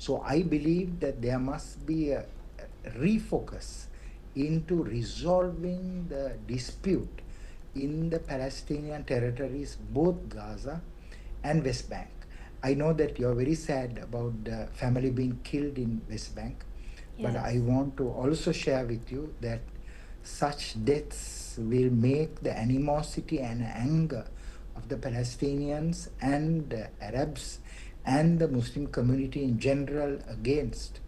So I believe that there must be a refocus into resolving the dispute in the Palestinian territories, both Gaza and West Bank. I know that you're very sad about the family being killed in West Bank, but Yes. I want to also share with you that such deaths will make the animosity and anger of the Palestinians and the Arabs and the Muslim community in general against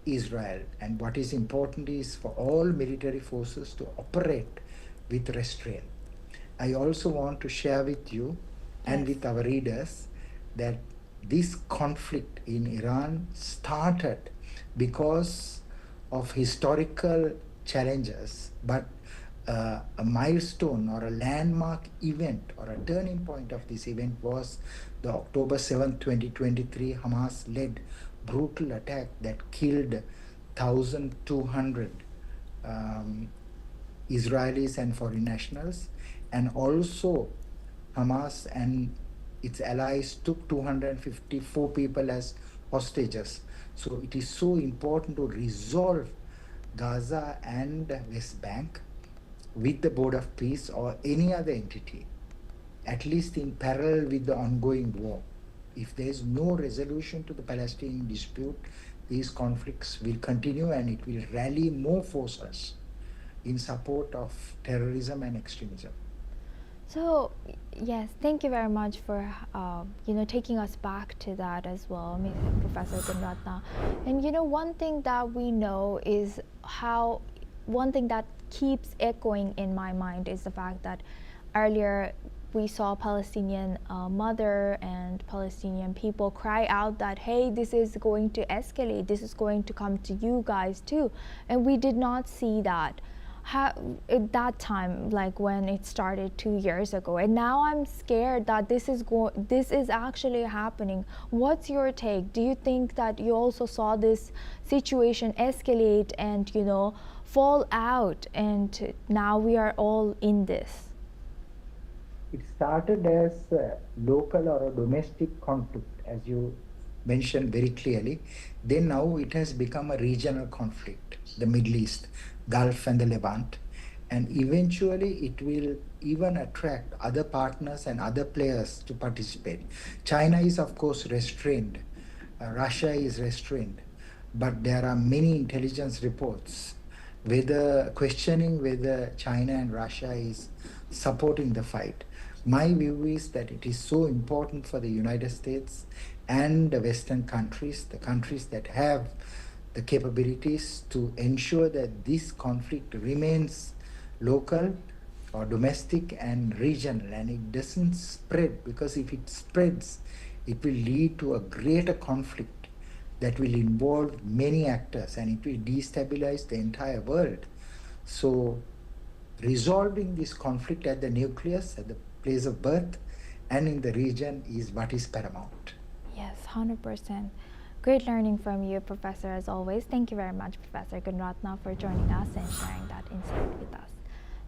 Israel. And what is important is for all military forces to operate with restraint. I also want to share with you and Yes. with our readers that this conflict in Iran started because of historical challenges, but a milestone or a landmark event or a turning point of this event was the October 7th, 2023 Hamas-led brutal attack that killed 1,200 um, Israelis and foreign nationals, and also Hamas and its allies took 254 people as hostages. So it is so important to resolve Gaza and West Bank with the Board of Peace or any other entity, at least in parallel with the ongoing war. If there is no resolution to the Palestinian dispute, these conflicts will continue and it will rally more forces in support of terrorism and extremism. So, yes, thank you very much for taking us back to that as well, Professor Gunratna. And one thing that we know is how one thing that keeps echoing in my mind is the fact that earlier we saw Palestinian mother and Palestinian people cry out that, hey, this is going to escalate, this is going to come to you guys too. And we did not see that at that time, like when it started 2 years ago, and now I'm scared that this is actually happening. What's your take? Do you think that you also saw this situation escalate and fall out, and now we are all in this? It started as a local or a domestic conflict, as you mentioned very clearly. Then now it has become a regional conflict, the Middle East, Gulf and the Levant. And eventually it will even attract other partners and other players to participate. China is, of course, restrained. Russia is restrained. But there are many intelligence reports questioning whether China and Russia is supporting the fight. My view is that it is so important for the United States and the Western countries, the countries that have the capabilities to ensure that this conflict remains local or domestic and regional, and it doesn't spread, because if it spreads, it will lead to a greater conflict that will involve many actors and it will destabilize the entire world. So resolving this conflict at the nucleus, at the place of birth, and in the region is what is paramount. Yes, 100%. Great learning from you, Professor, as always. Thank you very much, Professor Gunratna, for joining us and sharing that insight with us.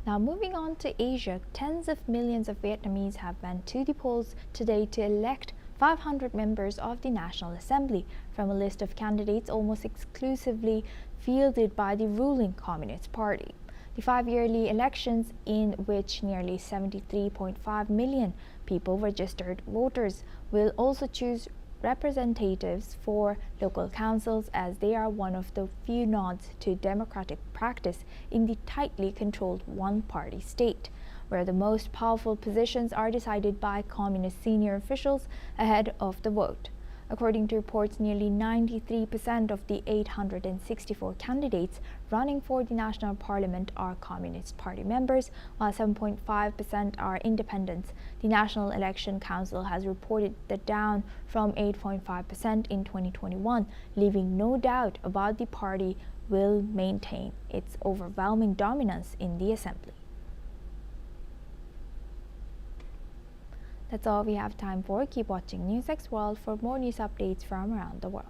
Now, moving on to Asia, tens of millions of Vietnamese have went to the polls today to elect 500 members of the National Assembly from a list of candidates almost exclusively fielded by the ruling Communist Party. The 5-yearly elections, in which nearly 73.5 million people registered voters, will also choose representatives for local councils, as they are one of the few nods to democratic practice in the tightly controlled one-party state, where the most powerful positions are decided by communist senior officials ahead of the vote. According to reports, nearly 93% of the 864 candidates running for the National Parliament are Communist Party members, while 7.5% are independents. The National Election Council has reported that down from 8.5% in 2021, leaving no doubt about the party will maintain its overwhelming dominance in the assembly. That's all we have time for. Keep watching NewsX World for more news updates from around the world.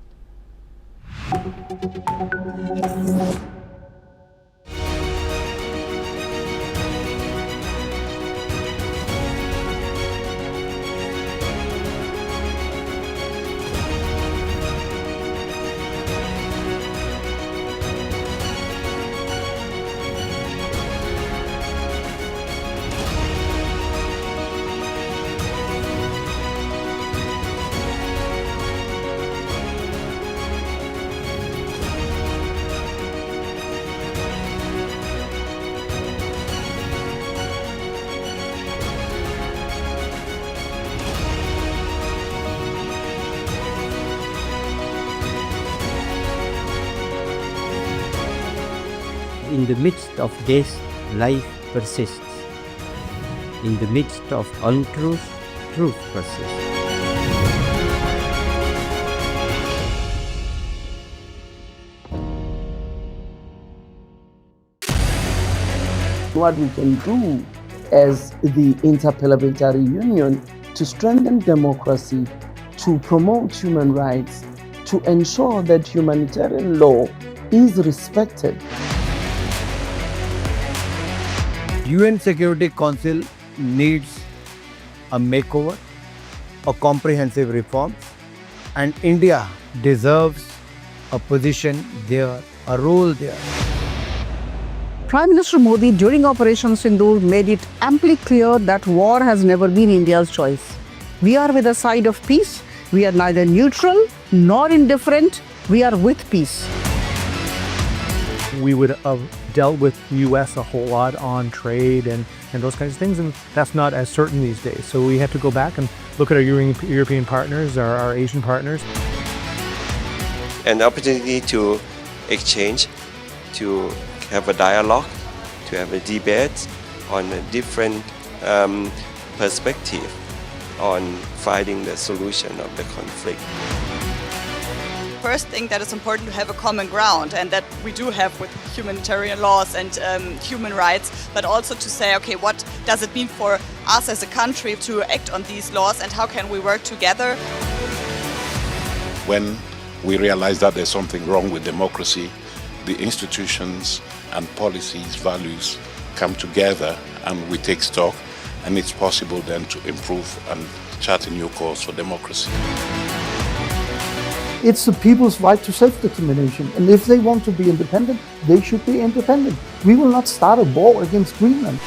In the midst of this, life persists. In the midst of untruth, truth persists. What we can do as the Interparliamentary Union to strengthen democracy, to promote human rights, to ensure that humanitarian law is respected. UN Security Council needs a makeover, a comprehensive reform, and India deserves a position there, a role there. Prime Minister Modi during Operation Sindoor made it amply clear that war has never been India's choice. We are with the side of peace. We are neither neutral nor indifferent. We are with peace. We would have dealt with US a whole lot on trade and those kinds of things, and that's not as certain these days. So we have to go back and look at our European partners, our Asian partners. An opportunity to exchange, to have a dialogue, to have a debate on a different perspective on finding the solution of the conflict. First thing that is important to have a common ground, and that we do have with humanitarian laws and human rights, but also to say, okay, what does it mean for us as a country to act on these laws, and how can we work together? When we realize that there's something wrong with democracy, the institutions and policies, values come together and we take stock, and it's possible then to improve and chart a new course for democracy. It's the people's right to self-determination, and if they want to be independent, they should be independent. We will not start a war against Greenland.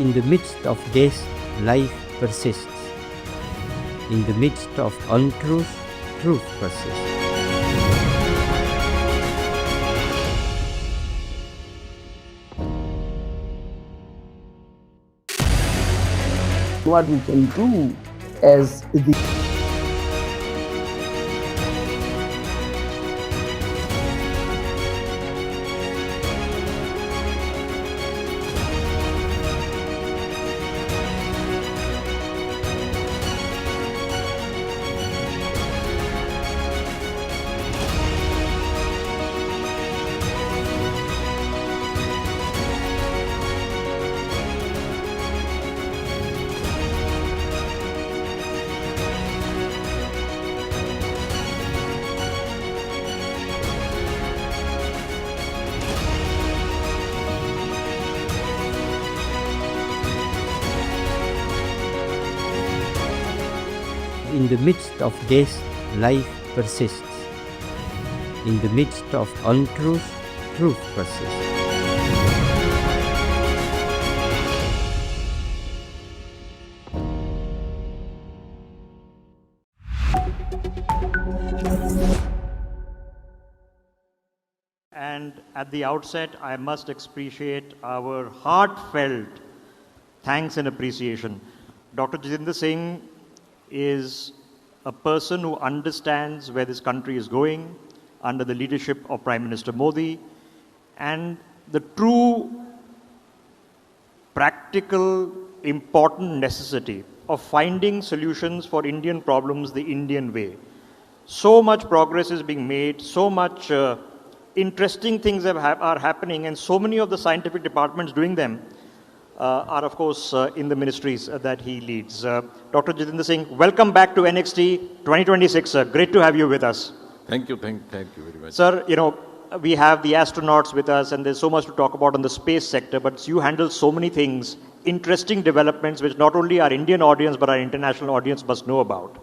In the midst of this, life persists. In the midst of untruth, truth persists. What we can do as the In the midst of this, life persists. In the midst of untruth, truth persists. And at the outset, I must appreciate our heartfelt thanks and appreciation. Dr. Jitendra Singh is a person who understands where this country is going under the leadership of Prime Minister Modi, and the true practical, important necessity of finding solutions for Indian problems the Indian way. So much progress is being made, so much interesting things are happening, and so many of the scientific departments doing them are, of course, in the ministries that he leads. Dr. Jitendra Singh, welcome back to NXT 2026. Great to have you with us. Thank you very much. Sir, you know, we have the astronauts with us, and there's so much to talk about on the space sector, but you handle so many things, interesting developments, which not only our Indian audience, but our international audience must know about.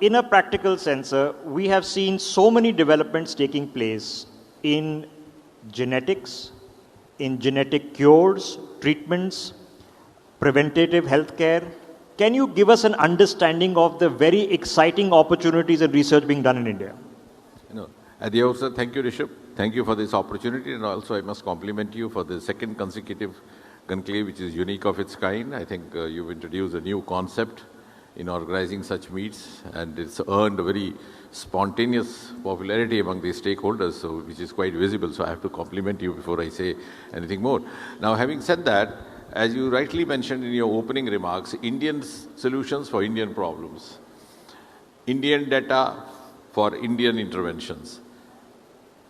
In a practical sense, we have seen so many developments taking place in genetics, in genetic cures, treatments, preventative healthcare. Can you give us an understanding of the very exciting opportunities and research being done in India? At the outset, thank you, Rishabh. Thank you for this opportunity, and also I must compliment you for the second consecutive conclave, which is unique of its kind. I think you've introduced a new concept in organizing such meets, and it's earned a very spontaneous popularity among the stakeholders, so which is quite visible. So I have to compliment you before I say anything more. Now, having said that, as you rightly mentioned in your opening remarks, Indian solutions for Indian problems, Indian data for Indian interventions.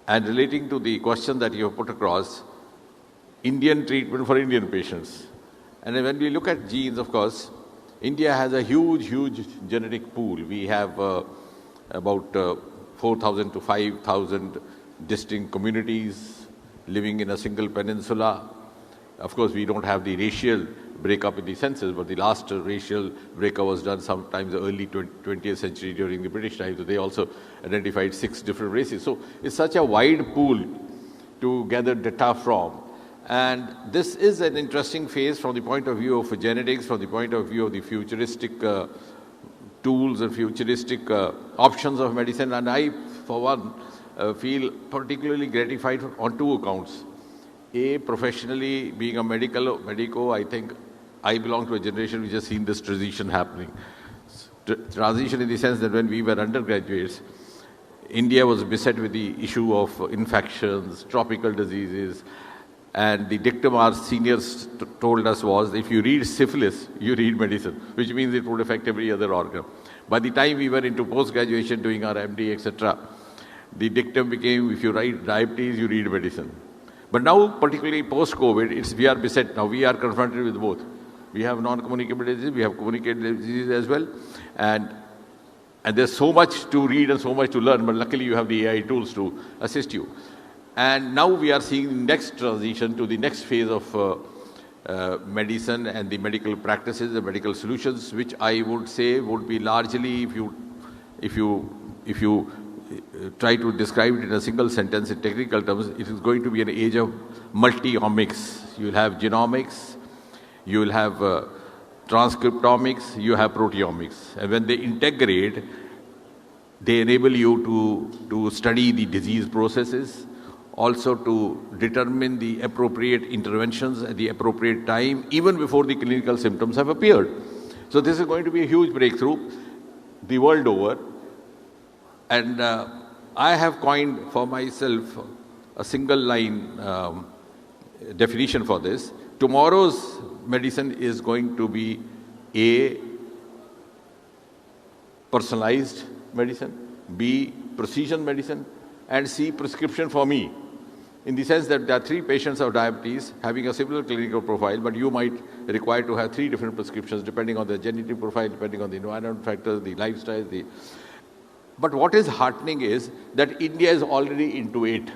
And relating to the question that you have put across, Indian treatment for Indian patients. And when we look at genes, of course, India has a huge genetic pool. We have about 4,000 to 5,000 distinct communities living in a single peninsula. Of course, we don't have the racial breakup in the census, but the last racial breakup was done sometimes early 20th century during the British time. So they also identified 6 different races. So it's such a wide pool to gather data from. And this is an interesting phase from the point of view of genetics, from the point of view of the futuristic tools and futuristic options of medicine. And I, for one, feel particularly gratified on 2 accounts. A, professionally, being a medico, I think I belong to a generation which has seen this transition happening. Transition in the sense that when we were undergraduates, India was beset with the issue of infections, tropical diseases, and the dictum our seniors told us was, if you read syphilis, you read medicine, which means it would affect every other organ. By the time we were into post-graduation doing our MD, etc., the dictum became, if you write diabetes, you read medicine. But now, particularly post-COVID, we are beset. Now we are confronted with both. We have non-communicable disease, we have communicable disease as well. And there's so much to read and so much to learn, but luckily you have the AI tools to assist you. And now we are seeing the next transition to the next phase of medicine and the medical practices, the medical solutions, which I would say would be largely, if you try to describe it in a single sentence in technical terms, it is going to be an age of multi-omics. You will have genomics, you will have transcriptomics, you have proteomics. And when they integrate, they enable you to study the disease processes, also to determine the appropriate interventions at the appropriate time, even before the clinical symptoms have appeared. So this is going to be a huge breakthrough the world over. And I have coined for myself a single line definition for this. Tomorrow's medicine is going to be A, personalized medicine, B, precision medicine, and C, prescription for me. In the sense that there are 3 patients of diabetes having a similar clinical profile, but you might require to have 3 different prescriptions depending on the genetic profile, depending on the environmental factors, the lifestyle, But what is heartening is that India is already into it.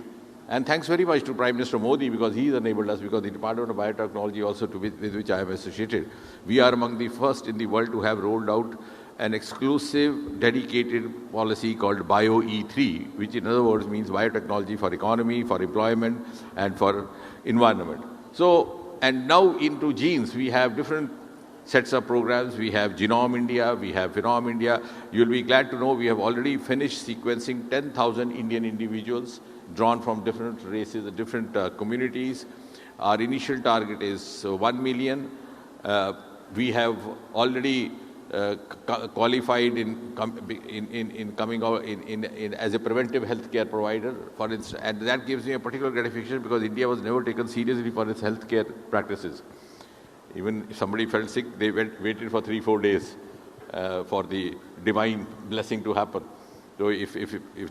And thanks very much to Prime Minister Modi, because he has enabled us, because the Department of Biotechnology also with which I am associated. We are among the first in the world to have rolled out an exclusive, dedicated policy called BioE3, which in other words means biotechnology for economy, for employment, and for environment. So, and now into genes, we have different sets of programs. We have Genome India, we have Phenome India. You'll be glad to know we have already finished sequencing 10,000 Indian individuals drawn from different races, different communities. Our initial target is 1 million. We have already qualified in coming out as a preventive healthcare provider, for instance, and that gives me a particular gratification because India was never taken seriously for its healthcare practices. Even if somebody felt sick, they waited for 3-4 days for the divine blessing to happen. So if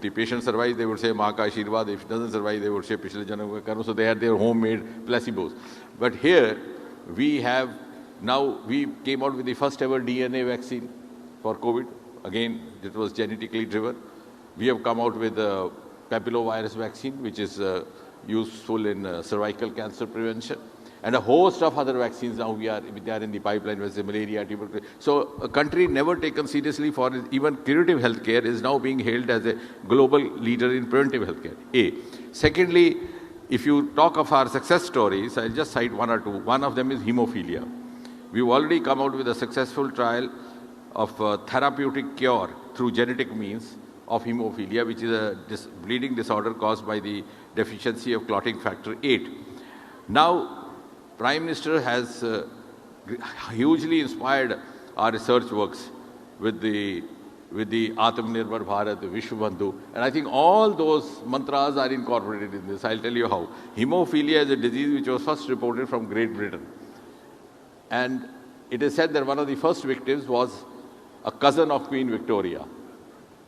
the patient survives, they would say Maa ka Ashirwad. If it doesn't survive, they would say Pichle Janam ka Karma. So they had their homemade placebos. But here we have now, we came out with the first ever DNA vaccine for COVID. Again, it was genetically driven. We have come out with papillovirus vaccine, which is useful in cervical cancer prevention, and a host of other vaccines now they are in the pipeline, with malaria, tuberculosis. So a country never taken seriously for even curative healthcare is now being hailed as a global leader in preventive healthcare. A. Secondly, if you talk of our success stories, I'll just cite one or two. One of them is hemophilia. We've already come out with a successful trial of therapeutic cure through genetic means of hemophilia, which is a bleeding disorder caused by the deficiency of clotting factor 8. Now, Prime Minister has hugely inspired our research works with the Atmanirbhar Bharat, the Vishwabandhu, and I think all those mantras are incorporated in this. I'll tell you how. Hemophilia is a disease which was first reported from Great Britain. And it is said that one of the first victims was a cousin of Queen Victoria.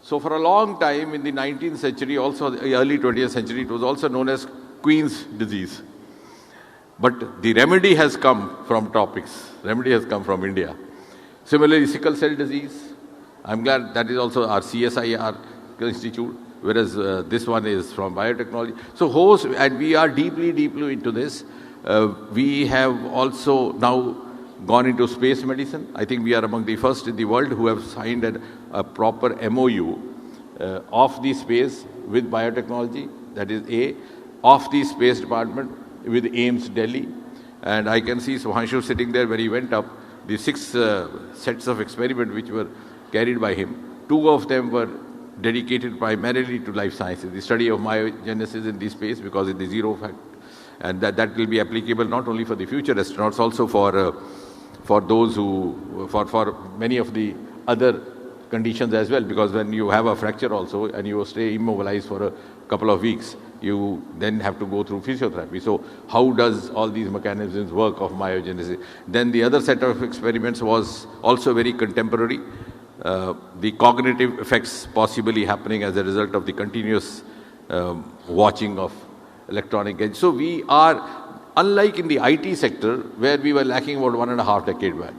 So for a long time in the 19th century, also the early 20th century, it was also known as Queen's disease. But the remedy has come from tropics. Remedy has come from India. Similarly, sickle cell disease. I'm glad that is also our CSIR institute, whereas this one is from biotechnology. So and we are deeply into this. We have also now gone into space medicine. I think we are among the first in the world who have signed a proper MOU of the space with biotechnology, that is A, of the space department with AIMS Delhi. And I can see Suhanshu sitting there when he went up, the 6 sets of experiments which were carried by him. 2 of them were dedicated primarily to life sciences, the study of myogenesis in the space, because it is zero fact. And that will be applicable not only for the future astronauts, also for those who, for many of the other conditions as well, because when you have a fracture also and you stay immobilized for a couple of weeks, you then have to go through physiotherapy. So how does all these mechanisms work of myogenesis? Then the other set of experiments was also very contemporary. The cognitive effects possibly happening as a result of the continuous watching of electronic gadgets. So we are, unlike in the IT sector, where we were lacking about 1.5 decades back.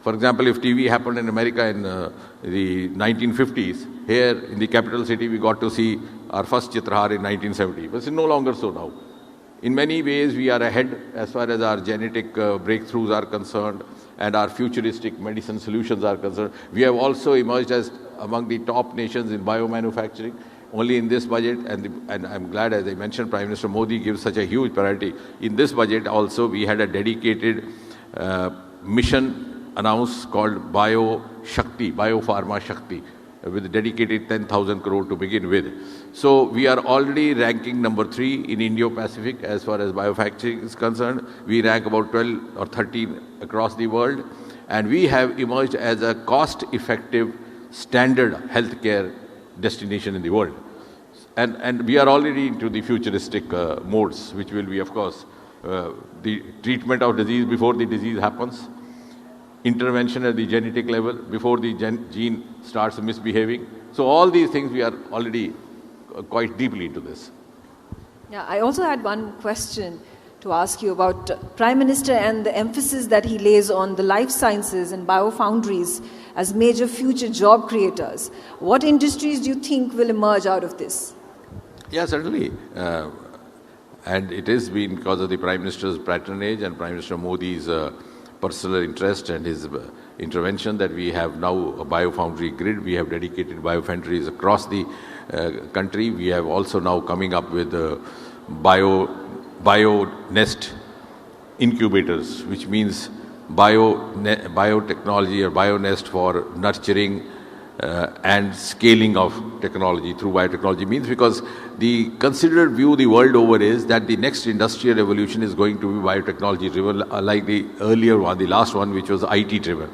For example, if TV happened in America in the 1950s, here in the capital city, we got to see our first Chitrahar in 1970. But it's no longer so now. In many ways, we are ahead as far as our genetic breakthroughs are concerned and our futuristic medicine solutions are concerned. We have also emerged as among the top nations in biomanufacturing. Only in this budget, and I'm glad, as I mentioned, Prime Minister Modi gives such a huge priority. In this budget also, we had a dedicated mission announced called Biopharma Shakti, with a dedicated 10,000 crore to begin with. So we are already ranking number 3 in Indo-Pacific as far as biofacturing is concerned. We rank about 12 or 13 across the world. And we have emerged as a cost-effective standard healthcare destination in the world. And we are already into the futuristic modes, which will be, of course, the treatment of disease before the disease happens, intervention at the genetic level before the gene starts misbehaving. So all these things, we are already quite deeply into this. Yeah, I also had one question to ask you about Prime Minister and the emphasis that he lays on the life sciences and biofoundries as major future job creators. What industries do you think will emerge out of this? Yeah, certainly. And it has been because of the Prime Minister's patronage and Prime Minister Modi's personal interest and his intervention that we have now a biofoundry grid. We have dedicated biofoundries across the country. We have also now coming up with bio-nest incubators, which means biotechnology or bio-nest for nurturing and scaling of technology through biotechnology. Means because the considered view the world over is that the next industrial revolution is going to be biotechnology driven, like the earlier one, the last one, which was IT driven.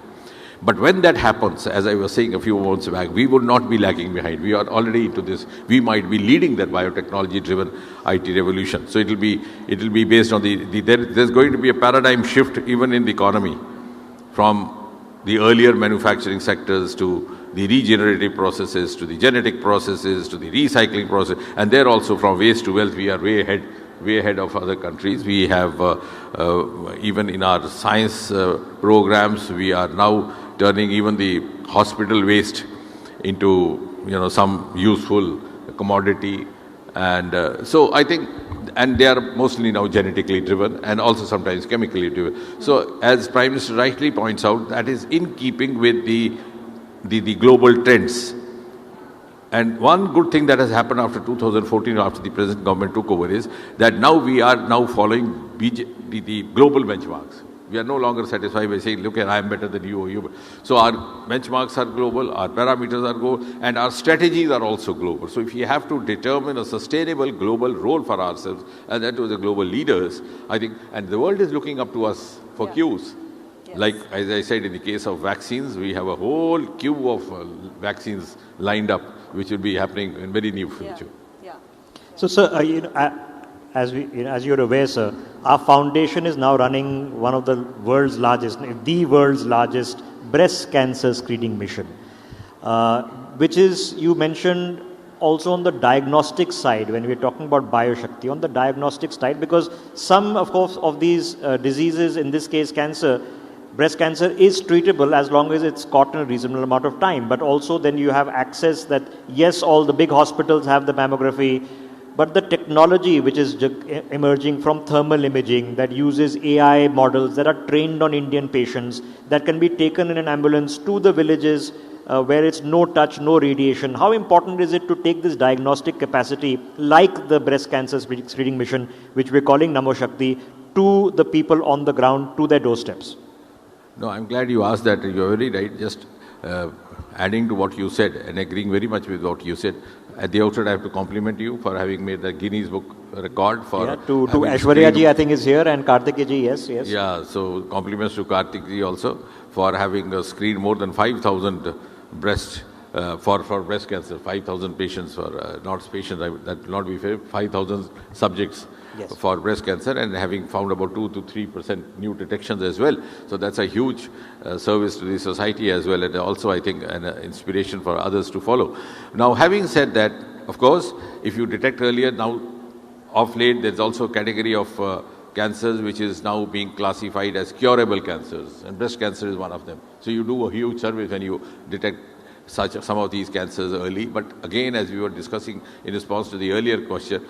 But when that happens, as I was saying a few months back, we would not be lagging behind. We are already into this. We might be leading that biotechnology-driven IT revolution. So it will be based on there's going to be a paradigm shift even in the economy, from the earlier manufacturing sectors to the regenerative processes, to the genetic processes, to the recycling process, and there also from waste to wealth, we are way ahead of other countries. We have even in our science programs, we are now turning even the hospital waste into some useful commodity, And so I think, and they are mostly now genetically driven and also sometimes chemically driven. So as Prime Minister rightly points out, that is in keeping with the global trends. And one good thing that has happened after 2014, after the present government took over, is that now we are now following the global benchmarks. We are no longer satisfied by saying, look, I am better than you or you. So our benchmarks are global, our parameters are global, and our strategies are also global. So if we have to determine a sustainable global role for ourselves, and that was the global leaders, I think, and the world is looking up to us for cues. Yes. Like, as I said, in the case of vaccines, we have a whole queue of vaccines lined up, which will be happening in very near future. Yeah. So, sir, as you're aware, sir, our foundation is now running one of the world's largest breast cancer screening mission, which is, you mentioned, also on the diagnostic side, when we're talking about Bioshakti, on the diagnostic side, because some, of course, of these diseases, in this case cancer, breast cancer is treatable as long as it's caught in a reasonable amount of time. But also then you have access that, yes, all the big hospitals have the mammography, but the technology which is emerging from thermal imaging that uses AI models that are trained on Indian patients, that can be taken in an ambulance to the villages where it's no touch, no radiation. How important is it to take this diagnostic capacity, like the breast cancer screening mission, which we're calling Namo Shakti, to the people on the ground, to their doorsteps? No, I'm glad you asked that. You're very right. Just adding to what you said and agreeing very much with what you said. At the outset, I have to compliment you for having made the Guinness Book record for... Yeah, to Aishwarya ji, I think, is here, and Kartik ji, yes. Yeah, so compliments to Kartik ji also for having screened more than 5,000 breast for breast cancer, 5,000 patients for, not patients, that will not be fair, 5,000 subjects. Yes. For breast cancer, and having found about 2 to 3% new detections as well. So that's a huge service to the society as well, and also I think an inspiration for others to follow. Now, having said that, of course, if you detect earlier, now of late there's also a category of cancers which is now being classified as curable cancers, and breast cancer is one of them. So you do a huge service when you detect some of these cancers early. But again, as we were discussing in response to the earlier question,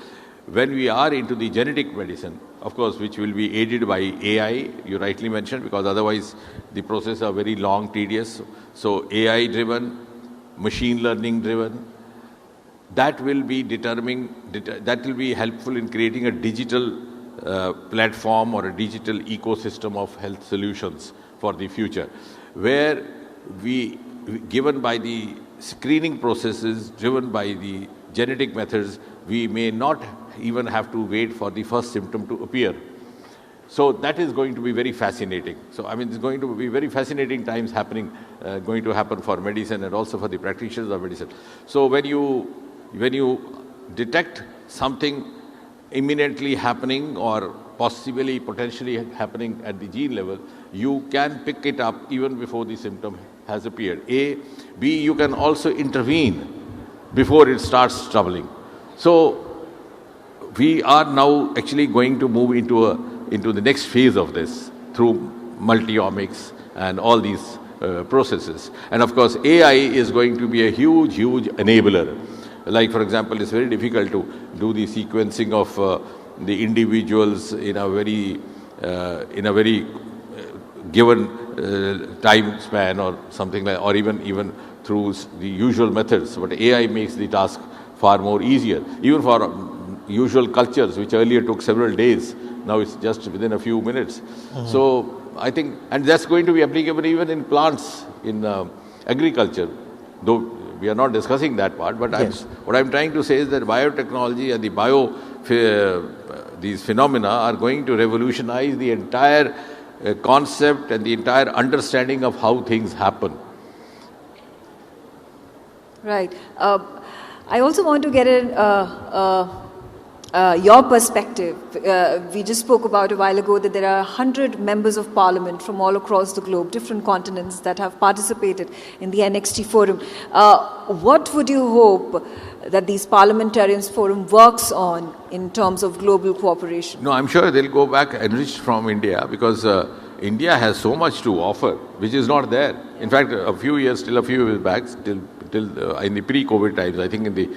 when we are into the genetic medicine, of course, which will be aided by AI, you rightly mentioned, because otherwise the process are very long, tedious. So AI driven, machine learning driven, that will be that will be helpful in creating a digital platform or a digital ecosystem of health solutions for the future, where given by the screening processes, driven by the genetic methods, we may not even have to wait for the first symptom to appear. So that is going to be very fascinating. So I mean, it's going to be very fascinating times going to happen for medicine and also for the practitioners of medicine. So when you detect something imminently happening or possibly, potentially happening at the gene level, you can pick it up even before the symptom has appeared. A. B. You can also intervene before it starts troubling. So we are now actually going to move into the next phase of this through multi-omics and all these processes. And of course, AI is going to be a huge, huge enabler. Like, for example, it's very difficult to do the sequencing of the individuals in a very given time span or something like, or even through the usual methods. But AI makes the task far more easier, even for usual cultures, which earlier took several days. Now it's just within a few minutes. Mm-hmm. So I think, and that's going to be applicable even in plants, in agriculture, though we are not discussing that part. But yes, what I'm trying to say is that biotechnology and these phenomena are going to revolutionize the entire concept and the entire understanding of how things happen. Right. I also want to get your perspective. We just spoke about a while ago that there are 100 members of parliament from all across the globe, different continents, that have participated in the NXT forum. What would you hope that these parliamentarians forum works on in terms of global cooperation? No, I'm sure they'll go back enriched from India, because India has so much to offer, which is not there. In fact, a few years back, till in the pre-COVID times, I think in the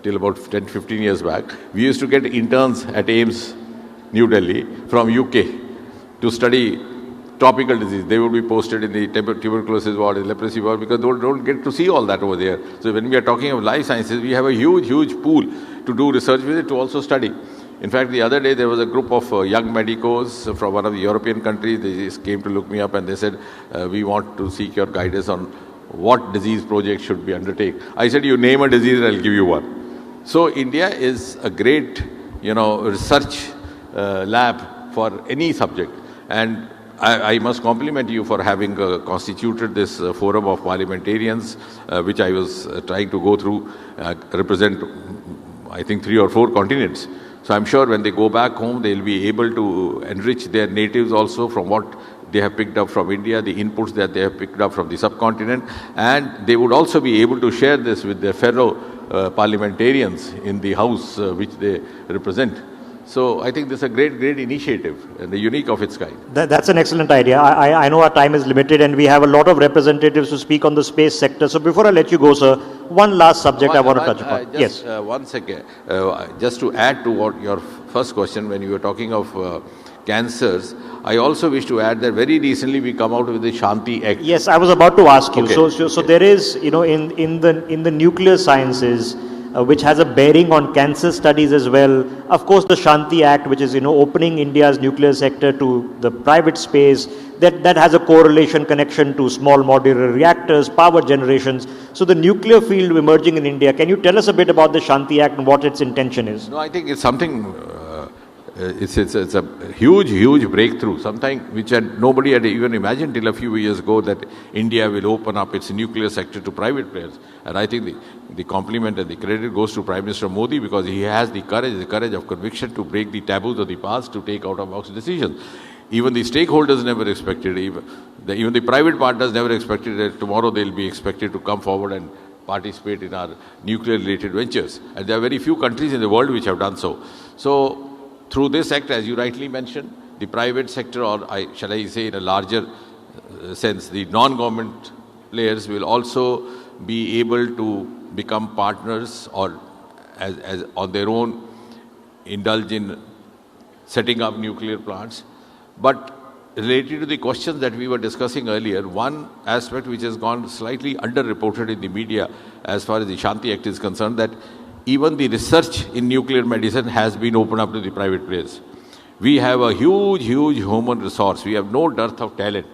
till about 10-15 years back, we used to get interns at AIIMS, New Delhi, from UK to study tropical disease. They would be posted in the tuberculosis ward, leprosy ward, because they don't get to see all that over there. So when we are talking of life sciences, we have a huge pool to do research with it, to also study. In fact, the other day there was a group of young medicos from one of the European countries. They just came to look me up and they said, we want to seek your guidance on what disease project should be undertaken. I said, you name a disease, I'll give you one. So India is a great, research lab for any subject. And I must compliment you for having constituted this forum of parliamentarians, which I was trying to go through, represent, I think, 3 or 4 continents. So I'm sure when they go back home, they'll be able to enrich their natives also from what they have picked up from India, the inputs that they have picked up from the subcontinent, and they would also be able to share this with their fellow parliamentarians in the house which they represent. So I think this is a great initiative and unique of its kind. That's an excellent idea. I know our time is limited and we have a lot of representatives to speak on the space sector. So before I let you go, sir, one last subject I want to touch upon. Yes. 1 second. Just to add to what your first question, when you were talking of cancers, I also wish to add that very recently we come out with the Shanti Act. Yes, I was about to ask you. Okay. So there is, in the nuclear sciences, which has a bearing on cancer studies as well. Of course, the Shanti Act, which is opening India's nuclear sector to the private space, that has a correlation connection to small modular reactors, power generations. So the nuclear field emerging in India, can you tell us a bit about the Shanti Act and what its intention is? No, I think it's something. It's a huge breakthrough, something which nobody had even imagined till a few years ago, that India will open up its nuclear sector to private players. And I think the compliment and the credit goes to Prime Minister Modi, because he has the courage of conviction to break the taboos of the past, to take out-of-box decisions. Even the stakeholders never expected, even the private partners never expected that tomorrow they'll be expected to come forward and participate in our nuclear-related ventures. And there are very few countries in the world which have done so. So, through this act, as you rightly mentioned, the private sector, or shall I say in a larger sense, the non-government players will also be able to become partners, or as on their own indulge in setting up nuclear plants. But related to the questions that we were discussing earlier, one aspect which has gone slightly underreported in the media as far as the Shanti Act is concerned, that even the research in nuclear medicine has been opened up to the private players. We have a huge human resource. We have no dearth of talent.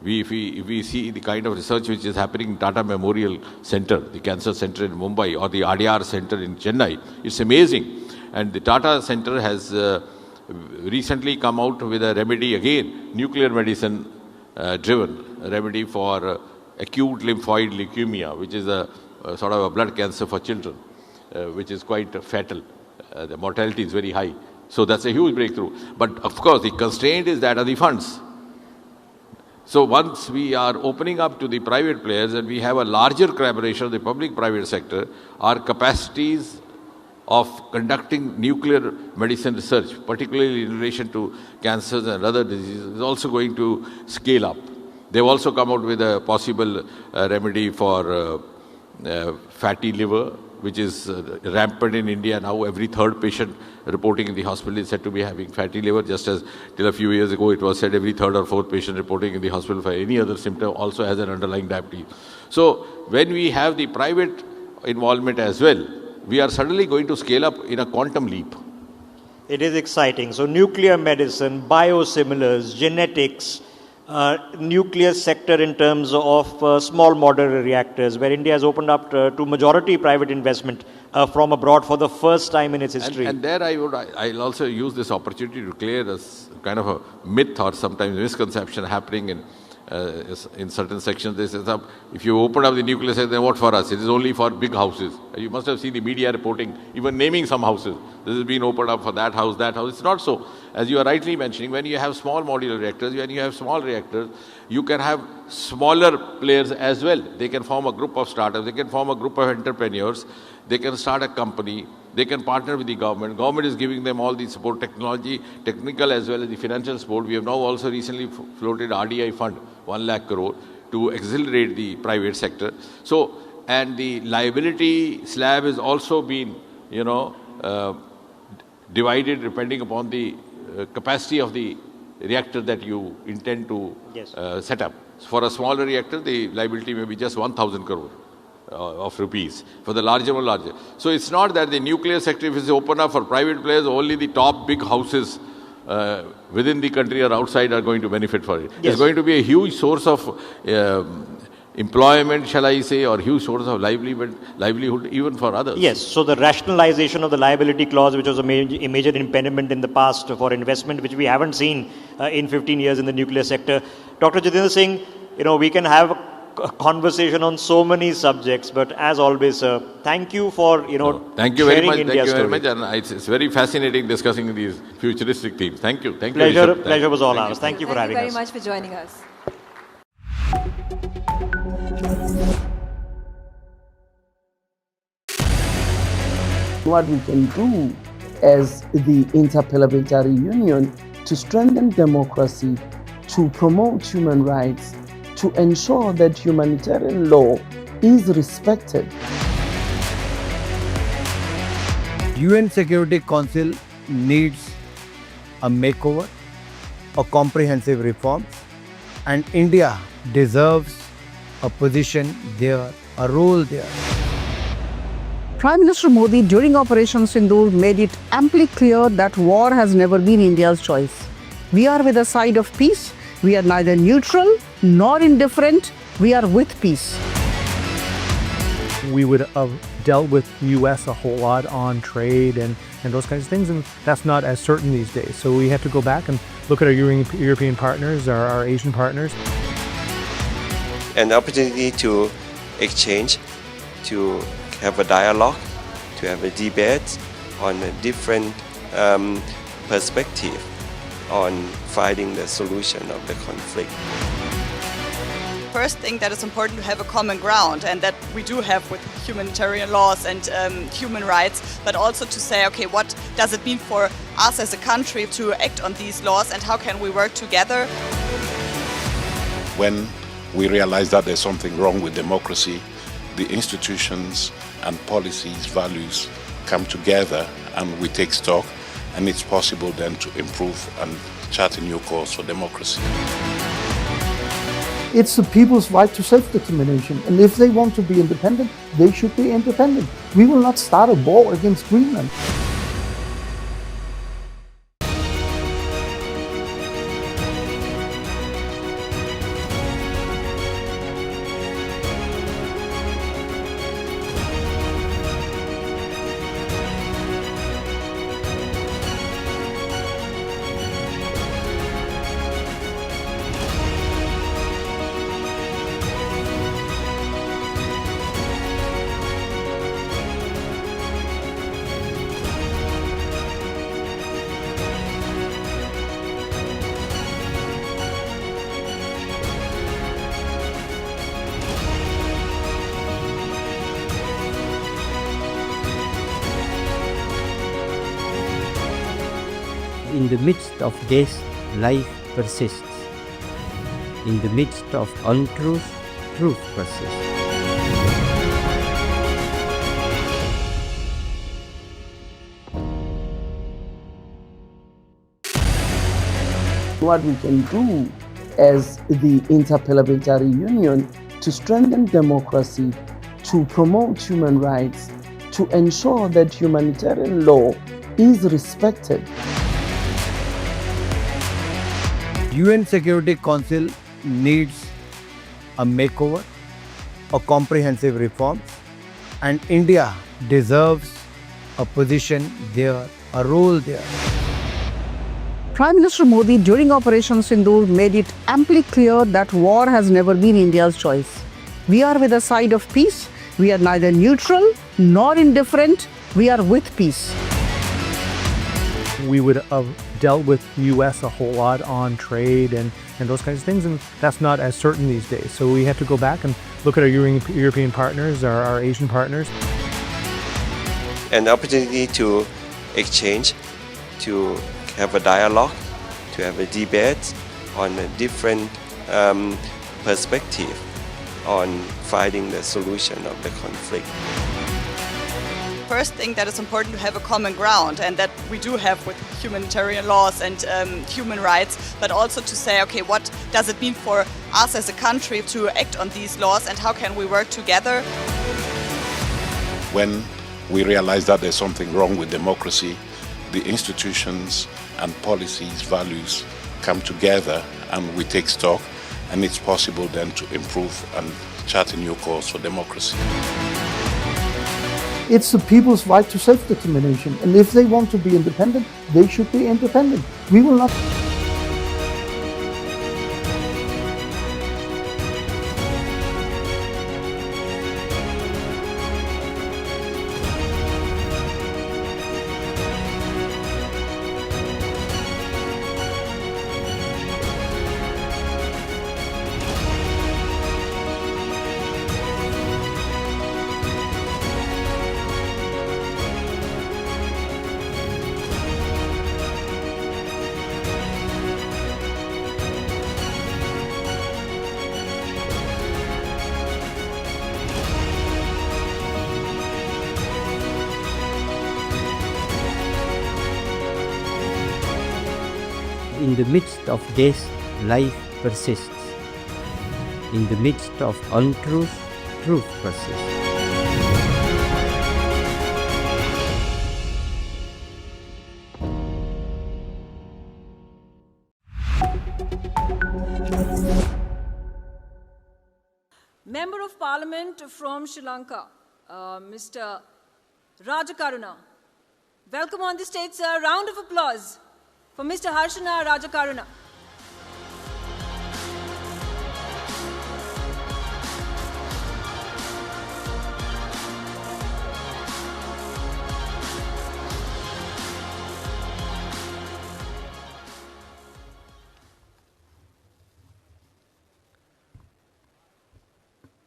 If we see the kind of research which is happening in Tata Memorial Center, the Cancer Center in Mumbai, or the Adyar Center in Chennai, it's amazing. And the Tata Center has recently come out with a remedy, again, nuclear medicine driven remedy for acute lymphoid leukemia, which is a sort of a blood cancer for children. Which is quite fatal. The mortality is very high. So that's a huge breakthrough. But of course, the constraint is that of the funds. So once we are opening up to the private players and we have a larger collaboration of the public-private sector, our capacities of conducting nuclear medicine research, particularly in relation to cancers and other diseases, is also going to scale up. They've also come out with a possible remedy for fatty liver, which is rampant in India now. Every third patient reporting in the hospital is said to be having fatty liver, just as till a few years ago it was said every third or fourth patient reporting in the hospital for any other symptom also has an underlying diabetes. So when we have the private involvement as well, we are suddenly going to scale up in a quantum leap. It is exciting. So nuclear medicine, biosimilars, genetics, nuclear sector in terms of small modular reactors, where India has opened up to majority private investment from abroad for the first time in its history. And there I'll also use this opportunity to clear this kind of a myth or sometimes misconception happening in certain sections. They say, if you open up the nuclear sector, then what for us? It is only for big houses. You must have seen the media reporting, even naming some houses. This has been opened up for that house, that house. It's not so. As you are rightly mentioning, when you have small modular reactors, when you have small reactors, you can have smaller players as well. They can form a group of startups, they can form a group of entrepreneurs, they can start a company, they can partner with the government. Government is giving them all the support, technology, technical as well as the financial support. We have now also recently floated RDI fund, 1 lakh crore, to accelerate the private sector. So and the liability slab is also been, divided depending upon the capacity of the reactor that you intend to set up. For a smaller reactor, the liability may be just 1,000 crore of rupees. For the larger one, larger. So it's not that the nuclear sector, if it's open up for private players, only the top big houses within the country or outside are going to benefit for it. Yes. It's going to be a huge source of employment, shall I say, or huge source of livelihood even for others. Yes, so the rationalization of the liability clause, which was a major impediment in the past for investment, which we haven't seen in 15 years in the nuclear sector. Dr. Jitendra Singh, we can have a conversation on so many subjects, but as always, sir, thank you for, thank you very sharing much. India's Thank you very story. much, and it's very fascinating discussing these futuristic themes. Thank you. Thank you. Pleasure, Rishabh. pleasure was all ours. Thank you for having Thank you us. very much for joining us. What we can do as the Interparliamentary Union to strengthen democracy, to promote human rights, to ensure that humanitarian law is respected. UN Security Council needs a makeover, a comprehensive reform, and India deserves a position there, a role there. Prime Minister Modi during Operation Sindoor made it amply clear that war has never been India's choice. We are with the side of peace. We are neither neutral nor indifferent. We are with peace. We would have dealt with the US a whole lot on trade and those kinds of things, and that's not as certain these days. So we have to go back and look at our European partners, our Asian partners. An opportunity to exchange, to have a dialogue, to have a debate on a different perspective on finding the solution of the conflict. First thing that is important to have a common ground, and that we do have with humanitarian laws and human rights, but also to say, okay, what does it mean for us as a country to act on these laws, and how can we work together? When we realize that there's something wrong with democracy, the institutions and policies, values come together and we take stock, and it's possible then to improve and chart a new course for democracy. It's the people's right to self-determination, and if they want to be independent, they should be independent. We will not start a war against Greenland. In the midst of this, life persists. In the midst of untruth, truth persists. What we can do as the Interparliamentary Union to strengthen democracy, to promote human rights, to ensure that humanitarian law is respected. UN Security Council needs a makeover, a comprehensive reform, and India deserves a position there, a role there. Prime Minister Modi during Operation Sindoor made it amply clear that war has never been India's choice. We are with the side of peace. We are neither neutral nor indifferent. We are with peace. We would have dealt with the US a whole lot on trade and those kinds of things, and that's not as certain these days. So we have to go back and look at our European partners, our Asian partners. An opportunity to exchange, to have a dialogue, to have a debate on a different perspective on finding the solution of the conflict. First thing that is important to have a common ground, and that we do have with humanitarian laws and human rights, but also to say, okay, what does it mean for us as a country to act on these laws and how can we work together? When we realize that there's something wrong with democracy, the institutions and policies, values come together and we take stock, and it's possible then to improve and chart a new course for democracy. It's the people's right to self-determination, and if they want to be independent, they should be independent. We will not. In the midst of death, life persists. In the midst of untruth, truth persists. Member of Parliament from Sri Lanka, Mr. Rajakaruna. Welcome on the stage, sir. Round of applause for Mr. Harshana Rajakaruna.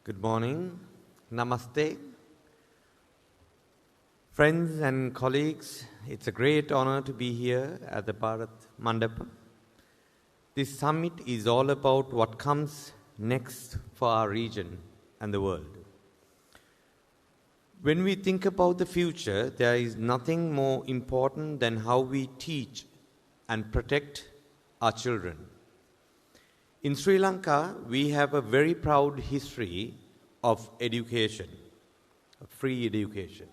Good morning. Namaste. Friends and colleagues, it's a great honor to be here at the Bharat Mandapa. This summit is all about what comes next for our region and the world. When we think about the future, there is nothing more important than how we teach and protect our children. In Sri Lanka, we have a very proud history of education, of free education.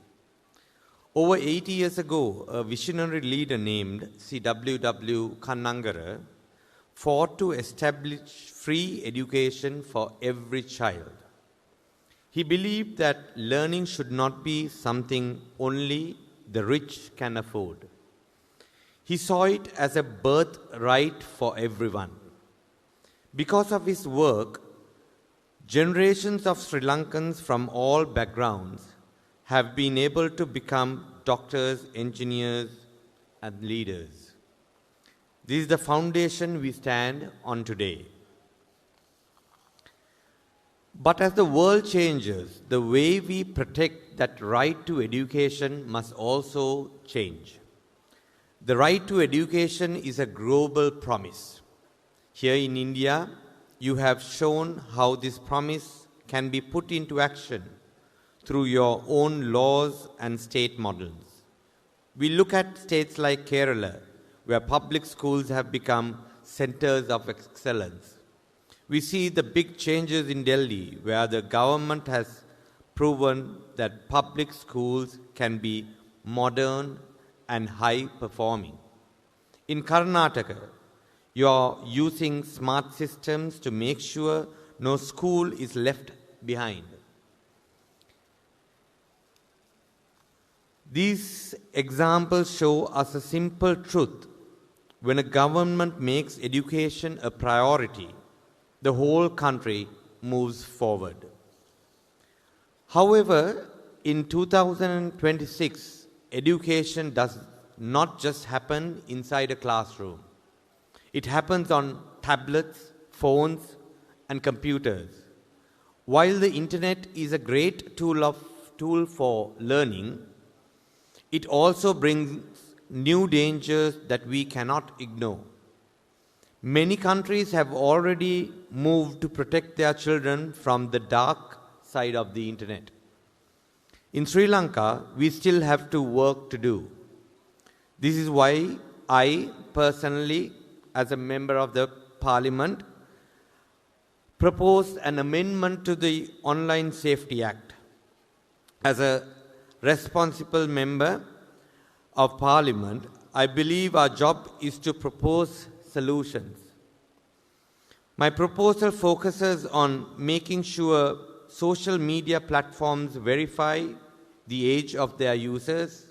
Over 80 years ago, a visionary leader named C.W.W. Kannangara fought to establish free education for every child. He believed that learning should not be something only the rich can afford. He saw it as a birthright for everyone. Because of his work, generations of Sri Lankans from all backgrounds have been able to become doctors, engineers, and leaders. This is the foundation we stand on today. But as the world changes, the way we protect that right to education must also change. The right to education is a global promise. Here in India, you have shown how this promise can be put into action through your own laws and state models. We look at states like Kerala, where public schools have become centers of excellence. We see the big changes in Delhi, where the government has proven that public schools can be modern and high-performing. In Karnataka, you are using smart systems to make sure no school is left behind. These examples show us a simple truth. When a government makes education a priority, the whole country moves forward. However, in 2026, education does not just happen inside a classroom. It happens on tablets, phones, and computers. While the internet is a great tool for learning, it also brings new dangers that we cannot ignore. Many countries have already moved to protect their children from the dark side of the internet. In Sri Lanka, we still have to work to do. This is why I personally, as a member of the Parliament, proposed an amendment to the Online Safety Act. As a responsible member of Parliament, I believe our job is to propose solutions. My proposal focuses on making sure social media platforms verify the age of their users,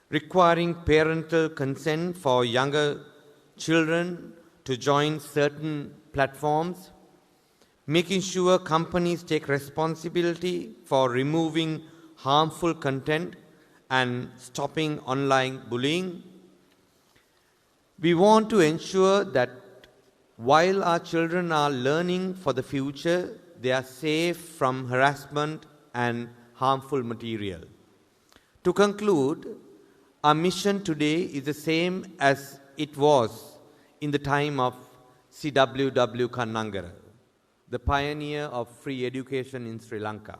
requiring parental consent for younger children to join certain platforms, making sure companies take responsibility for removing harmful content and stopping online bullying. We want to ensure that while our children are learning for the future, they are safe from harassment and harmful material. To conclude, our mission today is the same as it was in the time of C.W.W. Kannangara, the pioneer of free education in Sri Lanka.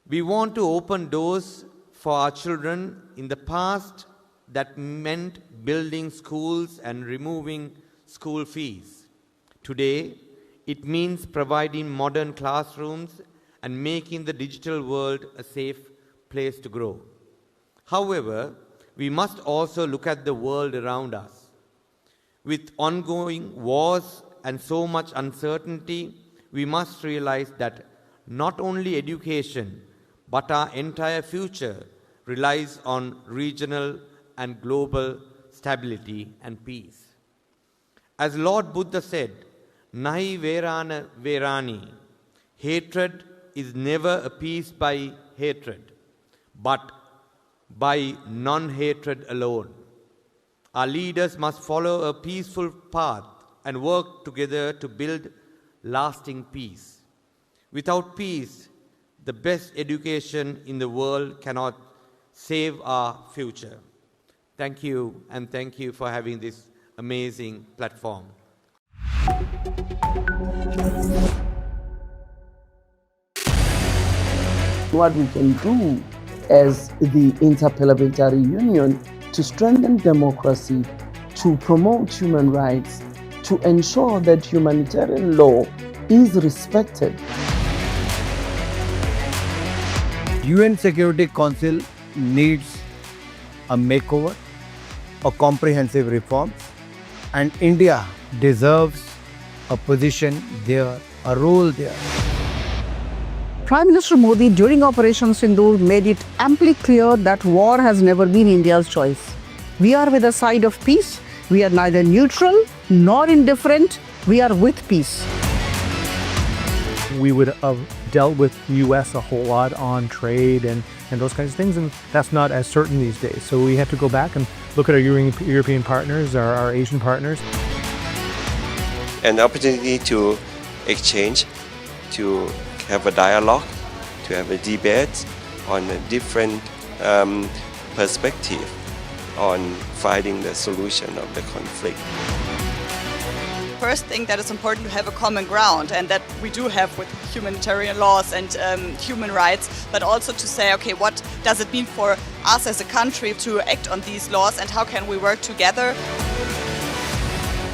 We want to open doors for our children. In the past, that meant building schools and removing school fees. Today, it means providing modern classrooms and making the digital world a safe place to grow. However, we must also look at the world around us. With ongoing wars and so much uncertainty, we must realize that not only education, but our entire future relies on regional and global stability and peace. As Lord Buddha said, Nahi Verana Verani, hatred is never appeased by hatred, but by non-hatred alone. Our leaders must follow a peaceful path and work together to build lasting peace. Without peace, the best education in the world cannot save our future. Thank you, and thank you for having this amazing platform. What we can do as the Interparliamentary Union to strengthen democracy, to promote human rights, to ensure that humanitarian law is respected. UN Security Council needs a makeover, a comprehensive reform, and India deserves a position there, a role there. Prime Minister Modi during Operation Sindoor made it amply clear that war has never been India's choice. We are with the side of peace. We are neither neutral nor indifferent. We are with peace. We would have dealt with US a whole lot on trade and those kinds of things, and that's not as certain these days. So we have to go back and look at our European partners, our Asian partners. An opportunity to exchange, to have a dialogue, to have a debate on a different perspective on finding the solution of the conflict. First thing that is important to have a common ground, and that we do have with humanitarian laws and human rights, but also to say, okay, what does it mean for us as a country to act on these laws, and how can we work together?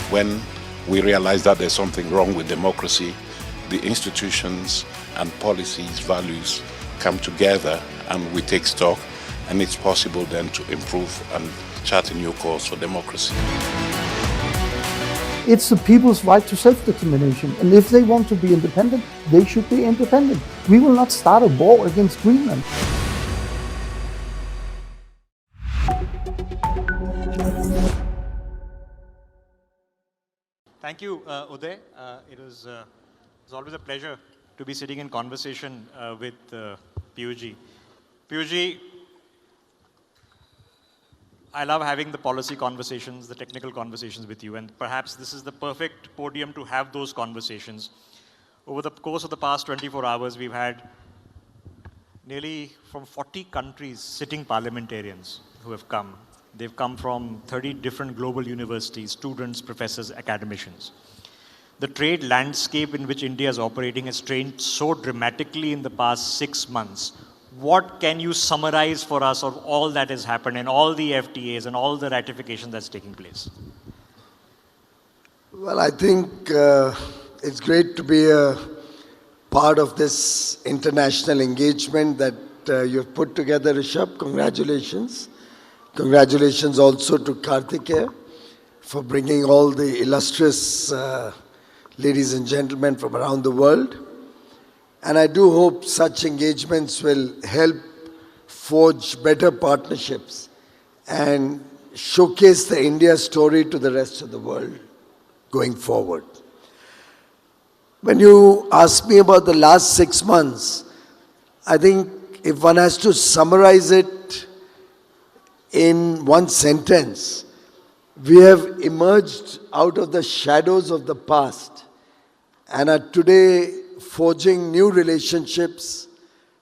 When we realize that there's something wrong with democracy, the institutions and policies, values come together and we take stock, and it's possible then to improve and chart a new course for democracy. It's the people's right to self-determination, and if they want to be independent, they should be independent. We will not start a war against Greenland. Thank you, Uday. It was always a pleasure to be sitting in conversation with Piyushji. Piyushji, I love having the policy conversations, the technical conversations with you, and perhaps this is the perfect podium to have those conversations. Over the course of the past 24 hours, we've had nearly from 40 countries sitting parliamentarians who have come. They've come from 30 different global universities, students, professors, academicians. The trade landscape in which India is operating has changed so dramatically in the past 6 months. What can you summarize for us of all that has happened and all the FTAs and all the ratification that's taking place? Well, I think it's great to be a part of this international engagement that you've put together, Rishabh. Congratulations. Congratulations also to Karthikeya for bringing all the illustrious ladies and gentlemen from around the world. And I do hope such engagements will help forge better partnerships and showcase the India story to the rest of the world going forward. When you ask me about the last 6 months, I think if one has to summarize it in one sentence, we have emerged out of the shadows of the past and are today forging new relationships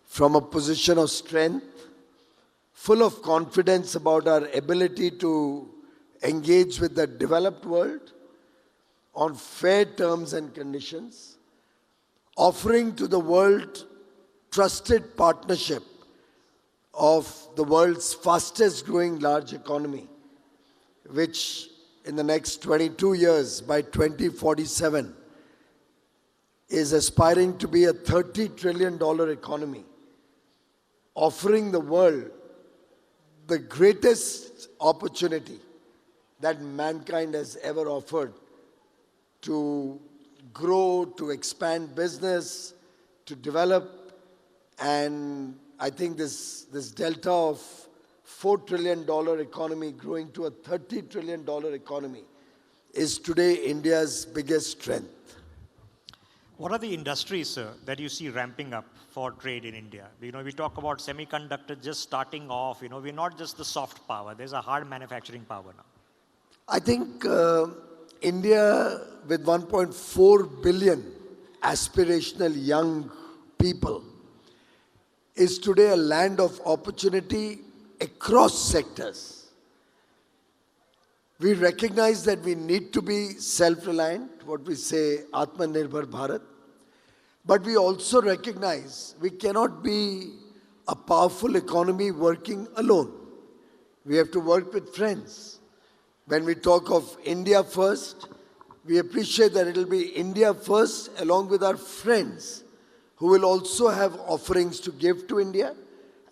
from a position of strength, full of confidence about our ability to engage with the developed world on fair terms and conditions, offering to the world trusted partnership of the world's fastest growing large economy, which in the next 22 years, by 2047, is aspiring to be a $30 trillion economy, offering the world the greatest opportunity that mankind has ever offered to grow, to expand business, to develop. And I think this delta of $4 trillion economy growing to a $30 trillion economy is today India's biggest strength. What are the industries, sir, that you see ramping up for trade in India? We talk about semiconductor just starting off. We're not just the soft power. There's a hard manufacturing power now. I think India, with 1.4 billion aspirational young people, is today a land of opportunity across sectors. We recognize that we need to be self-reliant, what we say Atmanirbhar Bharat, but we also recognize we cannot be a powerful economy working alone. We have to work with friends. When we talk of India first, we appreciate that it will be India first along with our friends who will also have offerings to give to India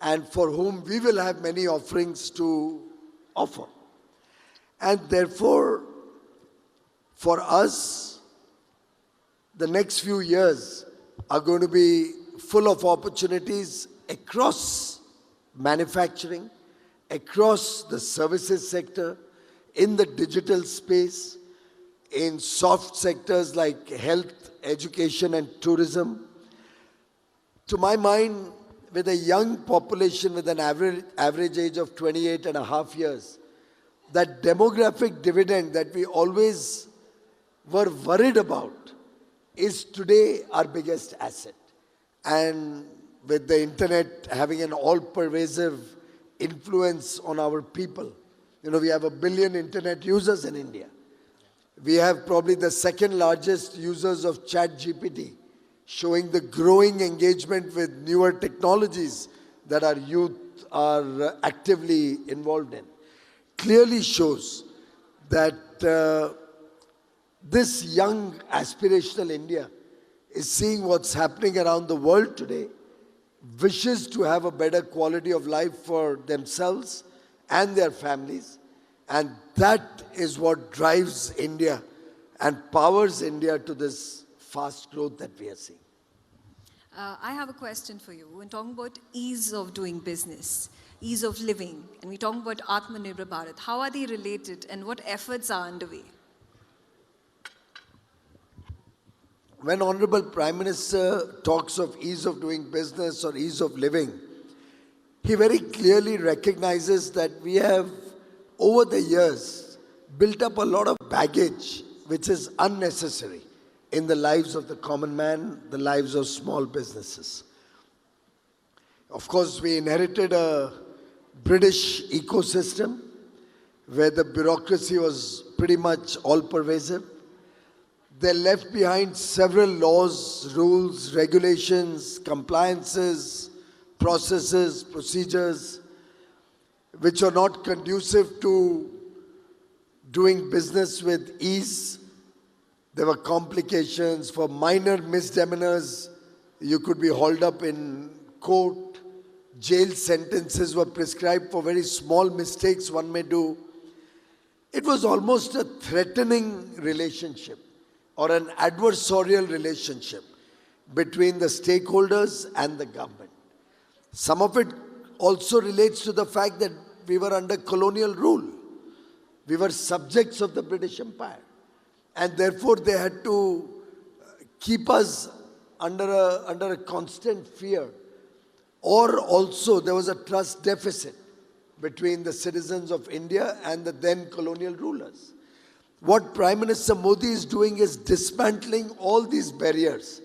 and for whom we will have many offerings to offer. And therefore, for us, the next few years are going to be full of opportunities across manufacturing, across the services sector, in the digital space, in soft sectors like health, education and tourism. To my mind, with a young population with an average age of 28 and a half years, that demographic dividend that we always were worried about is today our biggest asset. And with the internet having an all-pervasive influence on our people, we have 1 billion internet users in India. We have probably the second largest users of ChatGPT, showing the growing engagement with newer technologies that our youth are actively involved in. Clearly shows that this young aspirational India is seeing what's happening around the world today, wishes to have a better quality of life for themselves and their families, and that is what drives India and powers India to this fast growth that we are seeing. I have a question for you. When talking about ease of doing business, ease of living, and we're talking about Atmanirbhar Bharat, how are they related and what efforts are underway? When Honorable Prime Minister talks of ease of doing business or ease of living, he very clearly recognizes that we have, over the years, built up a lot of baggage which is unnecessary in the lives of the common man, the lives of small businesses. Of course, we inherited a British ecosystem where the bureaucracy was pretty much all-pervasive. They left behind several laws, rules, regulations, compliances, processes, procedures, which are not conducive to doing business with ease. There were complications for minor misdemeanors. You could be hauled up in court. Jail sentences were prescribed for very small mistakes one may do. It was almost a threatening relationship or an adversarial relationship between the stakeholders and the government. Some of it also relates to the fact that we were under colonial rule. We were subjects of the British Empire. And therefore they had to keep us under a constant fear. Or also there was a trust deficit between the citizens of India and the then colonial rulers. What Prime Minister Modi is doing is dismantling all these barriers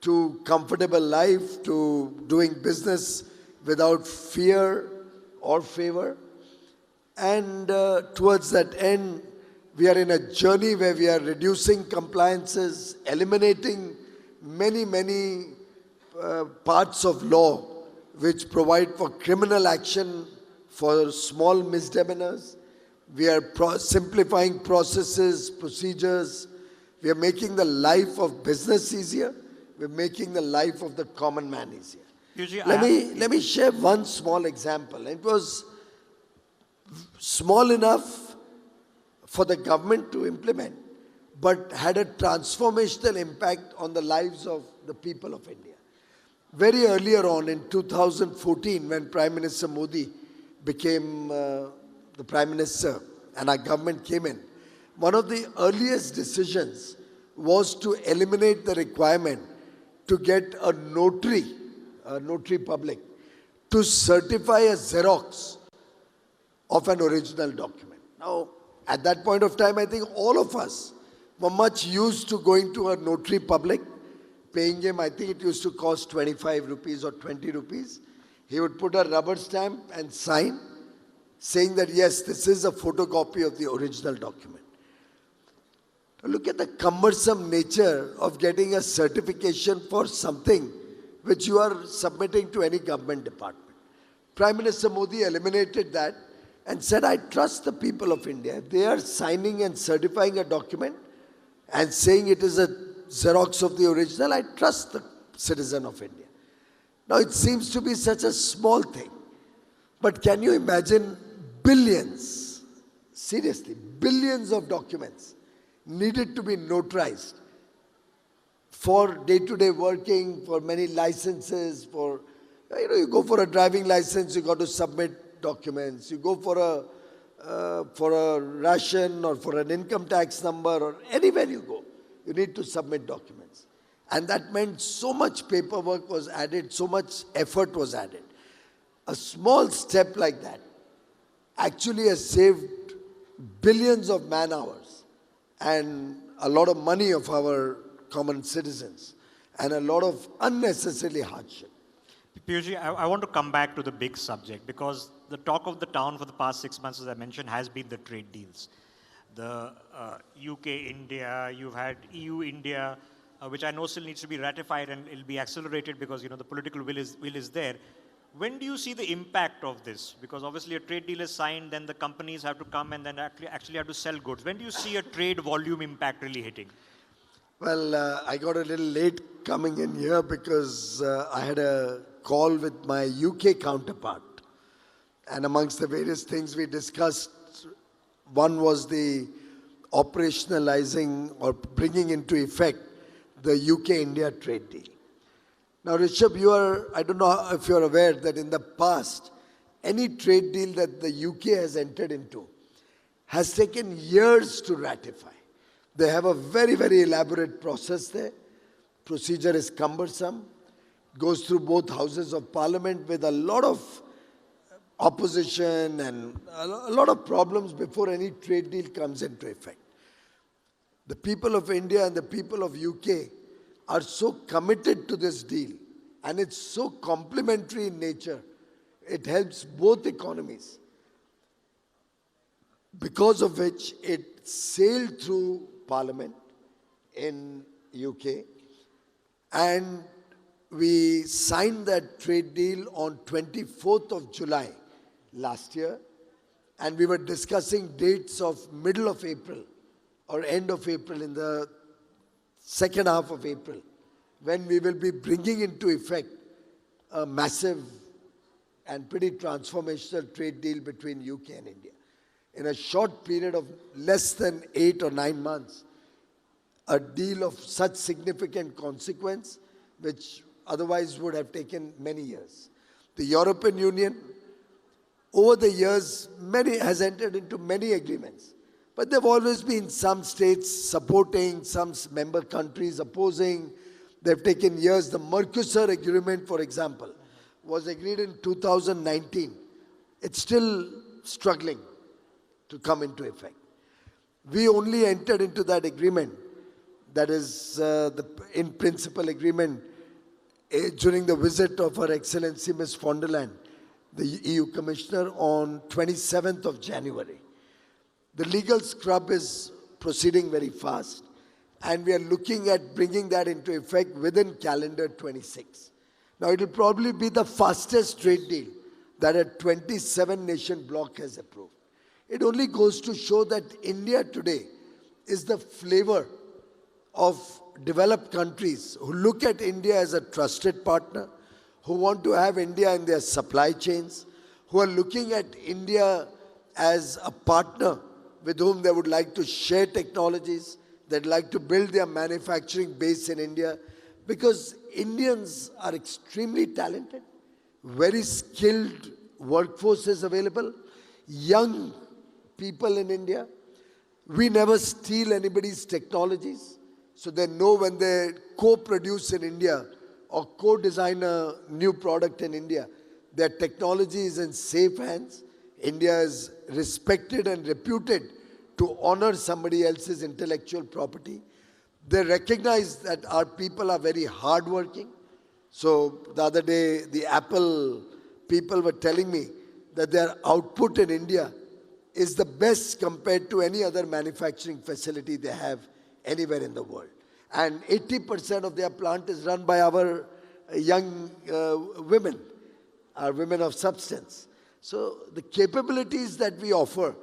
to comfortable life, to doing business without fear or favor. And towards that end, we are in a journey where we are reducing compliances, eliminating many parts of law which provide for criminal action for small misdemeanors. We are simplifying processes, procedures. We are making the life of business easier. We're making the life of the common man easier. Let me share one small example. It was small enough for the government to implement, but had a transformational impact on the lives of the people of India. Very earlier on in 2014, when Prime Minister Modi became the Prime Minister and our government came in, one of the earliest decisions was to eliminate the requirement to get a notary public, to certify a Xerox of an original document. Now, at that point of time, I think all of us were much used to going to a notary public, paying him, I think it used to cost 25 rupees or 20 rupees. He would put a rubber stamp and sign, saying that, yes, this is a photocopy of the original document. Look at the cumbersome nature of getting a certification for something which you are submitting to any government department. Prime Minister Modi eliminated that and said, I trust the people of India. If they are signing and certifying a document and saying it is a Xerox of the original, I trust the citizen of India. Now it seems to be such a small thing, but can you imagine billions, seriously, billions of documents needed to be notarized for day-to-day working, for many licenses, for, you go for a driving license, you got to submit documents. You go for a ration or for an income tax number or anywhere you go, you need to submit documents. And that meant so much paperwork was added, so much effort was added. A small step like that actually has saved billions of man hours and a lot of money of our common citizens and a lot of unnecessary hardship. Piyushji, I want to come back to the big subject because the talk of the town for the past 6 months, as I mentioned, has been the trade deals. The UK-India, you've had EU-India, which I know still needs to be ratified and it'll be accelerated because the political will is there. When do you see the impact of this? Because obviously a trade deal is signed, then the companies have to come and then actually have to sell goods. When do you see a trade volume impact really hitting? Well, I got a little late coming in here because I had a call with my UK counterpart. And amongst the various things we discussed, one was the operationalizing or bringing into effect the UK-India trade deal. Now, Rishabh, I don't know if you're aware that in the past, any trade deal that the UK has entered into has taken years to ratify. They have a very, very elaborate process there. Procedure is cumbersome, goes through both houses of parliament with a lot of opposition and a lot of problems before any trade deal comes into effect. The people of India and the people of UK are so committed to this deal and it's so complementary in nature. It helps both economies. because of which it sailed through Parliament in UK, and we signed that trade deal on 24th of July last year, and we were discussing dates of middle of April or end of April, in the second half of April, when we will be bringing into effect a massive and pretty transformational trade deal between UK and India. In a short period of less than 8 or 9 months, a deal of such significant consequence, which otherwise would have taken many years. The European Union, over the years, has entered into many agreements. But there have always been some states supporting, some member countries opposing. They've taken years. The Mercosur agreement, for example, was agreed in 2019. It's still struggling to come into effect. We only entered into that agreement, that is the in principle agreement, during the visit of Her Excellency Ms. von der Leyen, the EU Commissioner, on 27th of January. The legal scrub is proceeding very fast, and we are looking at bringing that into effect within calendar 26. Now, it will probably be the fastest trade deal that a 27-nation bloc has approved. It only goes to show that India today is the flavor of developed countries who look at India as a trusted partner, who want to have India in their supply chains, who are looking at India as a partner with whom they would like to share technologies, they'd like to build their manufacturing base in India, because Indians are extremely talented, very skilled workforce is available, young people in India. We never steal anybody's technologies, so they know when they co-produce in India or co-design a new product in India, their technology is in safe hands. India is respected and reputed to honor somebody else's intellectual property. They recognize that our people are very hardworking. So the other day, the Apple people were telling me that their output in India is the best compared to any other manufacturing facility they have anywhere in the world. And 80% of their plant is run by our young women, our women of substance. So the capabilities that we offer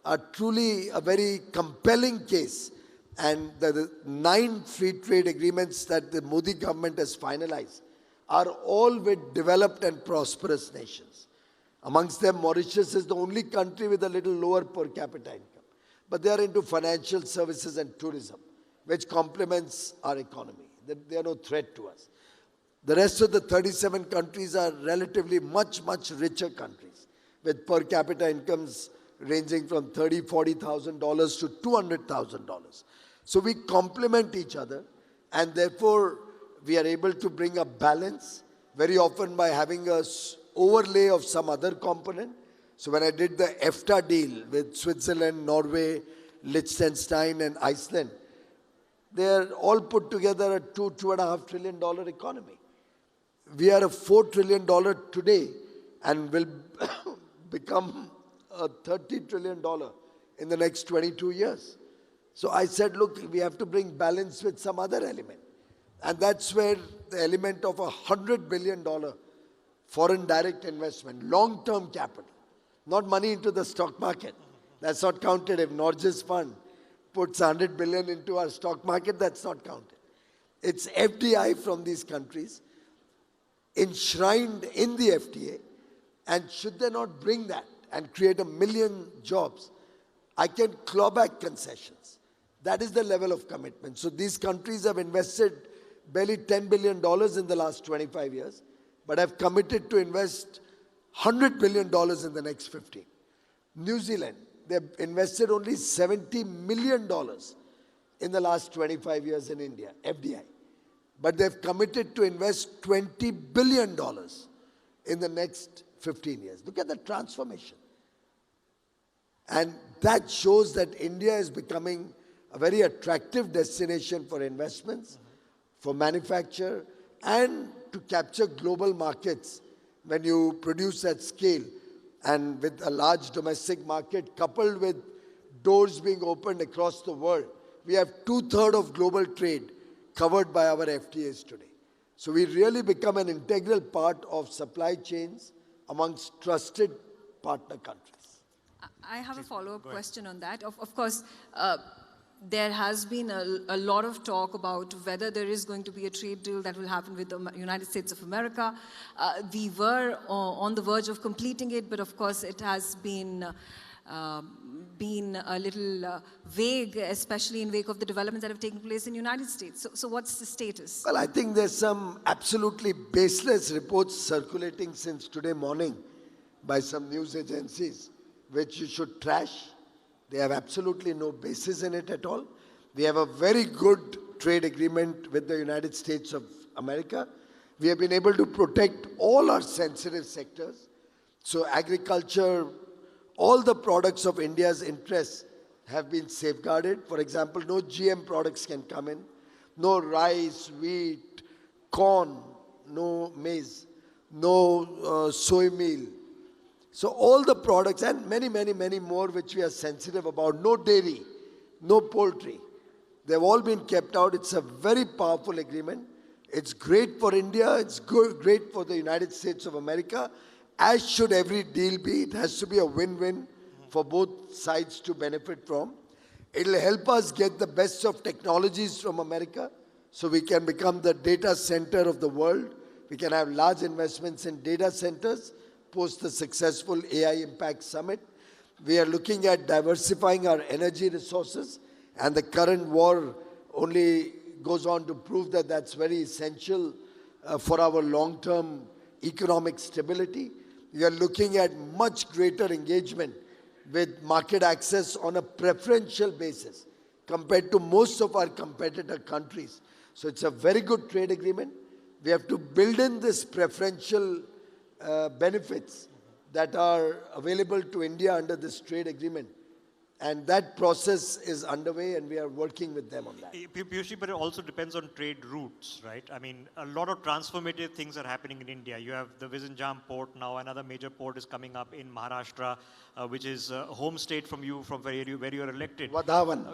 are truly a very compelling case. And the 9 free trade agreements that the Modi government has finalized are all with developed and prosperous nations. Amongst them, Mauritius is the only country with a little lower per capita income. But they are into financial services and tourism, which complements our economy. They are no threat to us. The rest of the 37 countries are relatively much richer countries, with per capita incomes ranging from $30,000-$40,000 to $200,000. So we complement each other, and therefore we are able to bring a balance, very often by having a overlay of some other component. So when I did the EFTA deal with Switzerland, Norway, Liechtenstein and Iceland, they are all put together a $2.5 trillion economy. We are a $4 trillion today and will become a $30 trillion in the next 22 years. So I said, look, we have to bring balance with some other element. And that's where the element of $100 billion foreign direct investment, long-term capital, not money into the stock market. That's not counted. If Norges Fund puts 100 billion into our stock market, that's not counted. It's FDI from these countries enshrined in the FTA, and should they not bring that and create 1 million jobs, I can claw back concessions. That is the level of commitment. So these countries have invested barely $10 billion in the last 25 years, but have committed to invest $100 billion in the next 15. New Zealand, they've invested only $70 million in the last 25 years in India, FDI. But they've committed to invest $20 billion in the next 15 years. Look at the transformation. And that shows that India is becoming a very attractive destination for investments, for manufacture, and to capture global markets when you produce at scale and with a large domestic market coupled with doors being opened across the world. We have 2/3 of global trade covered by our FTAs today. So we really become an integral part of supply chains amongst trusted partner countries. I have a follow-up question on that. Of course, there has been a lot of talk about whether there is going to be a trade deal that will happen with the United States of America. We were on the verge of completing it, but of course it has been a little vague, especially in wake of the developments that have taken place in the United States. So what's the status? Well, I think there's some absolutely baseless reports circulating since today morning by some news agencies, which you should trash. They have absolutely no basis in it at all. We have a very good trade agreement with the United States of America. We have been able to protect all our sensitive sectors. So agriculture, all the products of India's interests have been safeguarded. For example, no GM products can come in, no rice, wheat, corn, no maize, no soy meal. So all the products and many, many, many more which we are sensitive about, no dairy, no poultry, they've all been kept out. It's a very powerful agreement. It's great for India, it's great for the United States of America, as should every deal be. It has to be a win-win for both sides to benefit from. It'll help us get the best of technologies from America so we can become the data center of the world. We can have large investments in data centers post the successful AI Impact Summit. We are looking at diversifying our energy resources, and the current war only goes on to prove that that's very essential for our long-term economic stability. We are looking at much greater engagement with market access on a preferential basis compared to most of our competitor countries. So it's a very good trade agreement. We have to build in this preferential benefits that are available to India under this trade agreement. And that process is underway, and we are working with them on that. Piyush, but it also depends on trade routes, right? I mean, a lot of transformative things are happening in India. You have the Visakhapatnam port now. Another major port is coming up in Maharashtra, which is a home state from you, from where you are elected. Vadhavan.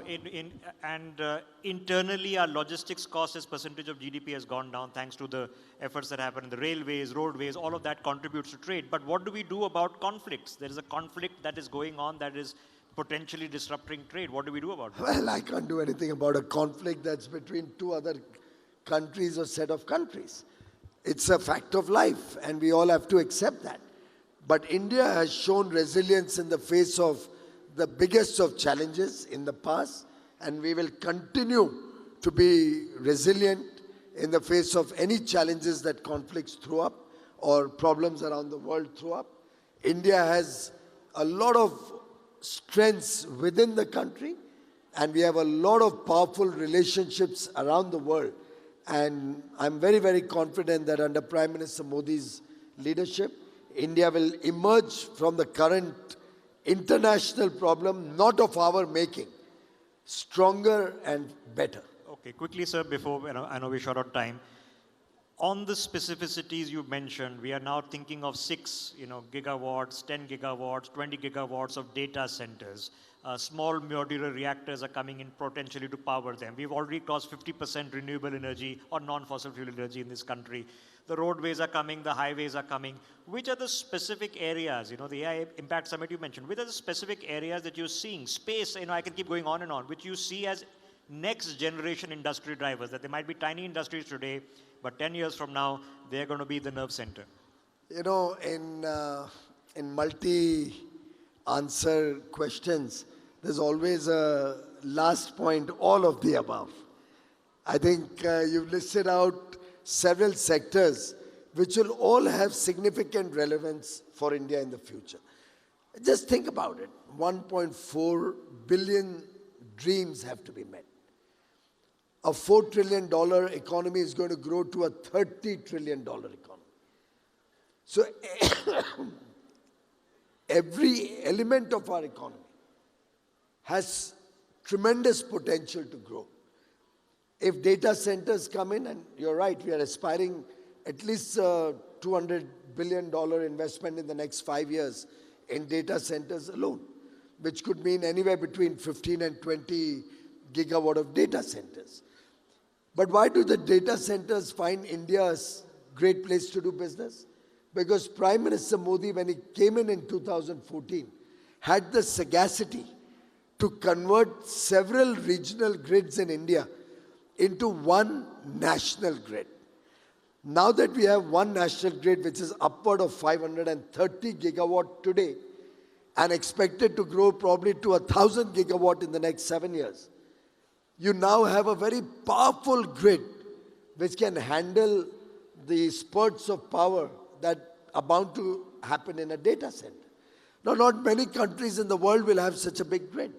Internally, our logistics cost as percentage of GDP has gone down thanks to the efforts that happen in the railways, roadways. All of that contributes to trade. But what do we do about conflicts? There is a conflict that is going on that is potentially disrupting trade. What do we do about it? Well, I can't do anything about a conflict that's between two other countries or set of countries. It's a fact of life, and we all have to accept that. But India has shown resilience in the face of the biggest of challenges in the past, and we will continue to be resilient in the face of any challenges that conflicts throw up or problems around the world throw up. India has a lot of strengths within the country, and we have a lot of powerful relationships around the world. And I'm very, very confident that under Prime Minister Modi's leadership, India will emerge from the current international problem, not of our making, stronger and better. Okay, quickly, sir, before I know we're short on time. On the specificities you mentioned, we are now thinking of 6 gigawatts, 10 gigawatts, 20 gigawatts of data centers. Small modular reactors are coming in potentially to power them. We've already crossed 50% renewable energy or non-fossil fuel energy in this country. The roadways are coming, the highways are coming. Which are the specific areas, the AI Impact Summit you mentioned, which are the specific areas that you're seeing? Space, I can keep going on and on, which you see as next generation industry drivers, that they might be tiny industries today, but 10 years from now, they're going to be the nerve center. In multi-answer questions, there's always a last point, all of the above. I think you've listed out several sectors which will all have significant relevance for India in the future. Just think about it. 1.4 billion dreams have to be met. A $4 trillion economy is going to grow to a $30 trillion economy. So every element of our economy has tremendous potential to grow. If data centers come in, and you're right, we are aspiring at least $200 billion investment in the next 5 years in data centers alone. which could mean anywhere between 15 and 20 gigawatt of data centers. But why do the data centers find India a great place to do business? Because Prime Minister Modi, when he came in 2014, had the sagacity to convert several regional grids in India into one national grid. Now that we have one national grid, which is upward of 530 gigawatt today, and expected to grow probably to 1,000 gigawatt in the next 7 years, you now have a very powerful grid which can handle the spurts of power that are bound to happen in a data center. Now, not many countries in the world will have such a big grid,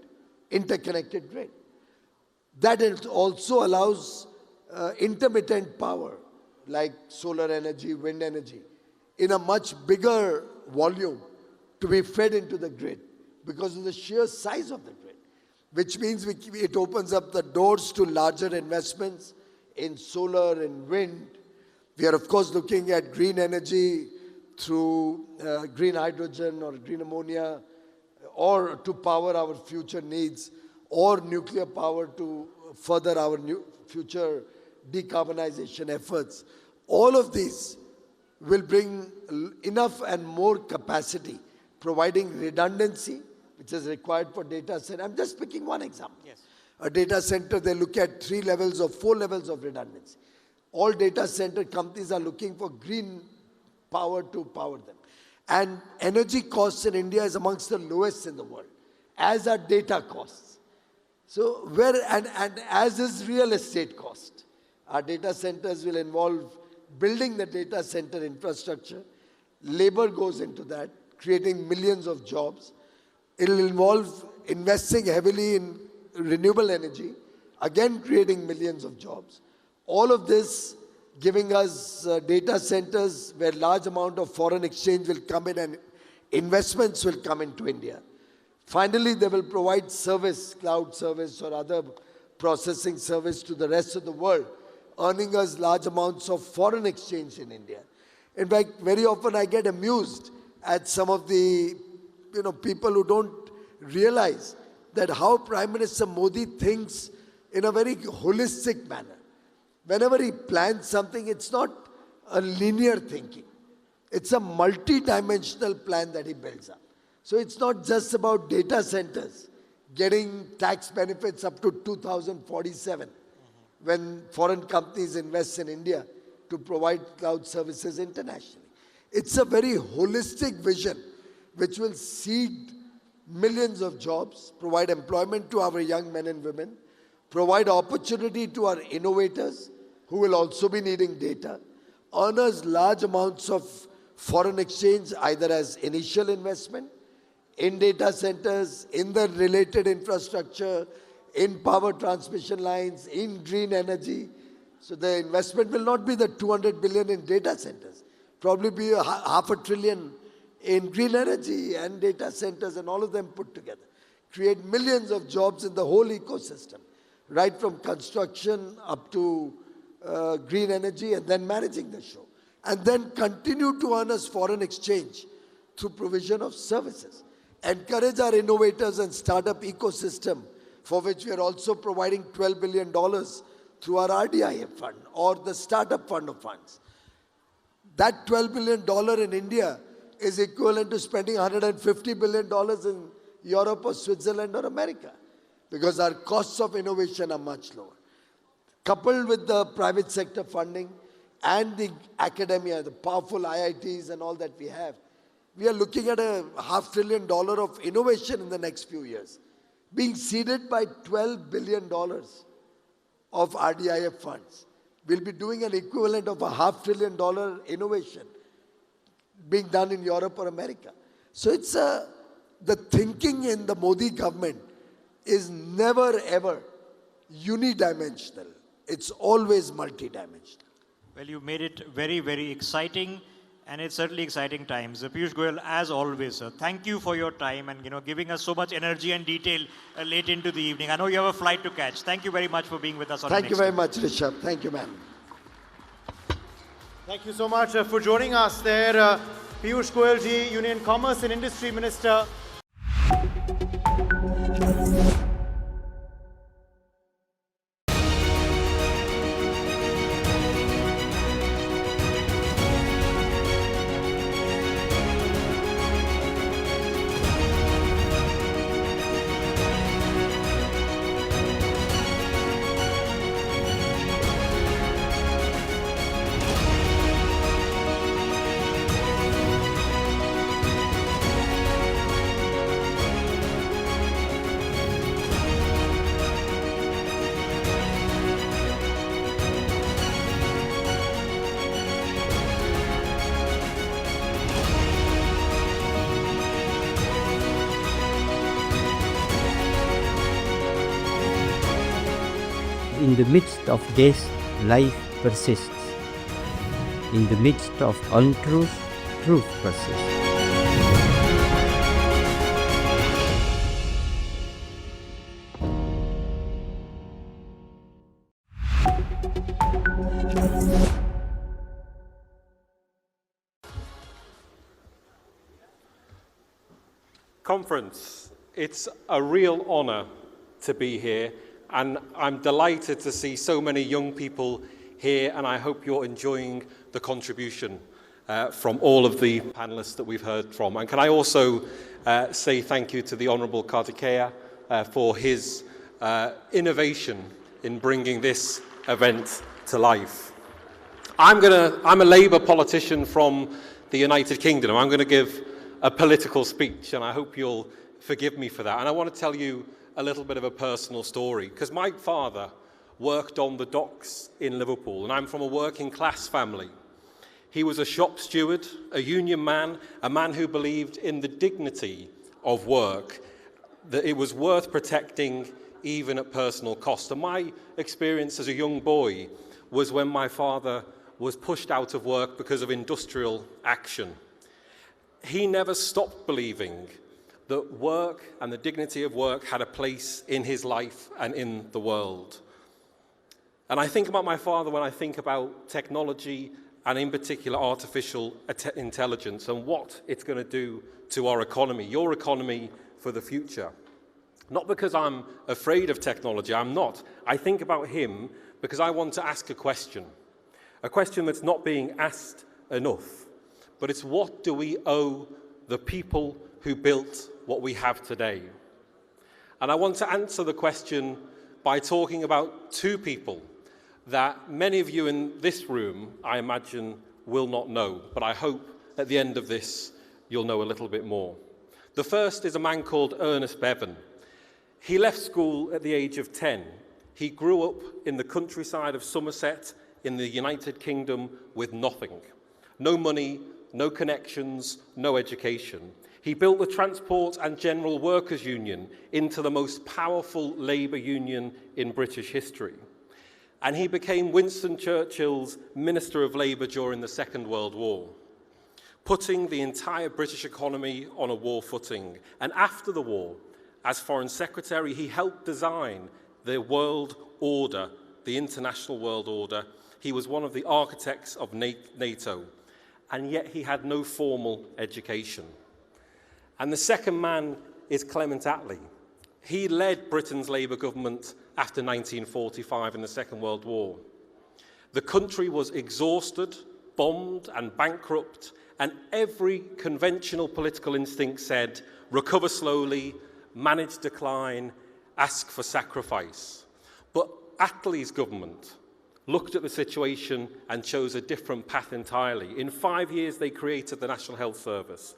interconnected grid. That also allows intermittent power like solar energy, wind energy, in a much bigger volume to be fed into the grid because of the sheer size of the grid, which means it opens up the doors to larger investments in solar and wind. We are, of course, looking at green energy through green hydrogen or green ammonia, or to power our future needs, or nuclear power to further our future decarbonization efforts. All of these will bring enough and more capacity, providing redundancy, which is required for data center. I'm just picking one example. Yes. A data center, they look at 3 levels or 4 levels of redundancy. All data center companies are looking for green power to power them. And energy costs in India is amongst the lowest in the world, as are data costs. So and as is real estate cost. Our data centers will involve building the data center infrastructure. Labor goes into that, creating millions of jobs. It will involve investing heavily in renewable energy, again creating millions of jobs. All of this giving us data centers where large amount of foreign exchange will come in and investments will come into India. Finally, they will provide service, cloud service or other processing service to the rest of the world, earning us large amounts of foreign exchange in India. In fact, very often I get amused at some of the people who don't realize that how Prime Minister Modi thinks in a very holistic manner. Whenever he plans something, it's not a linear thinking. It's a multi-dimensional plan that he builds up. So it's not just about data centers getting tax benefits up to 2047 when foreign companies invest in India to provide cloud services internationally. It's a very holistic vision which will seed millions of jobs, provide employment to our young men and women, provide opportunity to our innovators who will also be needing data, earn us large amounts of foreign exchange either as initial investment in data centers, in the related infrastructure, in power transmission lines, in green energy. So the investment will not be the 200 billion in data centers, probably be $500 billion in green energy and data centers and all of them put together. Create millions of jobs in the whole ecosystem, right from construction up to green energy and then managing the show. And then continue to earn us foreign exchange through provision of services. Encourage our innovators and startup ecosystem, for which we are also providing $12 billion through our RDIF fund or the startup fund of funds. That $12 billion in India is equivalent to spending $150 billion in Europe or Switzerland or America, because our costs of innovation are much lower. Coupled with the private sector funding and the academia, the powerful IITs and all that we have, we are looking at $500 billion of innovation in the next few years, being seeded by $12 billion of RDIF funds. We'll be doing an equivalent of $500 billion innovation being done in Europe or America. So it's the thinking in the Modi government is never ever unidimensional. It's always multidimensional. Well, you made it very, very exciting, and it's certainly exciting times. Piyush Goyal, as always, sir, thank you for your time and giving us so much energy and detail late into the evening. I know you have a flight to catch. Thank you very much for being with us on Thank you very much, Rishabh. Thank you, ma'am. Thank you so much for joining us there. Piyush Goyal ji, Union Commerce and Industry Minister. In the midst of this, life persists. In the midst of untruth, truth persists. Conference, it's a real honour to be here, and I'm delighted to see so many young people here, and I hope you're enjoying the contribution from all of the panellists that we've heard from. And can I also say thank you to the Honourable Kartikeya for his innovation in bringing this event to life. I'm a Labour politician from the United Kingdom. I'm going to give a political speech, and I hope you'll forgive me for that. And I want to tell you a little bit of a personal story, because my father worked on the docks in Liverpool, and I'm from a working class family. He was a shop steward, a union man, a man who believed in the dignity of work, that it was worth protecting even at personal cost. And my experience as a young boy was when my father was pushed out of work because of industrial action. He never stopped believing that work and the dignity of work had a place in his life and in the world. And I think about my father when I think about technology, and in particular artificial intelligence, and what it's going to do to our economy, your economy for the future. Not because I'm afraid of technology, I'm not. I think about him because I want to ask a question that's not being asked enough. But it's, what do we owe the people who built what we have today? And I want to answer the question by talking about two people that many of you in this room, I imagine, will not know. But I hope at the end of this, you'll know a little bit more. The first is a man called Ernest Bevin. He left school at the age of 10. He grew up in the countryside of Somerset in the United Kingdom with nothing. No money, no connections, no education. He built the Transport and General Workers Union into the most powerful labour union in British history. And he became Winston Churchill's Minister of Labour during the Second World War, putting the entire British economy on a war footing. And after the war, as Foreign Secretary, he helped design the world order, the international world order. He was one of the architects of NATO. And yet he had no formal education. And the second man is Clement Attlee. He led Britain's Labour government after 1945 in the Second World War. The country was exhausted, bombed and bankrupt, and every conventional political instinct said, recover slowly, manage decline, ask for sacrifice. But Attlee's government looked at the situation and chose a different path entirely. In 5 years, they created the National Health Service.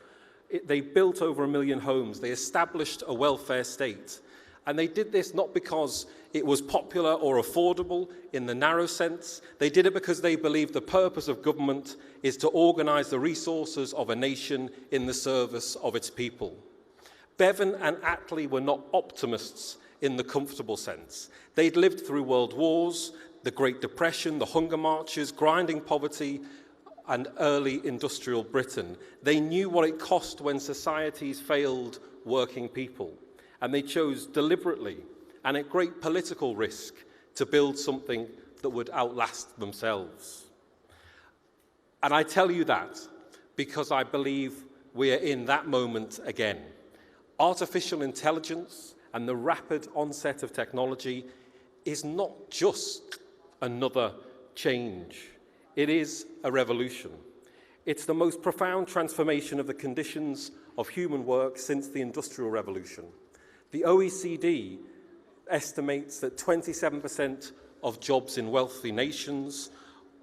They built over 1 million homes. They established a welfare state. And they did this not because it was popular or affordable in the narrow sense. They did it because they believed the purpose of government is to organise the resources of a nation in the service of its people. Bevin and Attlee were not optimists in the comfortable sense. They'd lived through world wars, the Great Depression, the hunger marches, grinding poverty, and early industrial Britain. They knew what it cost when societies failed working people. And they chose deliberately and at great political risk to build something that would outlast themselves. And I tell you that because I believe we are in that moment again. Artificial intelligence and the rapid onset of technology is not just another change. It is a revolution. It's the most profound transformation of the conditions of human work since the Industrial Revolution. The OECD estimates that 27% of jobs in wealthy nations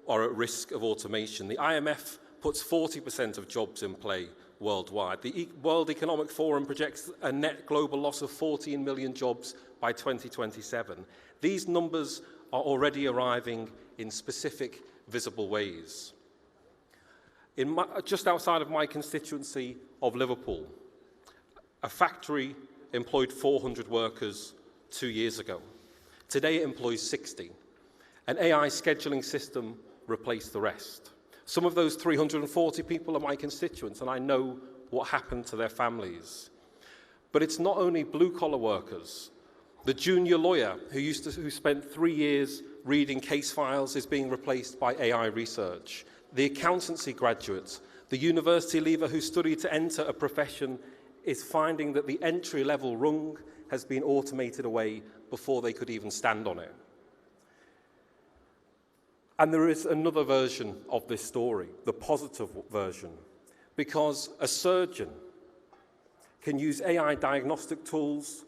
are at risk of automation. The IMF puts 40% of jobs in play worldwide. The World Economic Forum projects a net global loss of 14 million jobs by 2027. These numbers are already arriving in specific, visible ways. Just outside of my constituency of Liverpool, a factory employed 400 workers 2 years ago. Today it employs 60. An AI scheduling system replaced the rest. Some of those 340 people are my constituents, and I know what happened to their families. But it's not only blue-collar workers. The junior lawyer who spent 3 years reading case files is being replaced by AI research. The accountancy graduate, the university leaver who studied to enter a profession is finding that the entry-level rung has been automated away before they could even stand on it. And there is another version of this story, the positive version, because a surgeon can use AI diagnostic tools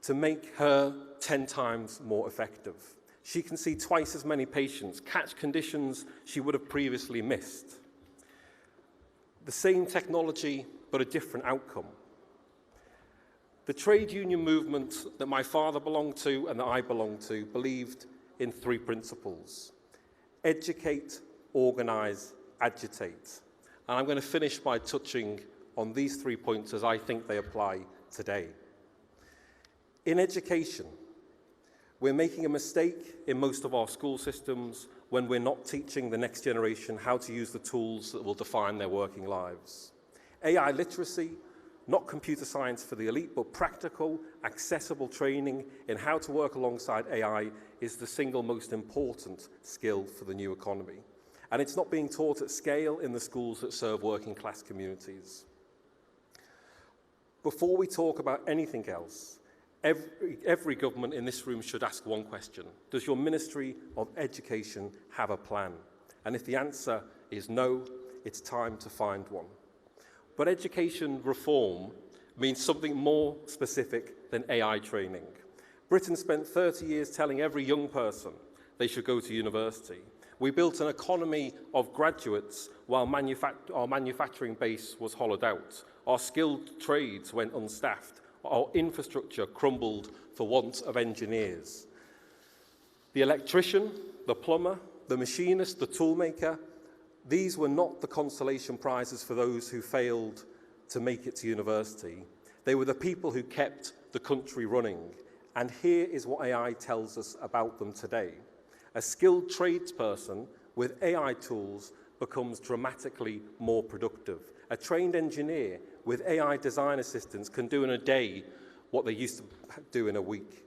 to make her 10 times more effective. She can see twice as many patients, catch conditions she would have previously missed. The same technology, but a different outcome. The trade union movement that my father belonged to and that I belonged to believed in 3 principles: educate, organize, agitate. And I'm going to finish by touching on these 3 points as I think they apply today. In education, we're making a mistake in most of our school systems when we're not teaching the next generation how to use the tools that will define their working lives. AI literacy, not computer science for the elite, but practical, accessible training in how to work alongside AI is the single most important skill for the new economy. And it's not being taught at scale in the schools that serve working class communities. Before we talk about anything else, every government in this room should ask one question: does your Ministry of Education have a plan? And if the answer is no, it's time to find one. But education reform means something more specific than AI training. Britain spent 30 years telling every young person they should go to university. We built an economy of graduates while our manufacturing base was hollowed out. Our skilled trades went unstaffed. Our infrastructure crumbled for want of engineers. The electrician, the plumber, the machinist, the toolmaker, these were not the consolation prizes for those who failed to make it to university. They were the people who kept the country running. And here is what AI tells us about them today. A skilled tradesperson with AI tools becomes dramatically more productive. A trained engineer with AI design assistants can do in a day what they used to do in a week.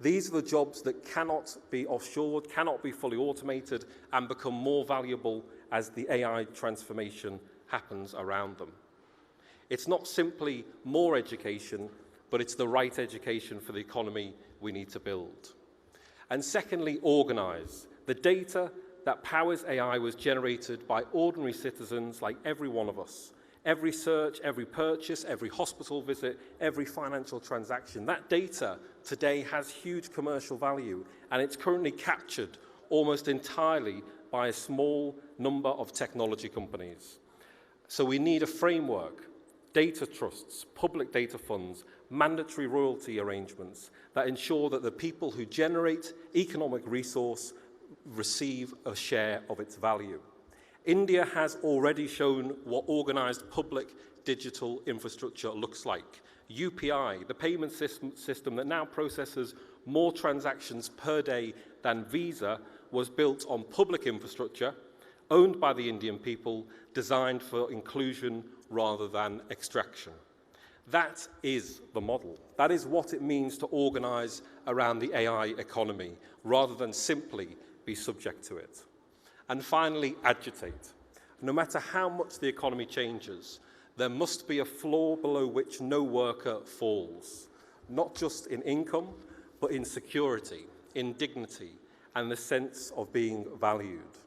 These are the jobs that cannot be offshored, cannot be fully automated, and become more valuable as the AI transformation happens around them. It's not simply more education, but it's the right education for the economy we need to build. And secondly, organize. The data that powers AI was generated by ordinary citizens like every one of us. Every search, every purchase, every hospital visit, every financial transaction. That data today has huge commercial value, and it's currently captured almost entirely by a small number of technology companies. So we need a framework, data trusts, public data funds, mandatory royalty arrangements that ensure that the people who generate economic resource receive a share of its value. India has already shown what organized public digital infrastructure looks like. UPI, the payment system that now processes more transactions per day than Visa, was built on public infrastructure, owned by the Indian people, designed for inclusion rather than extraction. That is the model. That is what it means to organize around the AI economy, rather than simply be subject to it. And finally, agitate. No matter how much the economy changes, there must be a floor below which no worker falls, not just in income, but in security, in dignity, and the sense of being valued.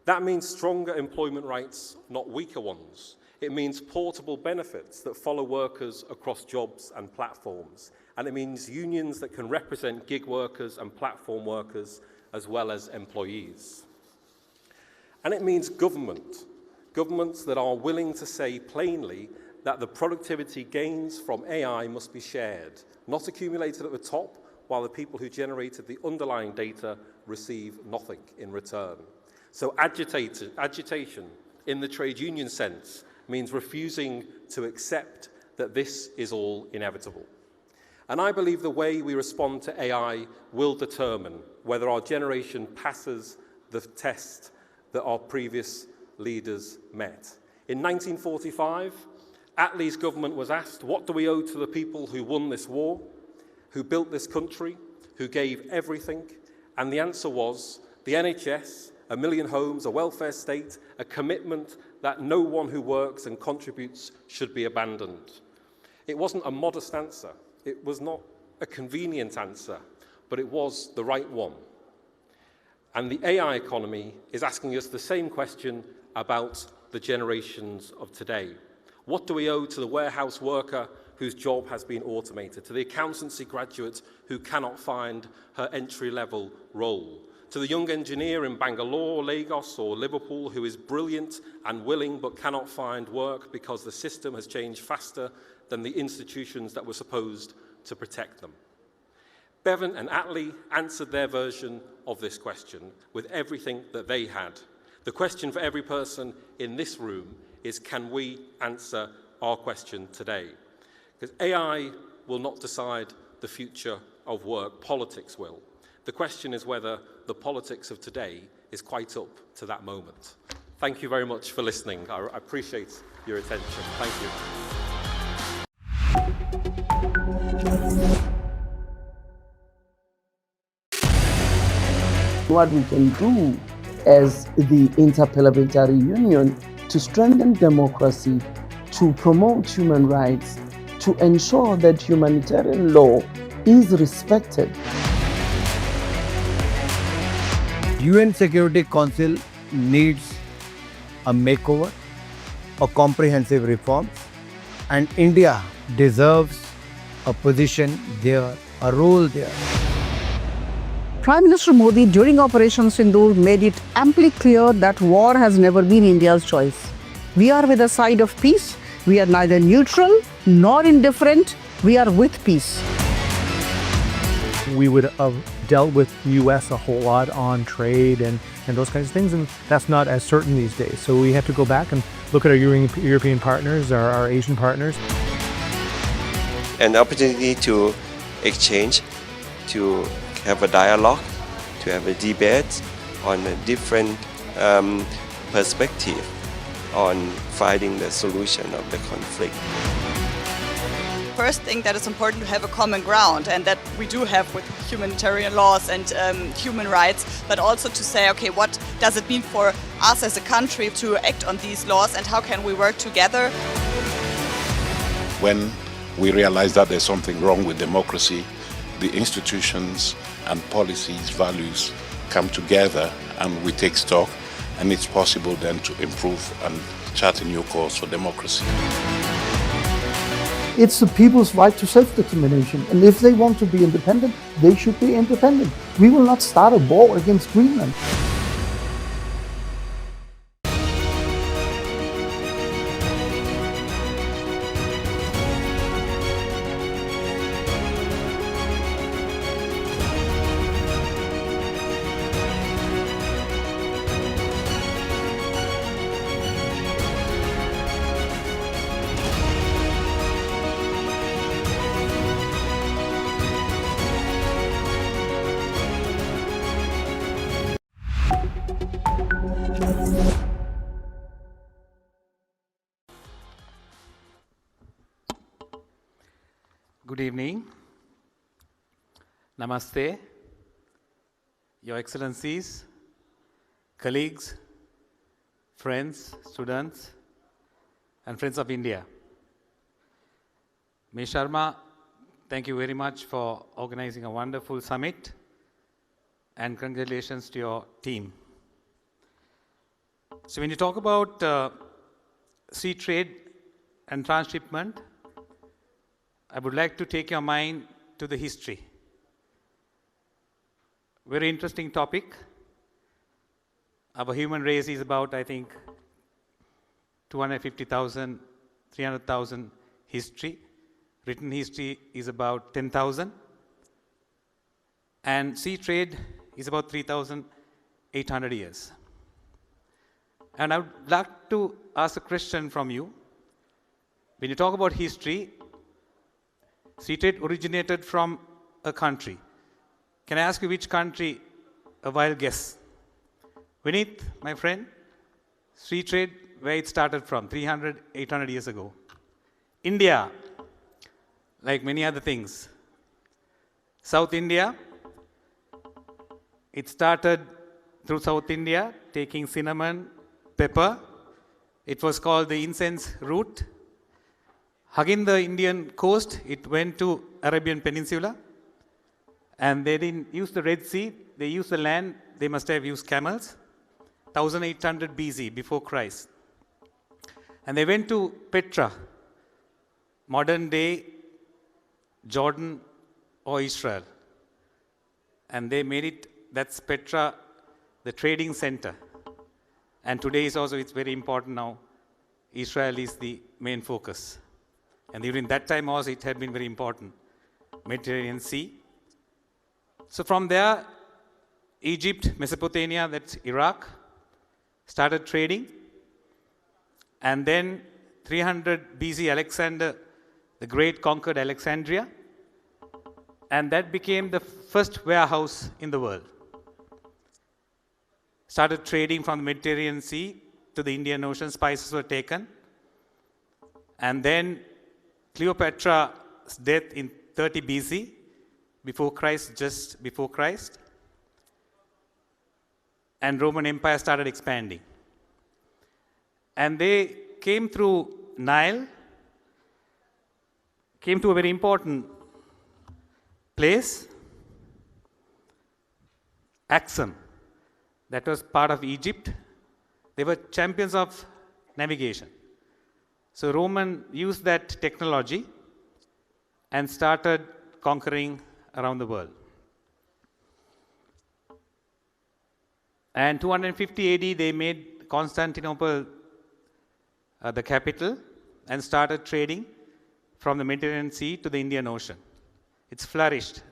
That means stronger employment rights, not weaker ones. It means portable benefits that follow workers across jobs and platforms. And it means unions that can represent gig workers and platform workers as well as employees. And it means governments that are willing to say plainly that the productivity gains from AI must be shared, not accumulated at the top, while the people who generated the underlying data receive nothing in return. So agitation, in the trade union sense, means refusing to accept that this is all inevitable. And I believe the way we respond to AI will determine whether our generation passes the test that our previous leaders met. In 1945, Attlee's government was asked, what do we owe to the people who won this war, who built this country, who gave everything? And the answer was the NHS, 1 million homes, a welfare state, a commitment that no one who works and contributes should be abandoned. It wasn't a modest answer. It was not a convenient answer, but it was the right one. And the AI economy is asking us the same question about the generations of today. What do we owe to the warehouse worker whose job has been automated, to the accountancy graduate who cannot find her entry-level role, to the young engineer in Bangalore, Lagos or Liverpool who is brilliant and willing but cannot find work because the system has changed faster than the institutions that were supposed to protect them? Bevan and Attlee answered their version of this question with everything that they had. The question for every person in this room is, can we answer our question today? Because AI will not decide the future of work, politics will. The question is whether the politics of today is quite up to that moment. Thank you very much for listening. I appreciate your attention. Thank you. What we can do as the Interparliamentary Union to strengthen democracy, to promote human rights, to ensure that humanitarian law is respected. UN Security Council needs a makeover, a comprehensive reform, and India deserves a position there, a role there. Prime Minister Modi during Operation Sindoor made it amply clear that war has never been India's choice. We are with the side of peace. We are neither neutral nor indifferent. We are with peace. We would have dealt with the US a whole lot on trade and those kinds of things, and that's not as certain these days. So we have to go back and look at our European partners, our Asian partners. An opportunity to exchange, to have a dialogue, to have a debate on a different perspective on finding the solution of the conflict. First thing that is important to have a common ground, and that we do have with humanitarian laws and human rights, but also to say, okay, what does it mean for us as a country to act on these laws and how can we work together? When we realize that there's something wrong with democracy, the institutions and policies, values come together and we take stock, and it's possible then to improve and chart a new course for democracy. It's the people's right to self-determination, and if they want to be independent, they should be independent. We will not start a war against Greenland. Good evening. Namaste. Your Excellencies, colleagues, friends, students, and friends of India. Ms. Sharma, thank you very much for organizing a wonderful summit, and congratulations to your team. So when you talk about sea trade and transshipment, I would like to take your mind to the history. Very interesting topic. Our human race is about, I think, 250,000, 300,000 history. Written history is about 10,000. And sea trade is about 3,800 years. And I would like to ask a question from you. When you talk about history, Sea trade originated from a country. Can I ask you which country? A wild guess. Vineet, my friend, sea trade, where it started from, 300, 800 years ago. India, like many other things. South India, it started through South India, taking cinnamon, pepper. It was called the incense route. Hugging the Indian coast, it went to Arabian Peninsula. And they didn't use the Red Sea, they used the land, they must have used camels. 1800 BC, before Christ. And they went to Petra, modern day Jordan or Israel. And they made it, that's Petra, the trading center. And today is also, it's very important now, Israel is the main focus. And during that time also, it had been very important, Mediterranean Sea. So from there, Egypt, Mesopotamia, that's Iraq, started trading. And then 300 BC, Alexander the Great conquered Alexandria. And that became the first warehouse in the world. Started trading from the Mediterranean Sea to the Indian Ocean. Spices were taken. And then Cleopatra's death in 30 BC, before Christ, just before Christ. And Roman Empire started expanding. And they came through Nile, came to a very important place, Axum. That was part of Egypt. They were champions of navigation. So Roman used that technology and started conquering around the world. And 250 AD, they made Constantinople the capital and started trading from the Mediterranean Sea to the Indian Ocean. It's flourished.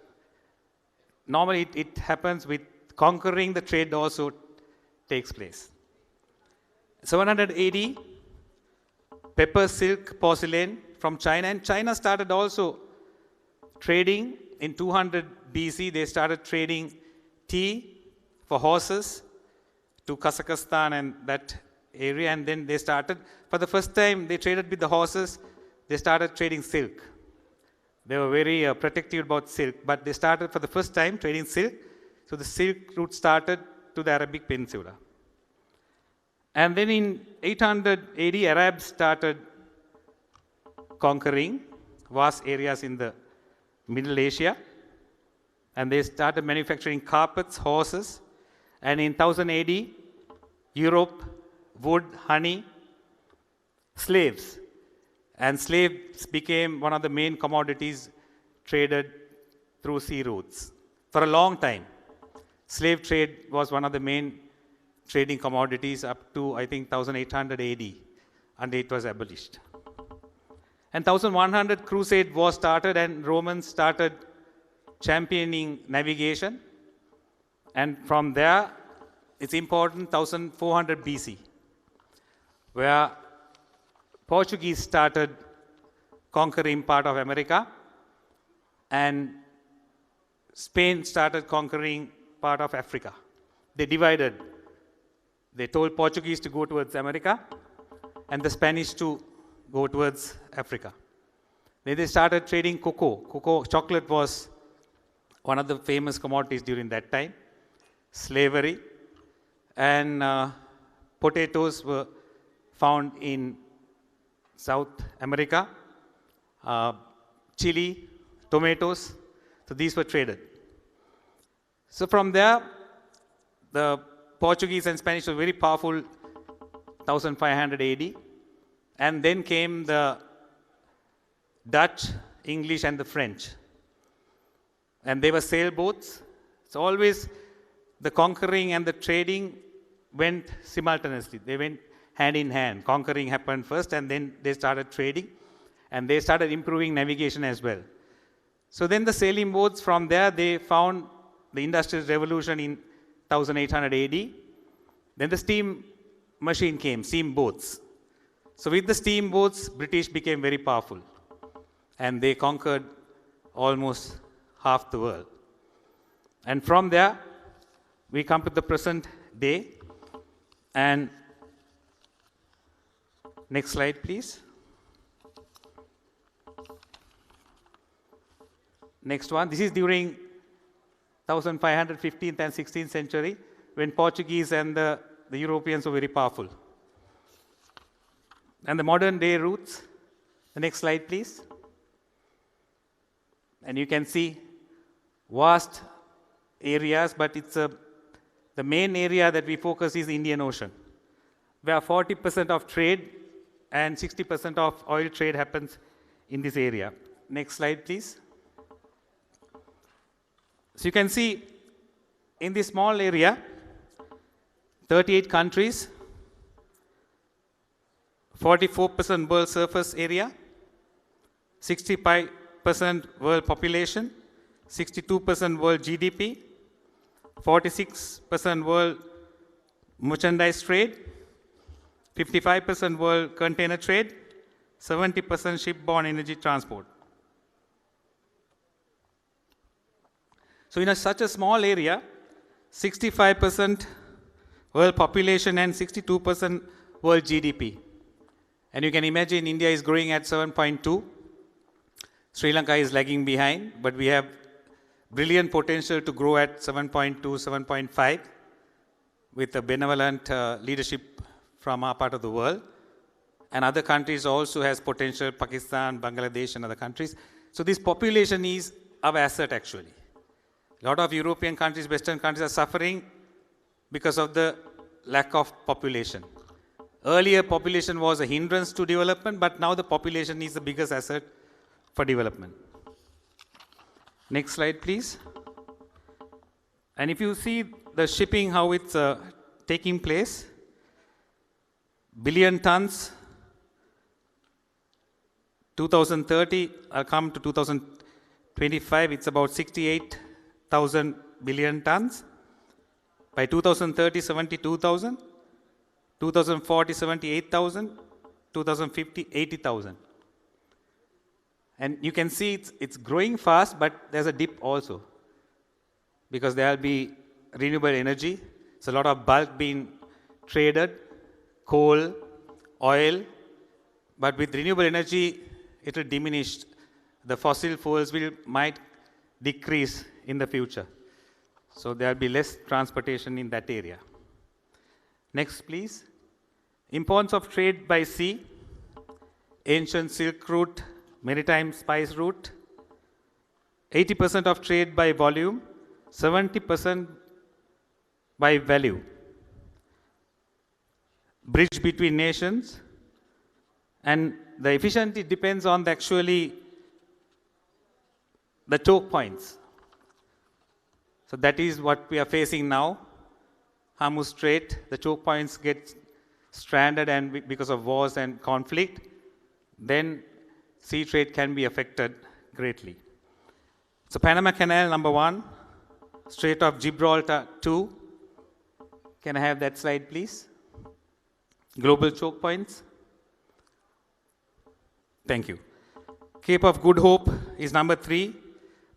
Normally, it happens with conquering, the trade also takes place. 700 AD, pepper, silk, porcelain from China. And China started also trading. In 200 BC, they started trading tea for horses to Kazakhstan and that area. And then they started, for the first time, they traded with the horses. They started trading silk. They were very protective about silk, but they started for the first time trading silk. So the silk route started to the Arabic Peninsula. And then in 800 AD, Arabs started conquering vast areas in the Middle Asia. And they started manufacturing carpets, horses. And in 1000 AD, Europe, wood, honey, slaves. And slaves became one of the main commodities traded through sea routes. For a long time, slave trade was one of the main trading commodities up to, I think, 1800 AD, and it was abolished. And 1100 Crusade war started, and Romans started championing navigation. And from there, it's important, 1400 BC, where Portuguese started conquering part of America, and Spain started conquering part of Africa. They divided. They told Portuguese to go towards America, and the Spanish to go towards Africa. Then they started trading cocoa. Cocoa, chocolate was one of the famous commodities during that time. Slavery. And potatoes were found in South America. Chili, tomatoes. So these were traded. So from there, the Portuguese and Spanish were very powerful, 1500 AD. And then came the Dutch, English, and the French. And they were sailboats. So always the conquering and the trading went simultaneously. They went hand in hand. Conquering happened first, and then they started trading. And they started improving navigation as well. So then the sailing boats, from there, they found the Industrial Revolution in 1800 AD. Then the steam machine came, steam boats. So with the steam boats, British became very powerful. And they conquered almost half the world. And from there, we come to the present day. And next slide, please. Next one. This is during 1515th and 16th century, when Portuguese and the Europeans were very powerful. And the modern day roots. The next slide, please. And you can see vast areas, but it's the main area that we focus is the Indian Ocean, where 40% of trade and 60% of oil trade happens in this area. Next slide, please. So you can see in this small area, 38 countries, 44% world surface area, 65% world population, 62% world GDP, 46% world merchandise trade, 55% world container trade, 70% shipborne energy transport. So in such a small area, 65% world population and 62% world GDP. And you can imagine India is growing at 7.2. Sri Lanka is lagging behind, but we have brilliant potential to grow at 7.2, 7.5 with a benevolent leadership from our part of the world. And other countries also has potential, Pakistan, Bangladesh and other countries. So this population is our asset actually. A lot of European countries, Western countries are suffering because of the lack of population. Earlier, population was a hindrance to development, but now the population is the biggest asset for development. Next slide, please. And if you see the shipping, how it's taking place, billion tons, 2030, I'll come to 2025, it's about 68,000 billion tons. By 2030, 72,000. 2040, 78,000. 2050, 80,000. And you can see it's growing fast, but there's a dip also. Because there will be renewable energy. It's a lot of bulk being traded, coal, oil. But with renewable energy, it will diminish. The fossil fuels might decrease in the future. So there will be less transportation in that area. Next, please. Importance of trade by sea. Ancient Silk Route, maritime spice route. 80% of trade by volume, 70% by value. Bridge between nations. And the efficiency depends on the choke points. So that is what we are facing now. Hormuz Strait, the choke points get stranded and because of wars and conflict, then sea trade can be affected greatly. So Panama Canal, number 1. Strait of Gibraltar, 2. Can I have that slide, please? Global choke points. Thank you. Cape of Good Hope is number 3.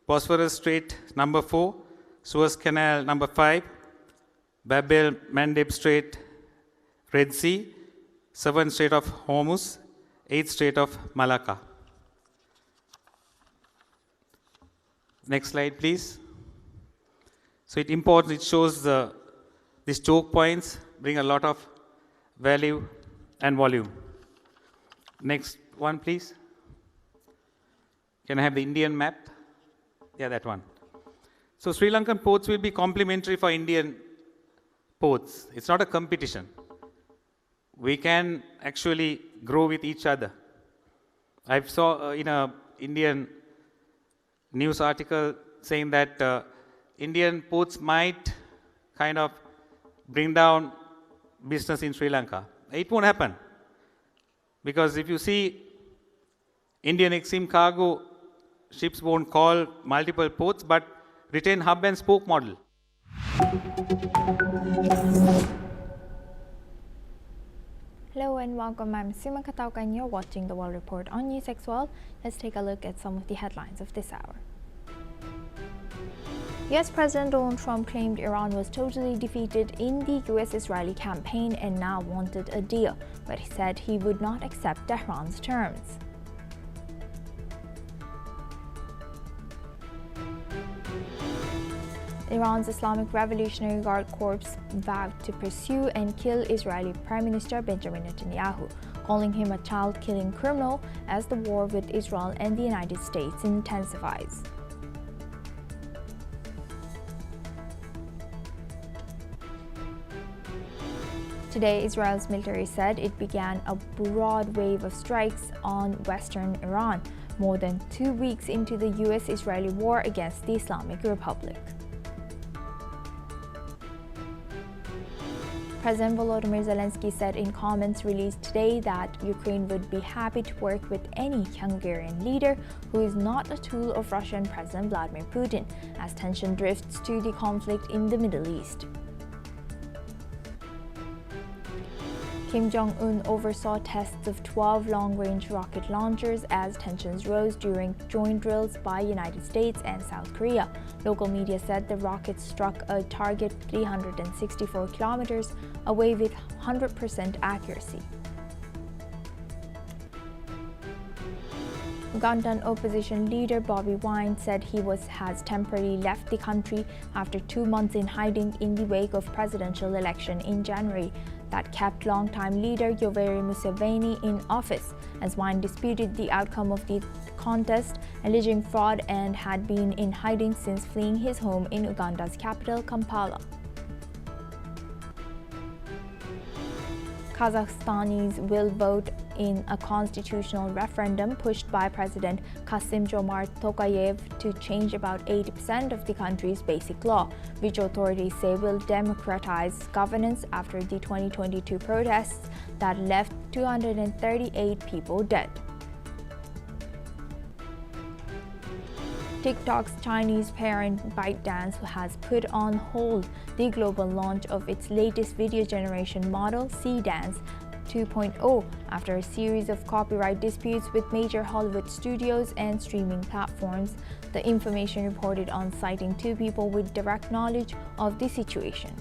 Bosphorus Strait, number 4. Suez Canal, number 5. Bab el-Mandeb Strait, Red Sea. 7th Strait of Hormuz. 8th Strait of Malacca. Next slide, please. So it shows these choke points bring a lot of value and volume. Next one, please. Can I have the Indian map? Yeah, that one. So Sri Lankan ports will be complementary for Indian ports. It's not a competition. We can actually grow with each other. I saw in an Indian news article saying that Indian ports might kind of bring down business in Sri Lanka. It won't happen. Because if you see Indian Exim cargo ships won't call multiple ports, but retain hub and spoke model. Hello and welcome. I'm Sima Katauka and you're watching the World Report on News X World. Let's take a look at some of the headlines of this hour. US President Donald Trump claimed Iran was totally defeated in the US-Israeli campaign and now wanted a deal, but he said he would not accept Tehran's terms. Iran's Islamic Revolutionary Guard Corps vowed to pursue and kill Israeli Prime Minister Benjamin Netanyahu, calling him a child-killing criminal as the war with Israel and the United States intensifies. Today, Israel's military said it began a broad wave of strikes on western Iran, more than 2 weeks into the US-Israeli war against the Islamic Republic. President Volodymyr Zelensky said in comments released today that Ukraine would be happy to work with any Hungarian leader who is not a tool of Russian President Vladimir Putin, as tension drifts to the conflict in the Middle East. Kim Jong-un oversaw tests of 12 long-range rocket launchers as tensions rose during joint drills by United States and South Korea. Local media said the rockets struck a target 364 kilometers away with 100% accuracy. Ugandan opposition leader Bobi Wine said he has temporarily left the country after 2 months in hiding in the wake of presidential election in January that kept longtime leader Yoweri Museveni in office, as Wine disputed the outcome of the contest, alleging fraud, and had been in hiding since fleeing his home in Uganda's capital, Kampala. Kazakhstanis will vote in a constitutional referendum pushed by President Kassym-Jomart Tokayev to change about 80% of the country's basic law, which authorities say will democratize governance after the 2022 protests that left 238 people dead. TikTok's Chinese parent ByteDance has put on hold the global launch of its latest video generation model, Cdance 2.0, after a series of copyright disputes with major Hollywood studios and streaming platforms. The information reported on citing 2 people with direct knowledge of the situation.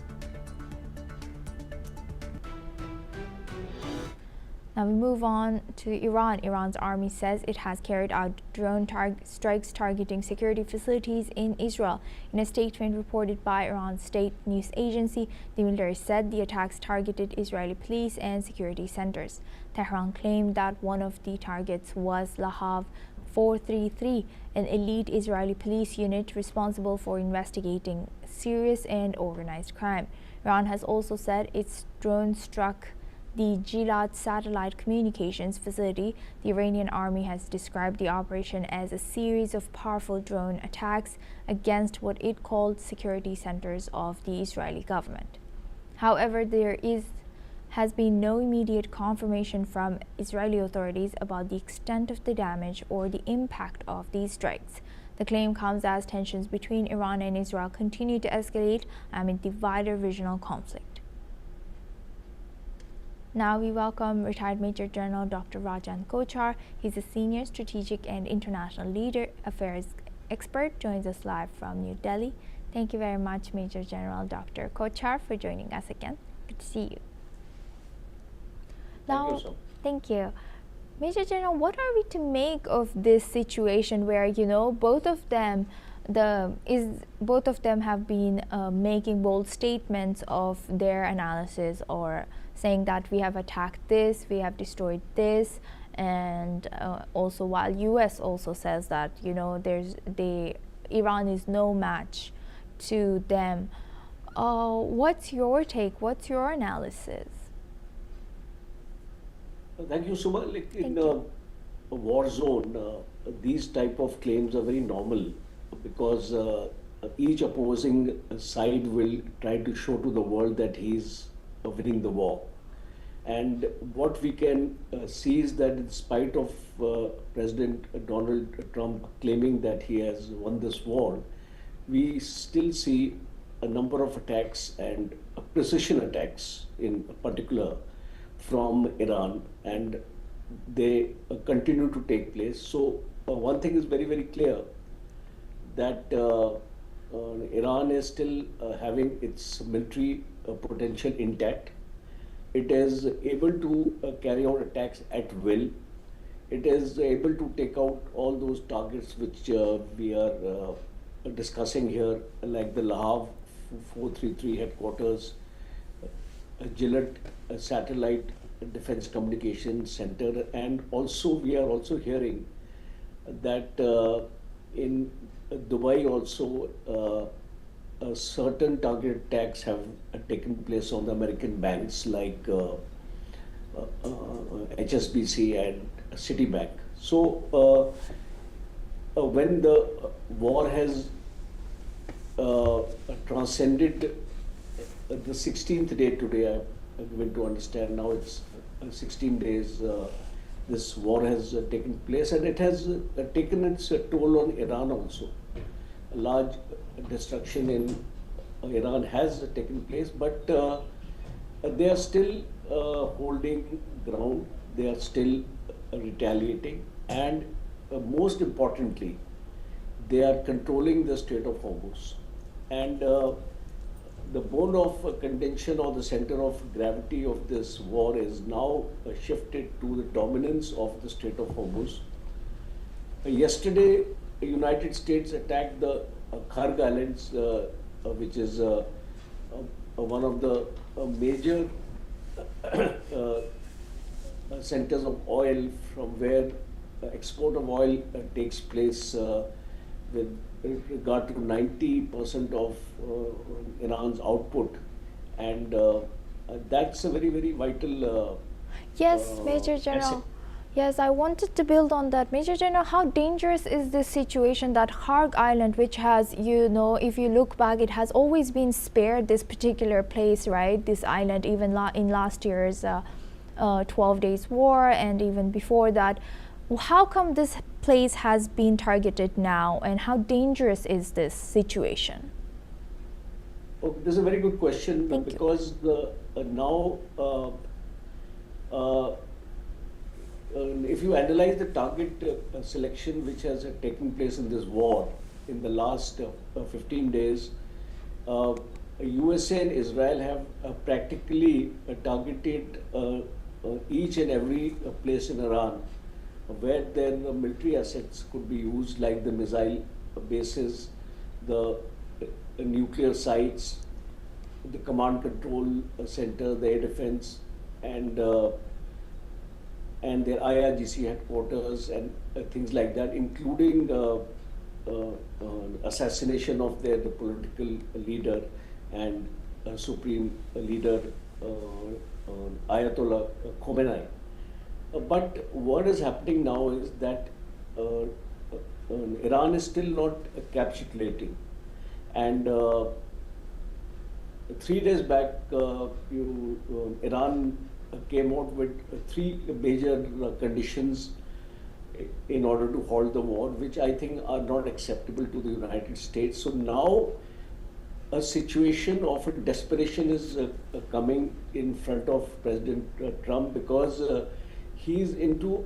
Now we move on to Iran. Iran's army says it has carried out drone strikes targeting security facilities in Israel. In a statement reported by Iran's state news agency, the military said the attacks targeted Israeli police and security centers. Tehran claimed that one of the targets was Lahav 433, an elite Israeli police unit responsible for investigating serious and organized crime. Iran has also said its drone struck the Gilad satellite communications facility. The Iranian army has described the operation as a series of powerful drone attacks against what it called security centers of the Israeli government. However, there has been no immediate confirmation from Israeli authorities about the extent of the damage or the impact of these strikes. The claim comes as tensions between Iran and Israel continue to escalate amid the wider regional conflict. Now we welcome retired Major General Dr. Rajan Kochhar. He's a senior strategic and international leader affairs expert, joins us live from New Delhi. Thank you very much, Major General Dr. Kochhar, for joining us again. Good to see you. Now, thank you. Major General, what are we to make of this situation where, both of them have been making bold statements of their analysis, or saying that we have attacked this, we have destroyed this, and also while US also says that Iran is no match to them. What's your take? What's your analysis? Thank you so much. In a war zone, these type of claims are very normal, because each opposing side will try to show to the world that he's winning the war. And what we can see is that in spite of President Donald Trump claiming that he has won this war, we still see a number of attacks, and precision attacks in particular, from Iran, and they continue to take place. So one thing is very, very clear, that Iran is still having its military potential intact. It is able to carry out attacks at will. It is able to take out all those targets which we are discussing here, like the Lahav 433 headquarters, Gillette satellite defense communications center, and also we are also hearing that in Dubai also certain target attacks have taken place on the American banks like HSBC and Citibank. So when the war has transcended the 16th day today, I'm going to understand now it's 16 days this war has taken place, and it has taken its toll on Iran also. A large destruction in Iran has taken place, but they are still holding ground, they are still retaliating, and most importantly, they are controlling the Strait of Hormuz. And the bone of contention, or the center of gravity of this war, is now shifted to the dominance of the Strait of Hormuz. Yesterday, the United States attacked the Kharg Islands, which is one of the major centers of oil, from where export of oil takes place with regard to 90% of Iran's output, and that's a very, very vital Yes, Major General. asset. Yes, I wanted to build on that. Major General, how dangerous is this situation that Kharg Island, which has, you know, if you look back, it has always been spared, this particular place, right? This island, even in last year's 12 days war, and even before that. How come this place has been targeted now, and how dangerous is this situation? Oh, this is a very good question, because now if you analyze the target selection which has taken place in this war in the last 15 days, USA and Israel have practically targeted each and every place in Iran where their military assets could be used, like the missile bases, the nuclear sites, the command control center, the air defense, and their IRGC headquarters, and things like that, including assassination of their political leader and supreme leader, Ayatollah Khomeini. But what is happening now is that Iran is still not capitulating, and 3 days back Iran came out with 3 major conditions in order to halt the war, which I think are not acceptable to the United States. So now a situation of desperation is coming in front of President Trump, because he's into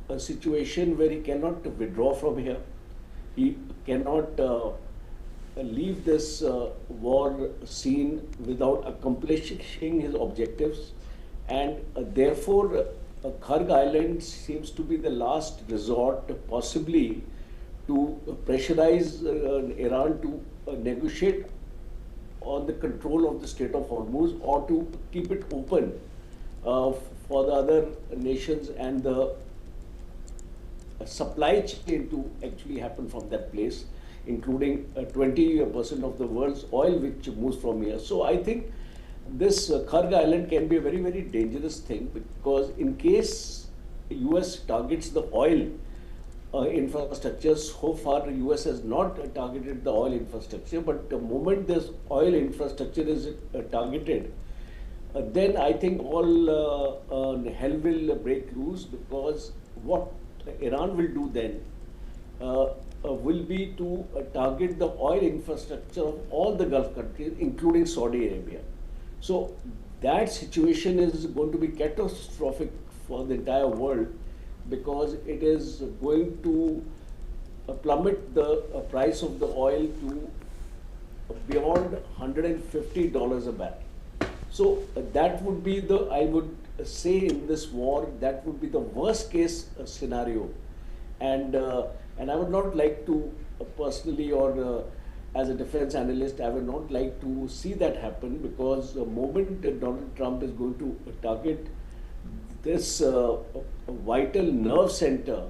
a situation where he cannot withdraw from here. He cannot leave this war scene without accomplishing his objectives, and therefore Kharg Island seems to be the last resort, possibly, to pressurize Iran to negotiate on the control of the Strait of Hormuz, or to keep it open for the other nations and the supply chain to actually happen from that place, including 20% of the world's oil which moves from here. So I think this Kharg Island can be a very, very dangerous thing, because in case US targets the oil infrastructure, so far the US has not targeted the oil infrastructure, but the moment this oil infrastructure is targeted, then I think all hell will break loose, because what Iran will do then will be to target the oil infrastructure of all the Gulf countries, including Saudi Arabia. So that situation is going to be catastrophic for the entire world, because it is going to plummet the price of the oil to beyond $150 a barrel. So that would be the, I would say, in this war, that would be the worst case scenario. And I would not like to personally, or as a defense analyst, I would not like to see that happen, because the moment that Donald Trump is going to target this vital nerve center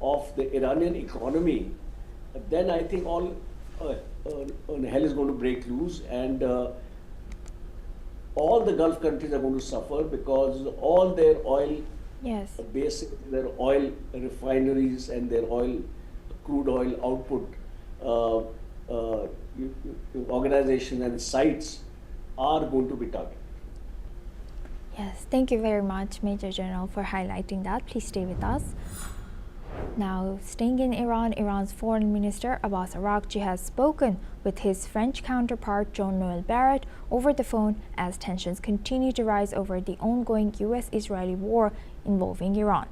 of the Iranian economy, then I think all hell is going to break loose, and all the Gulf countries are going to suffer, because all their oil, their oil refineries and their crude oil output organizations and sites are going to be targeted. Yes, thank you very much, Major General, for highlighting that. Please stay with us. Now, staying in Iran, Iran's Foreign Minister Abbas Araghchi has spoken with his French counterpart Jean-Noël Barrot over the phone as tensions continue to rise over the ongoing US-Israeli war involving Iran.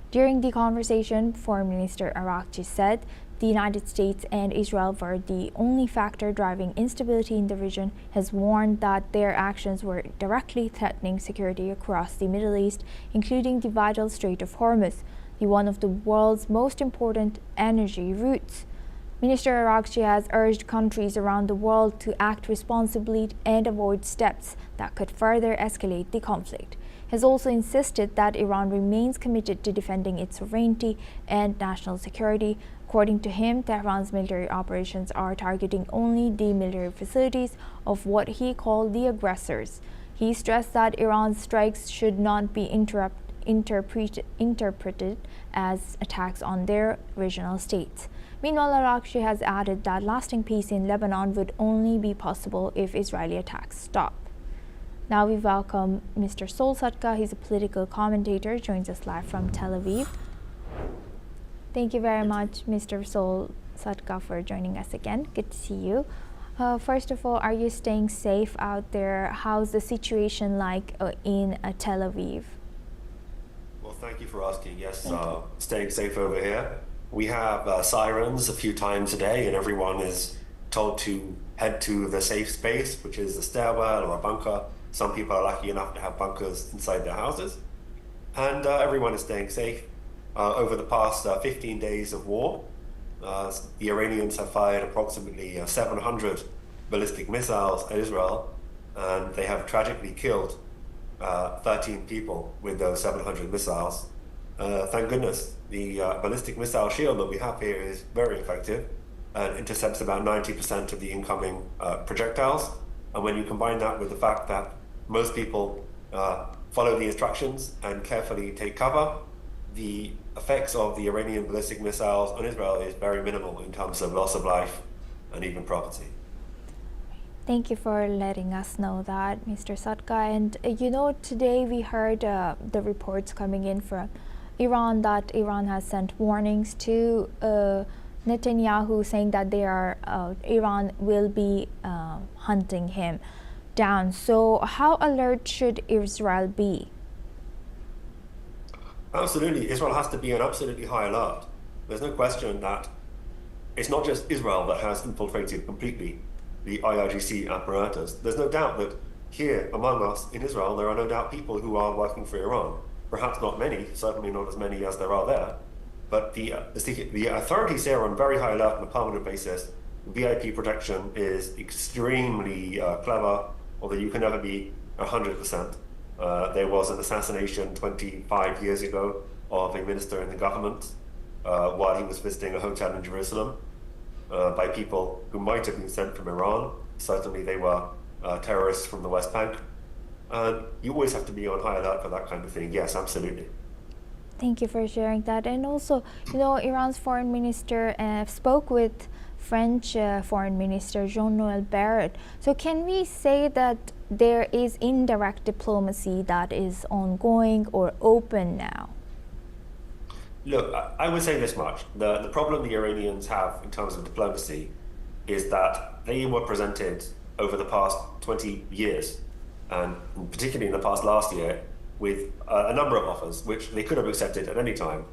During the conversation, Foreign Minister Araghchi said the United States and Israel were the only factor driving instability in the region, has warned that their actions were directly threatening security across the Middle East, including the vital Strait of Hormuz, one of the world's most important energy routes. Minister Araghchi has urged countries around the world to act responsibly and avoid steps that could further escalate the conflict. He has also insisted that Iran remains committed to defending its sovereignty and national security. According to him, Tehran's military operations are targeting only the military facilities of what he called the aggressors. He stressed that Iran's strikes should not be interpreted as attacks on their regional states. Meanwhile, Araghchi has added that lasting peace in Lebanon would only be possible if Israeli attacks stop. Now we welcome Mr. Sol Satka. He's a political commentator, joins us live from Tel Aviv. Thank you very much, Mr. Sol Satka, for joining us again. Good to see you. First of all, are you staying safe out there? How's the situation like in Tel Aviv? Well, thank you for asking. Yes, staying safe over here. We have sirens a few times a day, and everyone is told to head to the safe space, which is a stairwell or a bunker. Some people are lucky enough to have bunkers inside their houses. And everyone is staying safe. Over the past 15 days of war, the Iranians have fired approximately 700 ballistic missiles at Israel, and they have tragically killed 13 people with those 700 missiles. Thank goodness. The ballistic missile shield that we have here is very effective and intercepts about 90% of the incoming projectiles. And when you combine that with the fact that most people follow the instructions and carefully take cover, the effects of the Iranian ballistic missiles on Israel is very minimal in terms of loss of life and even property. Thank you for letting us know that, Mr. Satka. And today we heard the reports coming in from Iran that Iran has sent warnings to Netanyahu, saying that Iran will be hunting him down. So how alert should Israel be? Absolutely. Israel has to be on absolutely high alert. There's no question that it's not just Israel that has infiltrated completely the IRGC apparatus. There's no doubt that here among us in Israel, there are no doubt people who are working for Iran. Perhaps not many, certainly not as many as there are there. But the authorities here are on very high alert on a permanent basis. VIP protection is extremely clever, although you can never be 100%. There was an assassination 25 years ago of a minister in the government while he was visiting a hotel in Jerusalem by people who might have been sent from Iran. Certainly they were terrorists from the West Bank. And you always have to be on high alert for that kind of thing. Yes, absolutely. Thank you for sharing that. And also, Iran's foreign minister spoke with French Foreign Minister Jean-Noël Barrot. So can we say that there is indirect diplomacy that is ongoing or open now? Look, I would say this much. The problem the Iranians have in terms of diplomacy is that they were presented over the past 20 years and particularly in the past last year, with a number of offers, which they could have accepted at any time.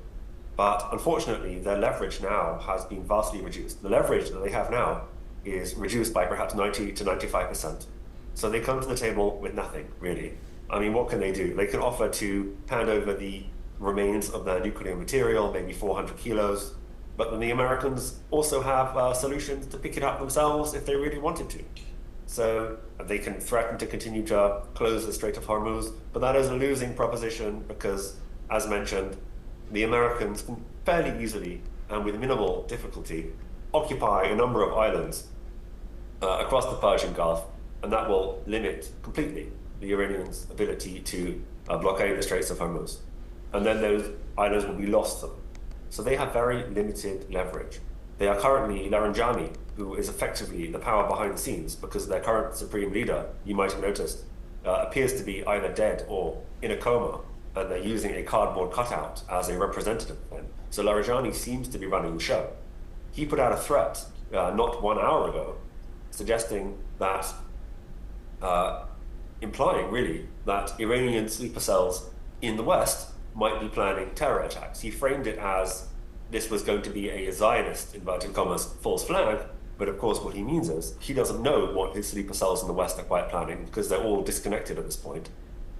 But unfortunately, their leverage now has been vastly reduced. The leverage that they have now is reduced by perhaps 90 to 95%. So they come to the table with nothing, really. I mean, what can they do? They can offer to hand over the remains of their nuclear material, maybe 400 kilos, but then the Americans also have solutions to pick it up themselves if they really wanted to. So they can threaten to continue to close the Strait of Hormuz, but that is a losing proposition because, as mentioned, the Americans can fairly easily and with minimal difficulty occupy a number of islands across the Persian Gulf, and that will limit completely the Iranians' ability to blockade the Straits of Hormuz. And then those islands will be lost to them. So they have very limited leverage. They are currently Laranjani, who is effectively the power behind the scenes because their current supreme leader, you might have noticed, appears to be either dead or in a coma, and they're using a cardboard cutout as a representative of him. So Laranjani seems to be running the show. He put out a threat not 1 hour ago, suggesting that, implying really that Iranian sleeper cells in the West might be planning terror attacks. He framed it as this was going to be a Zionist, inverted commas, false flag, but of course what he means is he doesn't know what his sleeper cells in the West are quite planning because they're all disconnected at this point.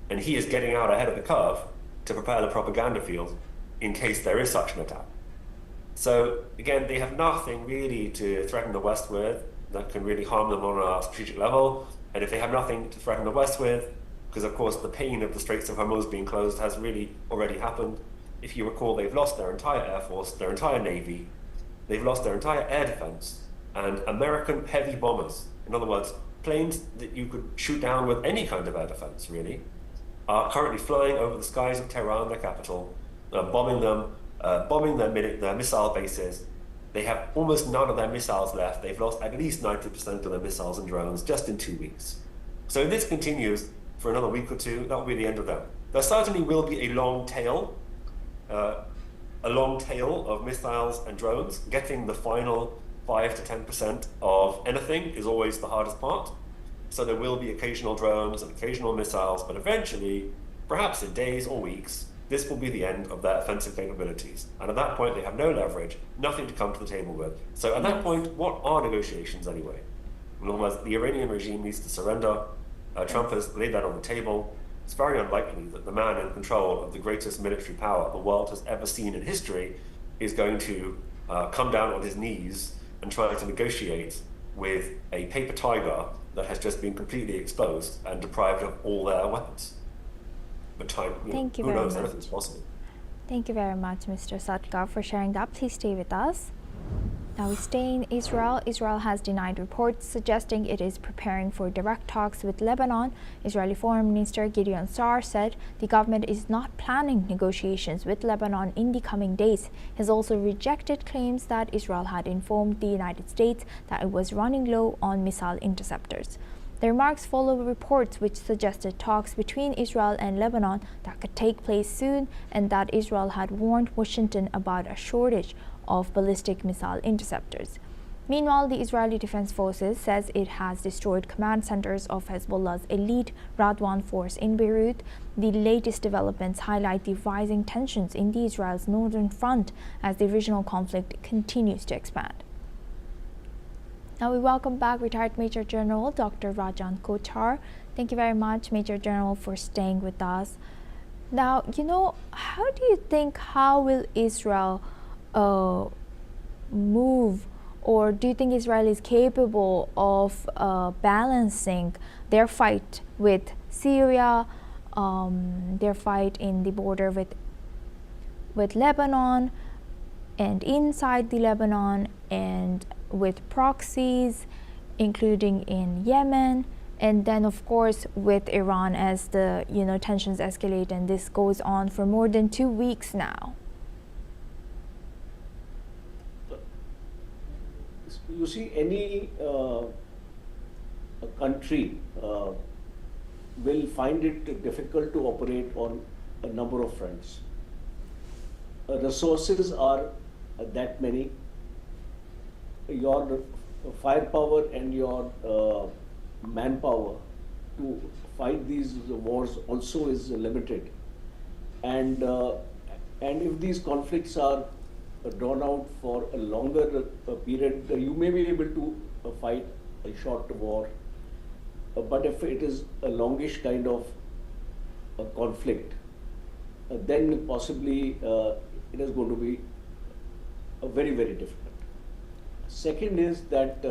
And he is getting out ahead of the curve to prepare the propaganda field in case there is such an attack. So again, they have nothing really to threaten the West with that can really harm them on a strategic level. And if they have nothing to threaten the West with, because of course the pain of the Straits of Hormuz being closed has really already happened. If you recall, they've lost their entire Air Force, their entire Navy, they've lost their entire air defense, and American heavy bombers, in other words, planes that you could shoot down with any kind of air defense, really, are currently flying over the skies of Tehran, their capital, bombing them, bombing their missile bases. They have almost none of their missiles left. They've lost at least 90% of their missiles and drones just in 2 weeks. So if this continues for another week or two, that will be the end of them. There certainly will be a long tail of missiles and drones. Getting the final 5 to 10% of anything is always the hardest part. So there will be occasional drones and occasional missiles, but eventually, perhaps in days or weeks, this will be the end of their offensive capabilities. And at that point, they have no leverage, nothing to come to the table with. So at that point, what are negotiations anyway? In other words, the Iranian regime needs to surrender. Trump has laid that on the table. It's very unlikely that the man in control of the greatest military power the world has ever seen in history is going to come down on his knees and try to negotiate with a paper tiger that has just been completely exposed and deprived of all their weapons. But time, Thank you who very knows, much. anything's possible. Thank you very much, Mr. Satkar, for sharing that. Please stay with us. Now we stay in Israel. Israel has denied reports suggesting it is preparing for direct talks with Lebanon. Israeli Foreign Minister Gideon Sa'ar said the government is not planning negotiations with Lebanon in the coming days. He has also rejected claims that Israel had informed the United States that it was running low on missile interceptors. The remarks follow reports which suggested talks between Israel and Lebanon that could take place soon, and that Israel had warned Washington about a shortage of ballistic missile interceptors. Meanwhile, the Israeli Defense Forces says it has destroyed command centers of Hezbollah's elite Radwan force in Beirut. The latest developments highlight the rising tensions in Israel's northern front as the regional conflict continues to expand. Now we welcome back retired Major General Dr. Rajan Kochhar. Thank you very much, Major General, for staying with us. Now, how do you think, how will Israel move, or do you think Israel is capable of balancing their fight with Syria, their fight in the border with Lebanon, and inside the Lebanon, and with proxies, including in Yemen, and then of course with Iran as the tensions escalate, and this goes on for more than 2 weeks now? You see, any country will find it difficult to operate on a number of fronts. Resources are that many. Your firepower and your manpower to fight these wars also is limited. And if these conflicts are drawn out for a longer period, you may be able to fight a short war. But if it is a longish kind of conflict, then possibly it is going to be very, very difficult. Second is that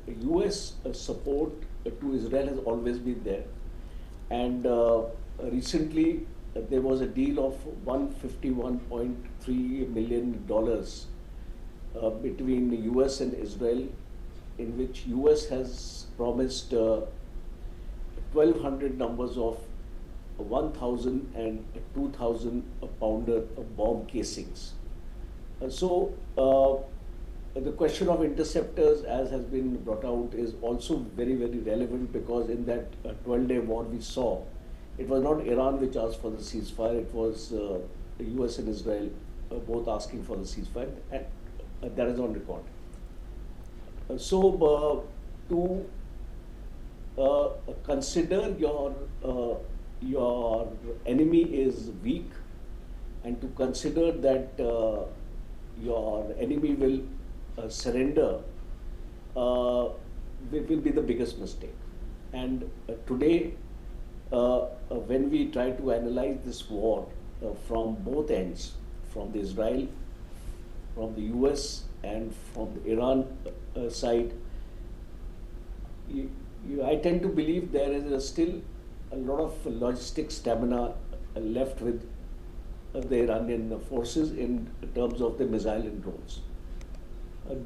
US support to Israel has always been there. And recently there was a deal of $151.3 million between the US and Israel, in which US has promised 1,200 numbers of 1,000 and 2,000 pounder bomb casings. So the question of interceptors, as has been brought out, is also very, very relevant, because in that 12-day war we saw, it was not Iran which asked for the ceasefire, it was the US and Israel both asking for the ceasefire, and that is on record. So to consider your enemy is weak, and to consider that your enemy will surrender will be the biggest mistake. And today, when we try to analyze this war from both ends, from the Israel, from the US, and from the Iran side, I tend to believe there is still a lot of logistic stamina left with the Iranian forces in terms of the missile and drones.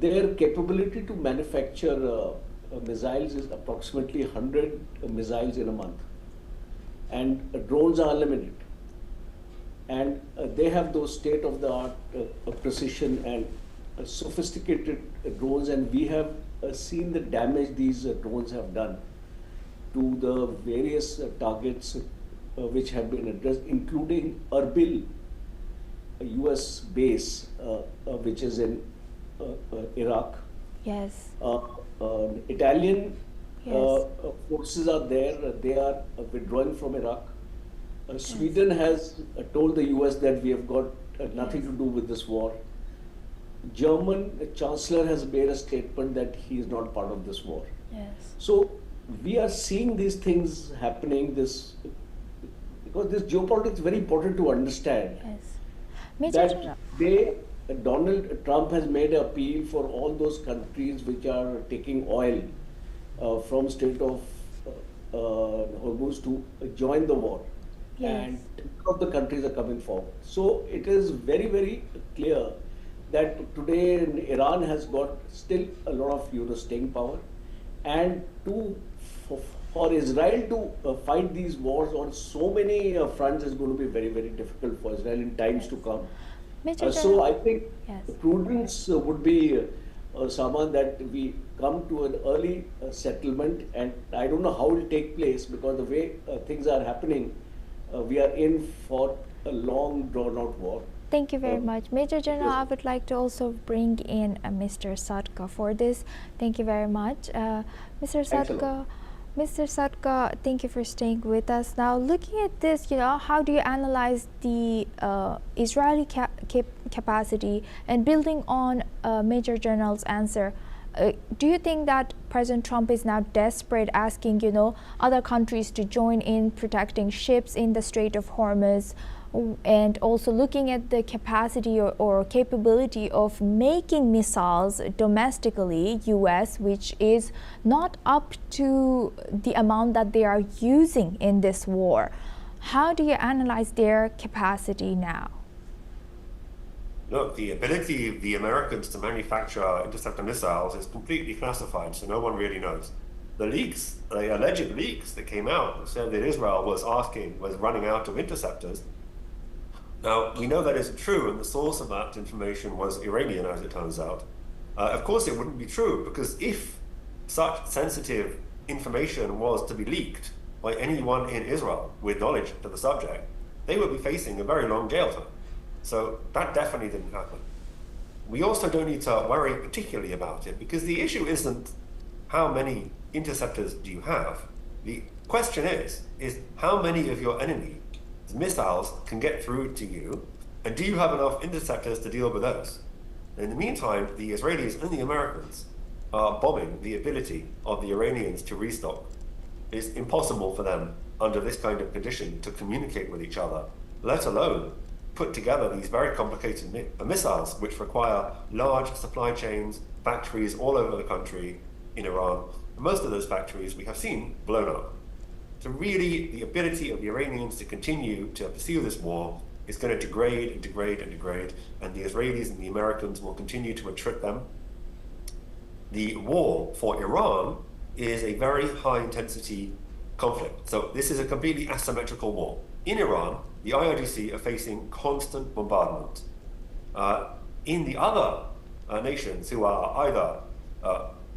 Their capability to manufacture missiles is approximately 100 missiles in a month, and drones are limited. And they have those state-of-the-art precision and sophisticated drones, and we have seen the damage these drones have done to the various targets which have been addressed, including Erbil, a US base which is in Iraq. Yes. Italian Yes. forces are there, they are withdrawing from Iraq. Sweden has told the US that we have got nothing to do with this war. German Chancellor has made a statement that he is not part of this war. Yes. So we are seeing these things happening, because this geopolitics is very important to understand. Yes. That Donald Trump has made an appeal for all those countries which are taking oil from Strait of Hormuz to join the war. Yes. And all of the countries are coming forward. So it is very, very clear that today Iran has got still a lot of staying power, and for Israel to fight these wars on so many fronts is going to be very, very difficult for Israel in times to come. So I think prudence would be, Sama, that we come to an early settlement, and I don't know how it will take place, because the way things are happening, we are in for a long drawn out war. Thank you very much. Major General, I would like to also bring in Mr. Sadka for this. Thank you very much. Mr. Sadka, thank you for staying with us. Now, looking at this, how do you analyze the Israeli capacity, and building on Major General's answer, do you think that President Trump is now desperate, asking, other countries to join in protecting ships in the Strait of Hormuz, and also looking at the capacity or capability of making missiles domestically, US, which is not up to the amount that they are using in this war? How do you analyze their capacity now? Look, the ability of the Americans to manufacture interceptor missiles is completely classified, so no one really knows. The leaks, the alleged leaks that came out that said that Israel was running out of interceptors. Now, we know that isn't true, and the source of that information was Iranian, as it turns out. Of course, it wouldn't be true, because if such sensitive information was to be leaked by anyone in Israel with knowledge to the subject, they would be facing a very long jail term. So that definitely didn't happen. We also don't need to worry particularly about it, because the issue isn't how many interceptors do you have. The Question is how many of your enemy's missiles can get through to you, and do you have enough interceptors to deal with those? In the meantime, the Israelis and the Americans are bombing the ability of the Iranians to restock. It's impossible for them under this kind of condition to communicate with each other, let alone put together these very complicated missiles which require large supply chains, factories all over the country in Iran. Most of those factories we have seen blown up. So really, the ability of the Iranians to continue to pursue this war is going to degrade and degrade and degrade, and the Israelis and the Americans will continue to attrit them. The war for Iran is a very high-intensity conflict. So this is a completely asymmetrical war. In Iran, the IRGC are facing constant bombardment. In the other nations who are either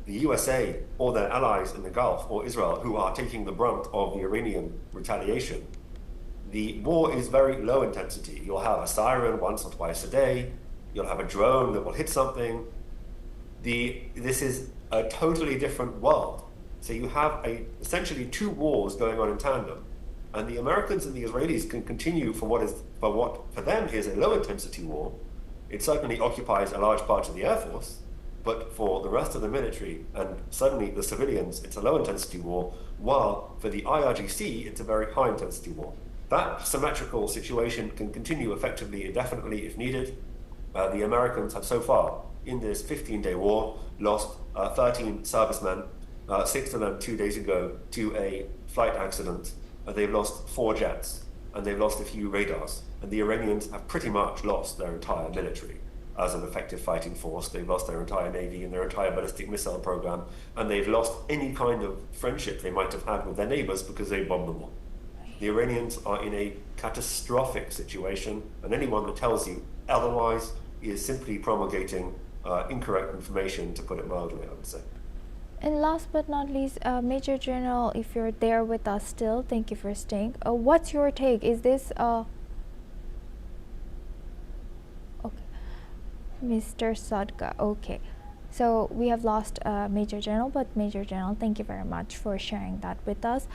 the USA or their allies in the Gulf or Israel, who are taking the brunt of the Iranian retaliation, the war is very low intensity. You'll have a siren once or twice a day. You'll have a drone that will hit something. This is a totally different world. So you have essentially two wars going on in tandem. And the Americans and the Israelis can continue for what for them is a low intensity war. It certainly occupies a large part of the Air Force, but for the rest of the military and certainly the civilians, it's a low intensity war, while for the IRGC, it's a very high intensity war. That symmetrical situation can continue effectively indefinitely if needed. The Americans have so far, in this 15-day war, lost 13 servicemen, 6 of them 2 days ago to a flight accident. They've lost 4 jets, and they've lost a few radars. And the Iranians have pretty much lost their entire military as an effective fighting force. They've lost their entire navy and their entire ballistic missile program, and they've lost any kind of friendship they might have had with their neighbors because they bombed them all. The Iranians are in a catastrophic situation, and anyone that tells you otherwise is simply promulgating incorrect information, to put it mildly, I would say. And last but not least, Major General, if you're there with us still, thank you for staying. What's your take? Is this okay, Mr. Sadka? Okay, so we have lost Major General, but Major General, thank you very much for sharing that with us.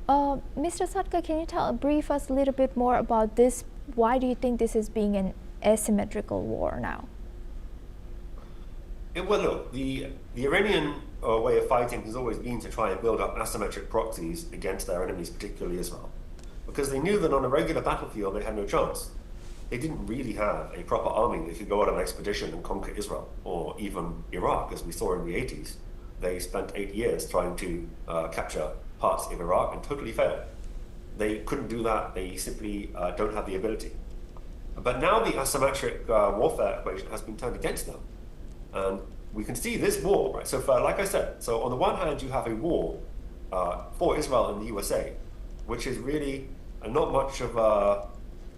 Mr. Sadka, can you brief us a little bit more about this? Why do you think this is being an asymmetrical war now? Well, look, the Iranian way of fighting has always been to try and build up asymmetric proxies against their enemies, particularly Israel, because they knew that on a regular battlefield they had no chance. They didn't really have a proper army that could go on an expedition and conquer Israel, or even Iraq, as we saw in the 80s. They spent 8 years trying to capture parts of Iraq and totally failed. They couldn't do that. They simply don't have the ability. But now the asymmetric warfare equation has been turned against them. And we can see this war, right? So like I said, so on the one hand, you have a war for Israel and the USA, which is really not much of a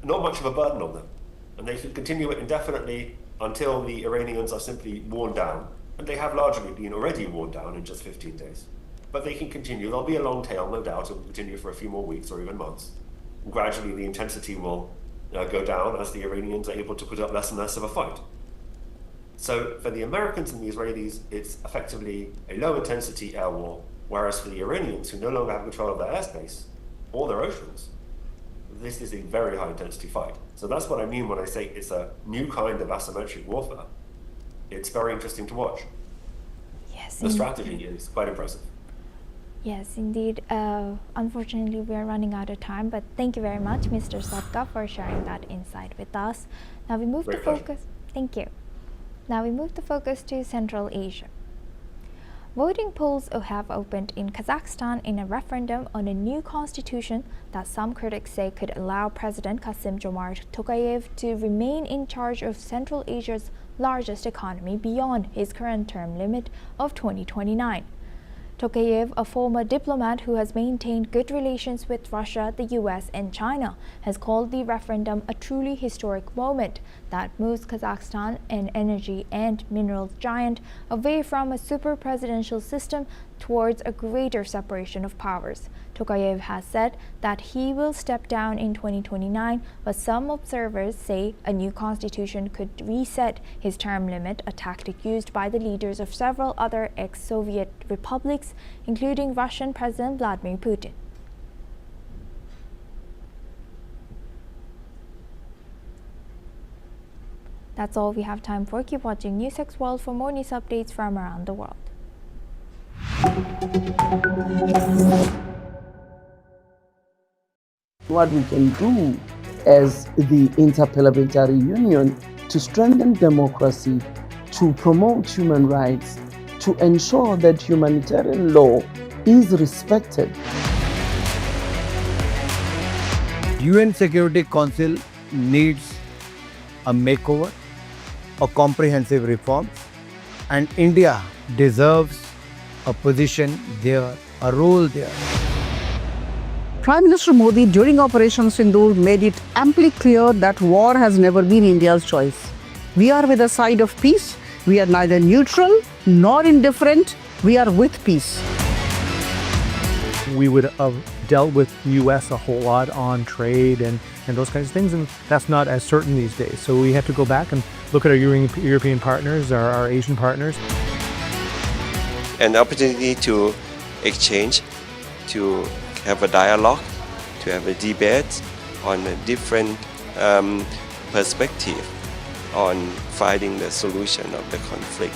burden on them. And they can continue it indefinitely until the Iranians are simply worn down. And they have largely been already worn down in just 15 days. But they can continue. There'll be a long tail, no doubt. It will continue for a few more weeks or even months. And gradually, the intensity will go down as the Iranians are able to put up less and less of a fight. So for the Americans and the Israelis, it's effectively a low-intensity air war, whereas for the Iranians, who no longer have control of their airspace or their oceans, this is a very high-intensity fight. So that's what I mean when I say it's a new kind of asymmetric warfare. It's very interesting to watch. Yes, the strategy is quite impressive. Yes, indeed. Unfortunately, we are running out of time, but thank you very much, Mr. Sadka, for sharing that insight with us. Now we move to focus. Thank you. Now we move the focus to Central Asia. Voting polls have opened in Kazakhstan in a referendum on a new constitution that some critics say could allow President Kassym-Jomart Tokayev to remain in charge of Central Asia's largest economy beyond his current term limit of 2029. Tokayev, a former diplomat who has maintained good relations with Russia, the US, and China, has called the referendum a truly historic moment that moves Kazakhstan, an energy and minerals giant, away from a super-presidential system towards a greater separation of powers. Tokayev has said that he will step down in 2029, but some observers say a new constitution could reset his term limit, a tactic used by the leaders of several other ex-Soviet republics, including Russian President Vladimir Putin. That's all we have time for. Keep watching NewsX World for more news updates from around the world. What we can do as the Interparliamentary Union to strengthen democracy, to promote human rights, to ensure that humanitarian law is respected. UN Security Council needs a makeover, a comprehensive reform, and India deserves a position there, a role there. Prime Minister Modi during Operation Sindoor made it amply clear that war has never been India's choice. We are with the side of peace. We are neither neutral nor indifferent. We are with peace. We would have dealt with US a whole lot on trade and those kinds of things, and that's not as certain these days. So we have to go back and look at our European partners, our Asian partners. An opportunity to exchange, to have a dialogue, to have a debate on a different perspective on finding the solution of the conflict.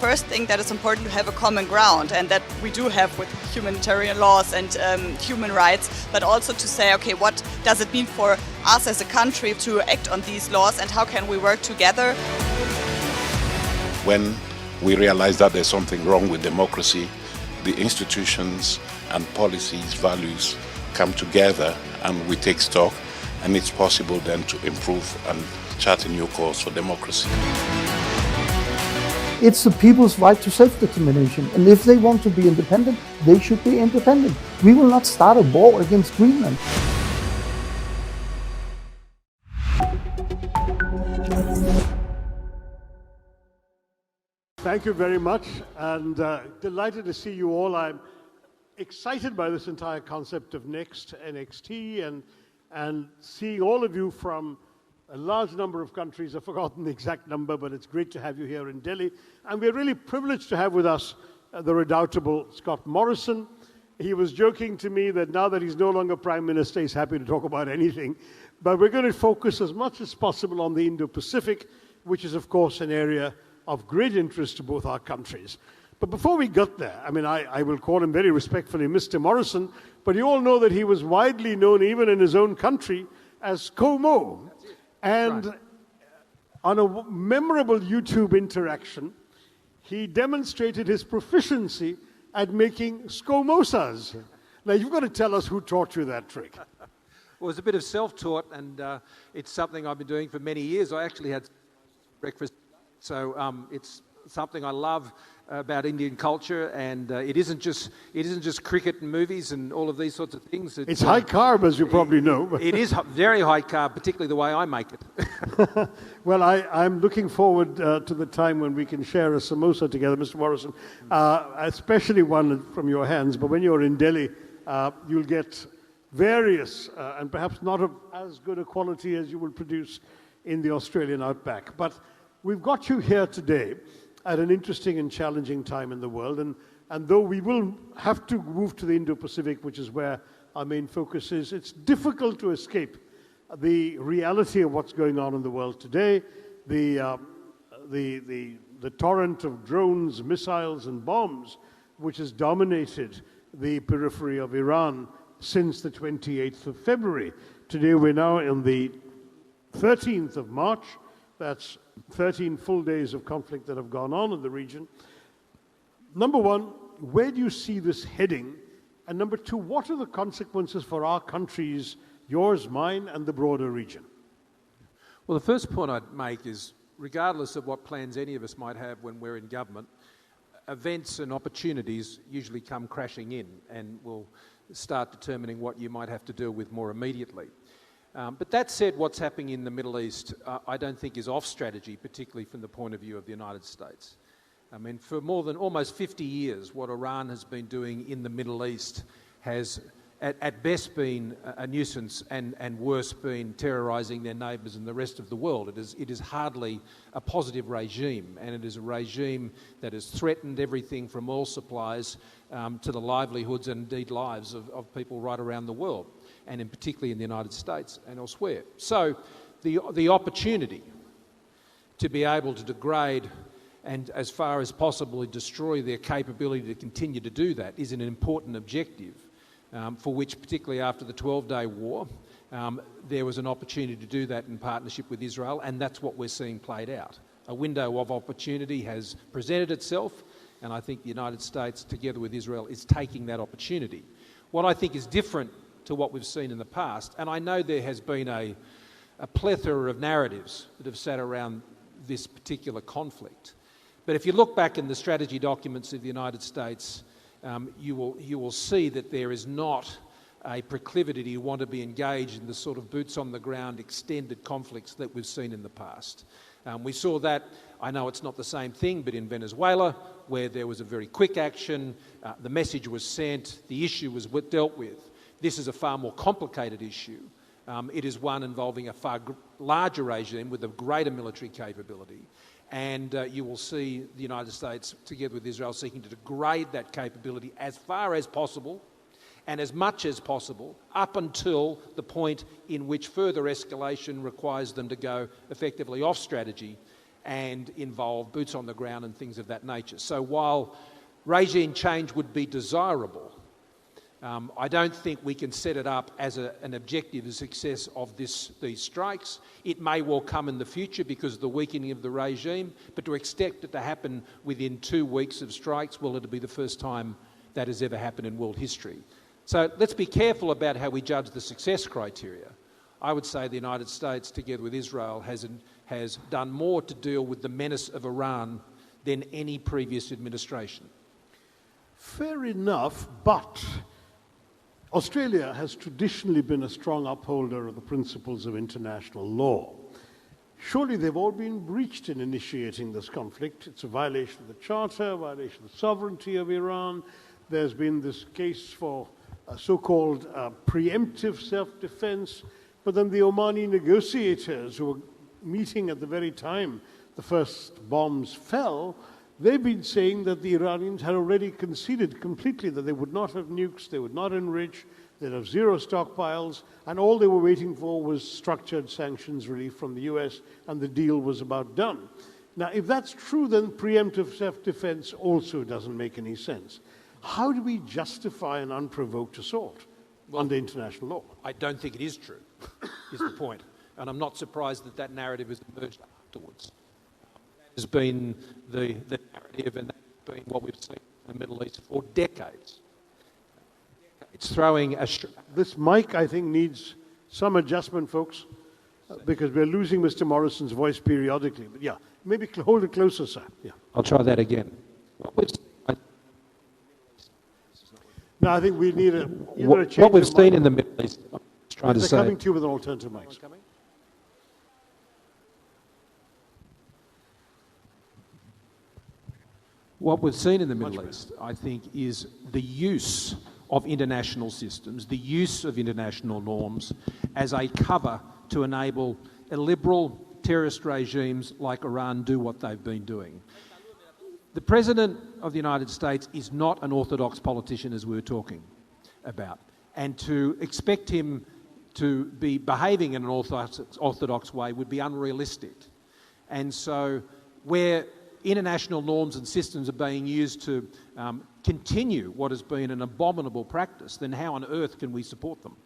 First thing that is important to have a common ground, and that we do have with humanitarian laws and human rights, but also to say, okay, what does it mean for us as a country to act on these laws, and how can we work together? When we realize that there's something wrong with democracy, the institutions and policies, values come together and we take stock, and it's possible then to improve and chart a new course for democracy. It's the people's right to self-determination, and if they want to be independent, they should be independent. We will not start a war against Greenland. Thank you very much, and delighted to see you all. I'm excited by this entire concept of Next, NXT, and seeing all of you from a large number of countries. I've forgotten the exact number, but it's great to have you here in Delhi. And we're really privileged to have with us the redoubtable Scott Morrison. He was joking to me that now that he's no longer Prime Minister, he's happy to talk about anything. But we're going to focus as much as possible on the Indo-Pacific, which is, of course, an area of great interest to both our countries. But before we get there, I mean, I will call him very respectfully Mr. Morrison, but you all know that he was widely known, even in his own country, as ScoMo. And on a memorable YouTube interaction, he demonstrated his proficiency at making ScoMosas. Now, you've got to tell us who taught you that trick. Well, it was a bit of self-taught, and it's something I've been doing for many years. I actually had breakfast, so it's something I love about Indian culture, and it isn't just cricket and movies and all of these sorts of things. It's high carb, as you probably know. It is very high carb, particularly the way I make it. Well, I'm looking forward to the time when we can share a samosa together, Mr. Morrison, especially one from your hands. But when you're in Delhi, you'll get various and perhaps not of as good a quality as you will produce in the Australian outback. But we've got you here today at an interesting and challenging time in the world. And though we will have to move to the Indo-Pacific, which is where our main focus is, it's difficult to escape the reality of what's going on in the world today, the torrent of drones, missiles, and bombs, which has dominated the periphery of Iran since the 28th of February. Today we're now in the 13th of March. That's 13 full days of conflict that have gone on in the region. Number one, where do you see this heading? And number two, what are the consequences for our countries, yours, mine, and the broader region? Well, the first point I'd make is, regardless of what plans any of us might have when we're in government, events and opportunities usually come crashing in and will start determining what you might have to deal with more immediately. But that said, what's happening in the Middle East, I don't think is off strategy, particularly from the point of view of the United States. I mean, for more than almost 50 years, what Iran has been doing in the Middle East has at best been a nuisance, and worse been terrorising their neighbours and the rest of the world. It is hardly a positive regime, and it is a regime that has threatened everything from oil supplies to the livelihoods and indeed lives of people right around the world, and in particularly in the United States and elsewhere. So the opportunity to be able to degrade and as far as possible destroy their capability to continue to do that is an important objective for which, particularly after the 12-day war, there was an opportunity to do that in partnership with Israel, and that's what we're seeing played out. A window of opportunity has presented itself, and I think the United States, together with Israel, is taking that opportunity. What I think is different to what we've seen in the past, and I know there has been a plethora of narratives that have sat around this particular conflict. But if you look back in the strategy documents of the United States, you will see that there is not a proclivity to want to be engaged in the sort of boots-on-the-ground extended conflicts that we've seen in the past. We saw that, I know it's not the same thing, but in Venezuela, where there was a very quick action, the message was sent, the issue was dealt with. This is a far more complicated issue. It is one involving a far larger regime with a greater military capability. And you will see the United States, together with Israel, seeking to degrade that capability as far as possible and as much as possible up until the point in which further escalation requires them to go effectively off strategy and involve boots on the ground and things of that nature. So while regime change would be desirable, I don't think we can set it up as an objective of success of these strikes. It may well come in the future because of the weakening of the regime, but to expect it to happen within 2 weeks of strikes, well, it'll be the first time that has ever happened in world history. So let's be careful about how we judge the success criteria. I would say the United States, together with Israel, has done more to deal with the menace of Iran than any previous administration. Fair enough, but Australia has traditionally been a strong upholder of the principles of international law. Surely they've all been breached in initiating this conflict. It's a violation of the Charter, a violation of the sovereignty of Iran. There's been this case for so-called preemptive self-defense, but then the Omani negotiators who were meeting at the very time the first bombs fell, they've been saying that the Iranians had already conceded completely that they would not have nukes, they would not enrich, they'd have zero stockpiles, and all they were waiting for was structured sanctions relief from the US, and the deal was about done. Now, if that's true, then preemptive self-defense also doesn't make any sense. How do we justify an unprovoked assault under international law? I don't think it is true, is the point. And I'm not surprised that that narrative has emerged afterwards. Has been the narrative, and that's been what we've seen in the Middle East for decades. It's throwing a... This mic, I think, needs some adjustment, folks, because we're losing Mr. Morrison's voice periodically. But yeah, maybe hold it closer, sir. Yeah. I'll try that again. No, I think we need a change. What we've seen in the Middle East, I'm just trying to say... They're coming to you with an alternative mic. What we've seen in the Middle East, I think, is the use of international systems, the use of international norms as a cover to enable illiberal terrorist regimes like Iran do what they've been doing. The President of the United States is not an orthodox politician, as we were talking about, and to expect him to be behaving in an orthodox way would be unrealistic. And so where international norms and systems are being used to continue what has been an abominable practice, then how on earth can we support them?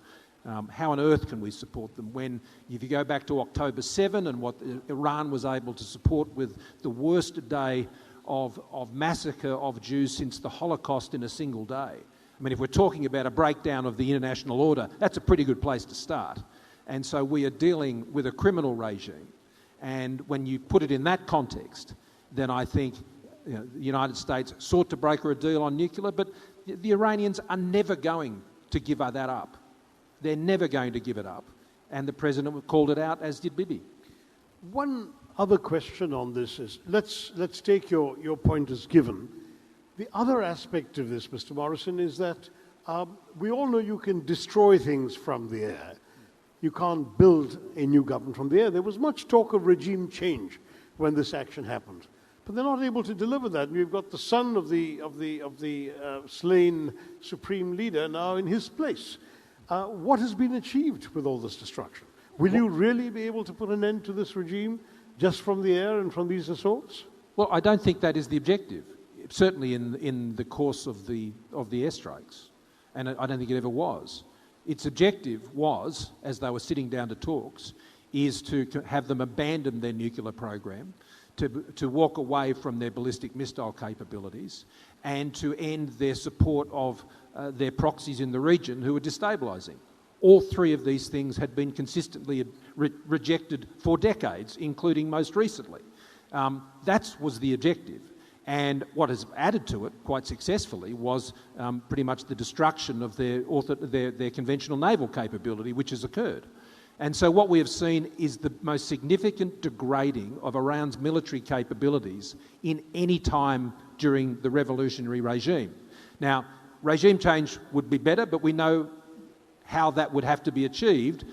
How on earth can we support them when, if you go back to October 7 and what Iran was able to support with the worst day of massacre of Jews since the Holocaust in a single day. I mean, if we're talking about a breakdown of the international order, that's a pretty good place to start. And so we are dealing with a criminal regime. And when you put it in that context, then I think the United States sought to broker a deal on nuclear, but the Iranians are never going to give that up. They're never going to give it up. And the President called it out, as did Bibi. One other question on this is, let's take your point as given. The other aspect of this, Mr. Morrison, is that we all know you can destroy things from the air. You can't build a new government from the air. There was much talk of regime change when this action happened, but they're not able to deliver that. And you've got the son of the slain supreme leader now in his place. What has been achieved with all this destruction? Will you really be able to put an end to this regime just from the air and from these assaults? Well, I don't think that is the objective. Certainly in the course of the airstrikes, and I don't think it ever was. Its objective was, as they were sitting down to talks, is to have them abandon their nuclear program, to walk away from their ballistic missile capabilities, and to end their support of their proxies in the region who were destabilising. All three of these things had been consistently rejected for decades, including most recently. That was the objective. And what has added to it quite successfully was pretty much the destruction of their conventional naval capability, which has occurred. And so what we have seen is the most significant degrading of Iran's military capabilities in any time during the revolutionary regime. Now, regime change would be better, but we know how that would have to be achieved,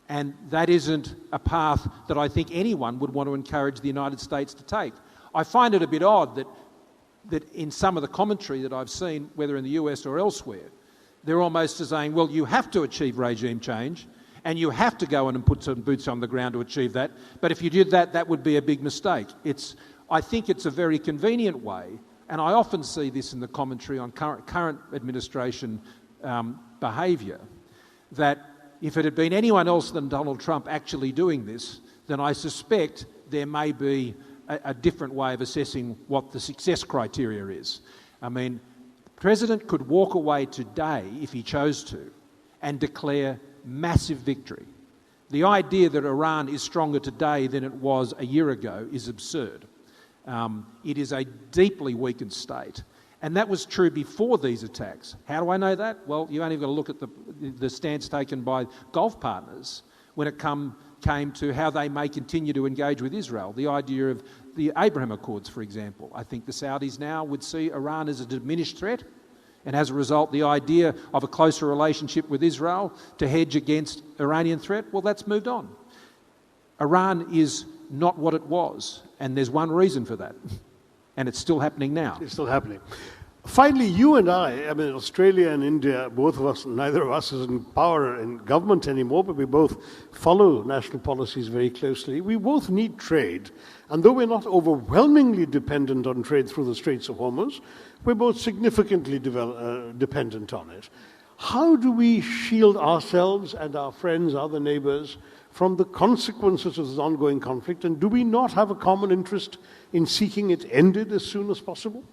and that isn't a path that I think anyone would want to encourage the United States to take. I find it a bit odd that in some of the commentary that I've seen, whether in the US or elsewhere, they're almost saying, well, you have to achieve regime change, and you have to go in and put some boots on the ground to achieve that. But if you did that, that would be a big mistake. I think it's a very convenient way, and I often see this in the commentary on current administration behaviour, that if it had been anyone else than Donald Trump actually doing this, then I suspect there may be a different way of assessing what the success criteria is. I mean, the President could walk away today, if he chose to, and declare massive victory. The idea that Iran is stronger today than it was a year ago is absurd. It is a deeply weakened state. And that was true before these attacks. How do I know that? Well, you only got to look at the stance taken by Gulf partners when it came to how they may continue to engage with Israel. The idea of the Abraham Accords, for example. I think the Saudis now would see Iran as a diminished threat, and as a result, the idea of a closer relationship with Israel to hedge against Iranian threat, well, that's moved on. Iran is not what it was, and there's one reason for that, and it's still happening now. It's still happening. Finally, you and I mean, Australia and India, both of us, neither of us is in power in government anymore, but we both follow national policies very closely. We both need trade, and though we're not overwhelmingly dependent on trade through the Straits of Hormuz, we're both significantly dependent on it. How do we shield ourselves and our friends, other neighbors, from the consequences of this ongoing conflict, and do we not have a common interest in seeking it ended as soon as possible?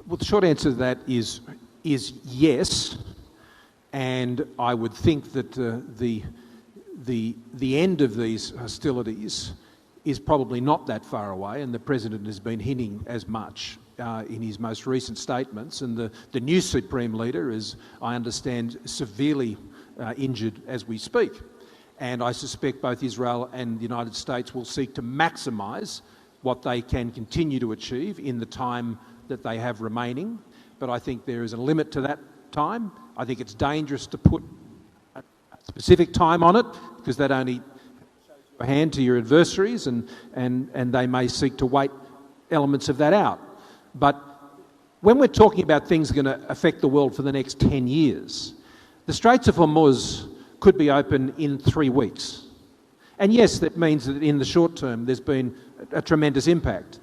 Well, the short answer to that is yes, and I would think that the end of these hostilities is probably not that far away, and the President has been hinting as much in his most recent statements, and the new Supreme Leader is, I understand, severely injured as we speak. And I suspect both Israel and the United States will seek to maximise what they can continue to achieve in the time that they have remaining. But I think there is a limit to that time. I think it's dangerous to put a specific time on it, because that only shows your hand to your adversaries, and they may seek to wait elements of that out. But when we're talking about things that are going to affect the world for the next 10 years, the Straits of Hormuz could be open in 3 weeks. And yes, that means that in the short term there's been a tremendous impact.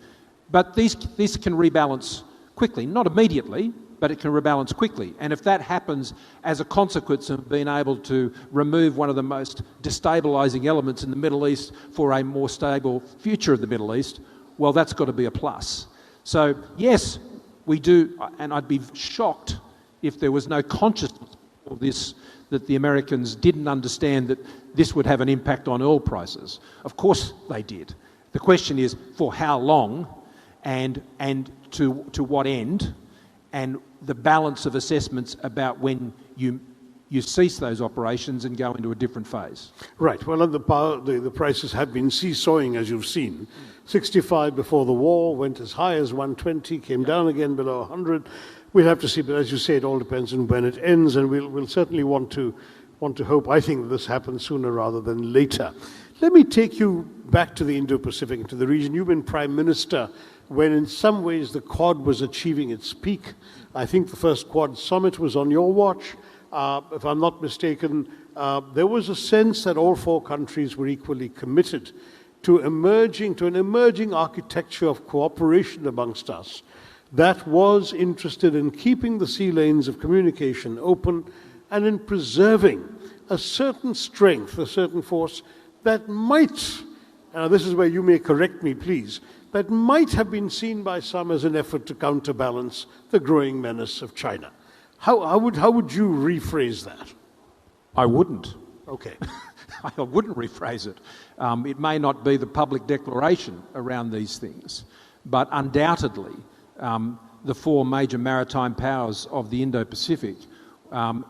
But this can rebalance quickly, not immediately, but it can rebalance quickly. And if that happens as a consequence of being able to remove one of the most destabilising elements in the Middle East for a more stable future of the Middle East, well, that's got to be a plus. So yes, we do, and I'd be shocked if there was no consciousness of this, that the Americans didn't understand that this would have an impact on oil prices. Of course they did. The question is, for how long and to what end, and the balance of assessments about when you cease those operations and go into a different phase. Right. Well, the prices have been seesawing, as you've seen. 65 before the war, went as high as 120, came down again below 100. We'll have to see, but as you say, it all depends on when it ends, and we'll certainly want to hope, I think, that this happens sooner rather than later. Let me take you back to the Indo-Pacific, to the region. You've been Prime Minister when in some ways the Quad was achieving its peak. I think the first Quad summit was on your watch. If I'm not mistaken, there was a sense that all four countries were equally committed to an emerging architecture of cooperation amongst us that was interested in keeping the sea lanes of communication open and in preserving a certain strength, a certain force that might, this is where you may correct me please, that might have been seen by some as an effort to counterbalance the growing menace of China. How would you rephrase that? I wouldn't. Okay. I wouldn't rephrase it. It may not be the public declaration around these things, but undoubtedly the four major maritime powers of the Indo-Pacific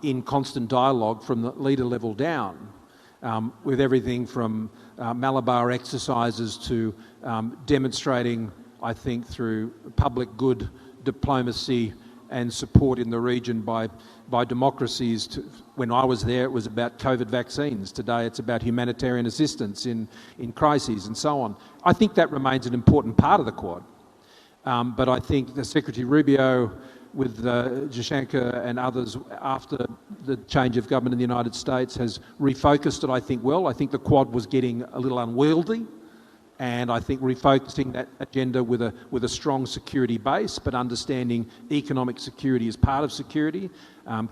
in constant dialogue from the leader level down, with everything from Malabar exercises to demonstrating, I think, through public good diplomacy and support in the region by democracies. When I was there, it was about COVID vaccines. Today, it's about humanitarian assistance in crises and so on. I think that remains an important part of the Quad. But I think the Secretary Rubio, with Jaishankar and others, after the change of government in the United States, has refocused it, I think, well. I think the Quad was getting a little unwieldy, and I think refocusing that agenda with a strong security base, but understanding economic security as part of security,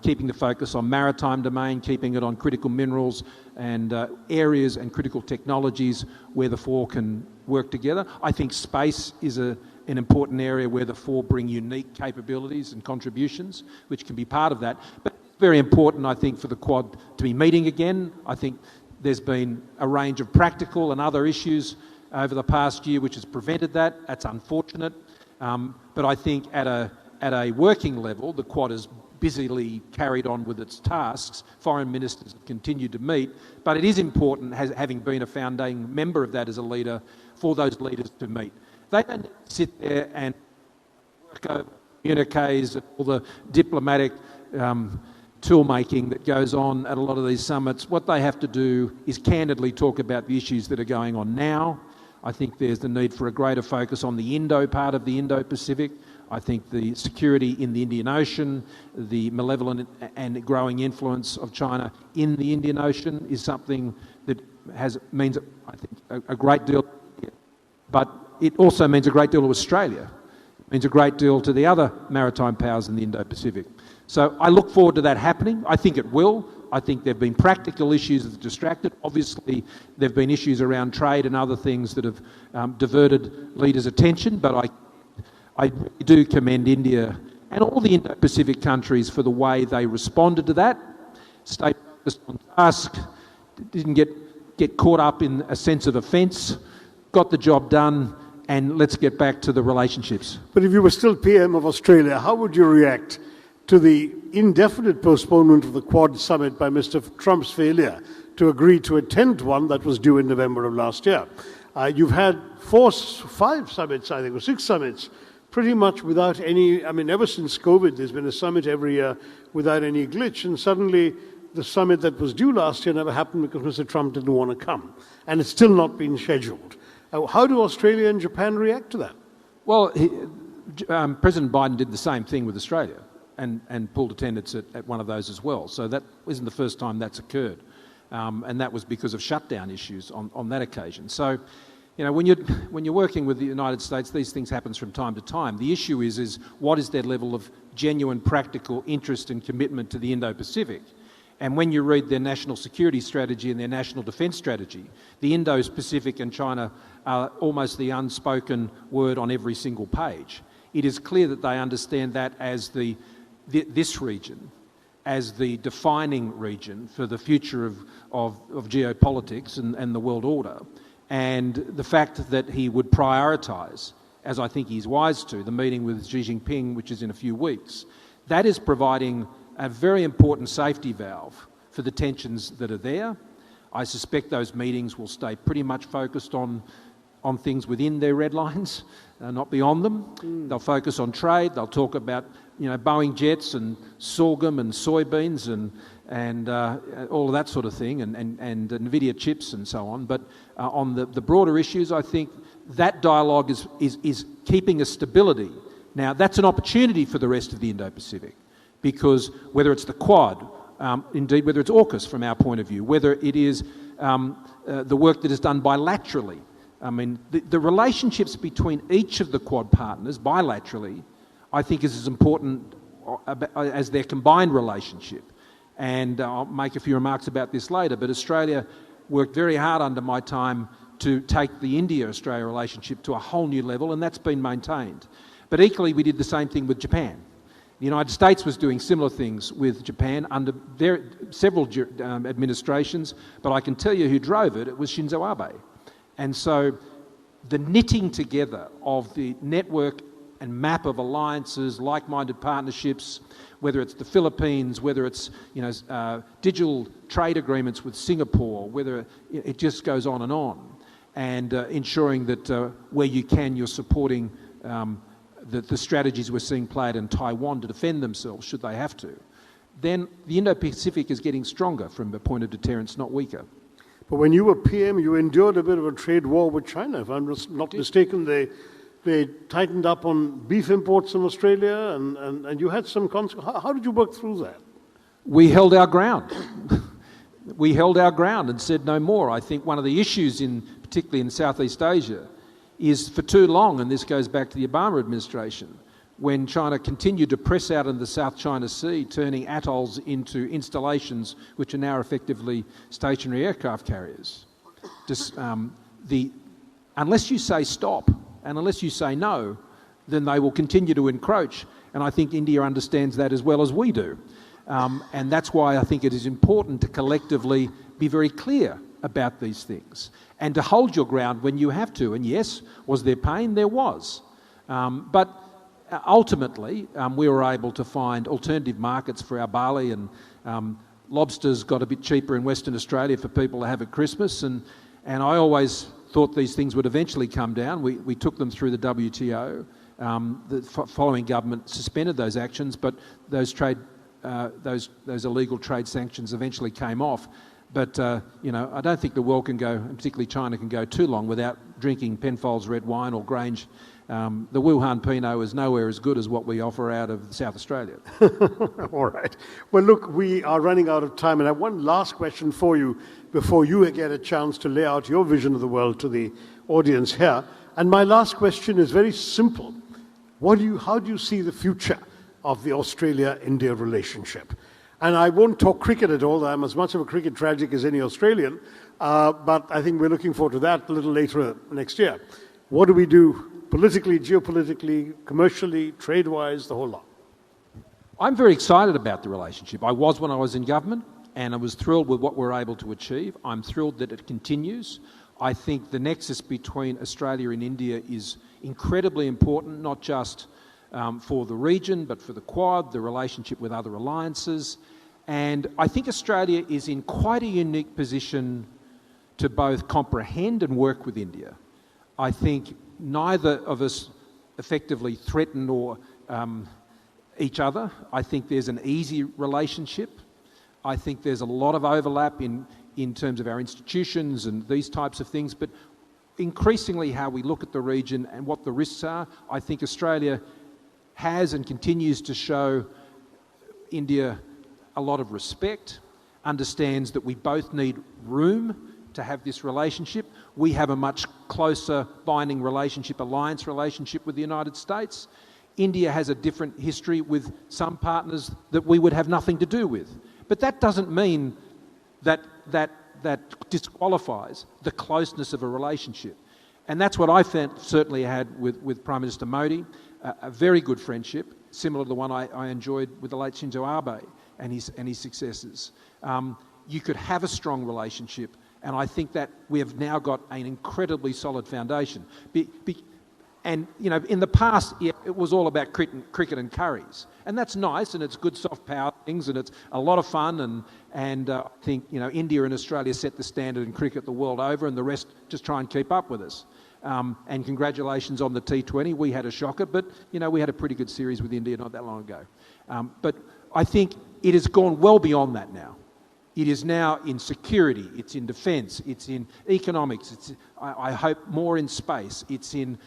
keeping the focus on maritime domain, keeping it on critical minerals and areas and critical technologies where the four can work together. I think space is an important area where the four bring unique capabilities and contributions, which can be part of that. But it's very important, I think, for the Quad to be meeting again. I think there's been a range of practical and other issues over the past year which has prevented that. That's unfortunate. But I think at a working level, the Quad has busily carried on with its tasks. Foreign ministers have continued to meet. But it is important, having been a founding member of that as a leader, for those leaders to meet. They don't sit there and work over communiques and all the diplomatic tool-making that goes on at a lot of these summits. What they have to do is candidly talk about the issues that are going on now. I think there's the need for a greater focus on the Indo part of the Indo-Pacific. I think the security in the Indian Ocean, the malevolent and growing influence of China in the Indian Ocean is something that means, I think, a great deal. But it also means a great deal to Australia. It means a great deal to the other maritime powers in the Indo-Pacific. So I look forward to that happening. I think it will. I think there have been practical issues that have distracted. Obviously, there have been issues around trade and other things that have diverted leaders' attention, but I do commend India and all the Indo-Pacific countries for the way they responded to that, stayed focused on task, didn't get caught up in a sense of offence, got the job done, and let's get back to the relationships. But if you were still PM of Australia, how would you react to the indefinite postponement of the Quad summit by Mr. Trump's failure to agree to attend one that was due in November of last year? You've had 5 summits, I think, or 6 summits, pretty much without any, ever since COVID, there's been a summit every year without any glitch, and suddenly the summit that was due last year never happened because Mr. Trump didn't want to come, and it's still not been scheduled. How do Australia and Japan react to that? Well, President Biden did the same thing with Australia and pulled attendance at one of those as well. So that isn't the first time that's occurred. And that was because of shutdown issues on that occasion. So, when you're working with the United States, these things happen from time to time. The issue is what is their level of genuine practical interest and commitment to the Indo-Pacific? And when you read their national security strategy and their national defence strategy, the Indo-Pacific and China are almost the unspoken word on every single page. It is clear that they understand that as this region, as the defining region for the future of geopolitics and the world order. And the fact that he would prioritise, as I think he's wise to, the meeting with Xi Jinping, which is in a few weeks, that is providing a very important safety valve for the tensions that are there. I suspect those meetings will stay pretty much focused on things within their red lines, not beyond them. They'll focus on trade. They'll talk about Boeing jets and sorghum and soybeans and all of that sort of thing, and NVIDIA chips and so on. But on the broader issues, I think that dialogue is keeping a stability. Now, that's an opportunity for the rest of the Indo-Pacific, because whether it's the Quad indeed whether it's AUKUS from our point of view, whether it is the work that is done bilaterally. I mean, the relationships between each of the Quad partners bilaterally, I think, is as important as their combined relationship. And I'll make a few remarks about this later, but Australia worked very hard under my time to take the India-Australia relationship to a whole new level, and that's been maintained. But equally, we did the same thing with Japan. The United States was doing similar things with Japan under several administrations, but I can tell you who drove it, it was Shinzo Abe. And so the knitting together of the network and map of alliances, like-minded partnerships, whether it's the Philippines, whether it's digital trade agreements with Singapore, whether it just goes on, and ensuring that where you can, you're supporting the strategies we're seeing played in Taiwan to defend themselves, should they have to, then the Indo-Pacific is getting stronger from a point of deterrence, not weaker. But when you were PM, you endured a bit of a trade war with China. If I'm not mistaken, they tightened up on beef imports from Australia, and you had some How did you work through that? We held our ground. We held our ground and said no more. I think one of the issues, particularly in Southeast Asia, is for too long, and this goes back to the Obama administration, when China continued to press out in the South China Sea, turning atolls into installations which are now effectively stationary aircraft carriers. Unless you say stop, and unless you say no, then they will continue to encroach. And I think India understands that as well as we do. And that's why I think it is important to collectively be very clear about these things and to hold your ground when you have to. And yes, was there pain? There was. But ultimately, we were able to find alternative markets for our barley, and lobsters got a bit cheaper in Western Australia for people to have at Christmas. And I always thought these things would eventually come down. We took them through the WTO. The following government suspended those actions, but those illegal trade sanctions eventually came off. But I don't think the world can go, and particularly China, can go too long without drinking Penfolds red wine or Grange. The Wuhan Pinot is nowhere as good as what we offer out of South Australia. All right. Well, look, we are running out of time, and I have one last question for you before you get a chance to lay out your vision of the world to the audience here. And my last question is very simple. How do you see the future of the Australia-India relationship? And I won't talk cricket at all. I'm as much of a cricket tragic as any Australian, but I think we're looking forward to that a little later next year. What do we do politically, geopolitically, commercially, trade-wise, the whole lot? I'm very excited about the relationship. I was when I was in government, and I was thrilled with what we're able to achieve. I'm thrilled that it continues. I think the nexus between Australia and India is incredibly important, not just for the region, but for the Quad, the relationship with other alliances. And I think Australia is in quite a unique position to both comprehend and work with India. I think neither of us effectively threaten or each other. I think there's an easy relationship. I think there's a lot of overlap in terms of our institutions and these types of things, but increasingly how we look at the region and what the risks are. I think Australia has and continues to show India a lot of respect, understands that we both need room to have this relationship. We have a much closer binding relationship, alliance relationship with the United States. India has a different history with some partners that we would have nothing to do with. But that doesn't mean that disqualifies the closeness of a relationship. And that's what I certainly had with Prime Minister Modi, a very good friendship, similar to the one I enjoyed with the late Shinzo Abe and his successors. You could have a strong relationship, and I think that we have now got an incredibly solid foundation. And, in the past, it was all about cricket and curries. And that's nice, and it's good soft power things, and it's a lot of fun. And I think, India and Australia set the standard in cricket the world over, and the rest just try and keep up with us. And congratulations on the T20. We had a shocker, but, we had a pretty good series with India not that long ago. But I think it has gone well beyond that now. It is now in security, it's in defence, it's in economics, it's, I hope, more in space, it's in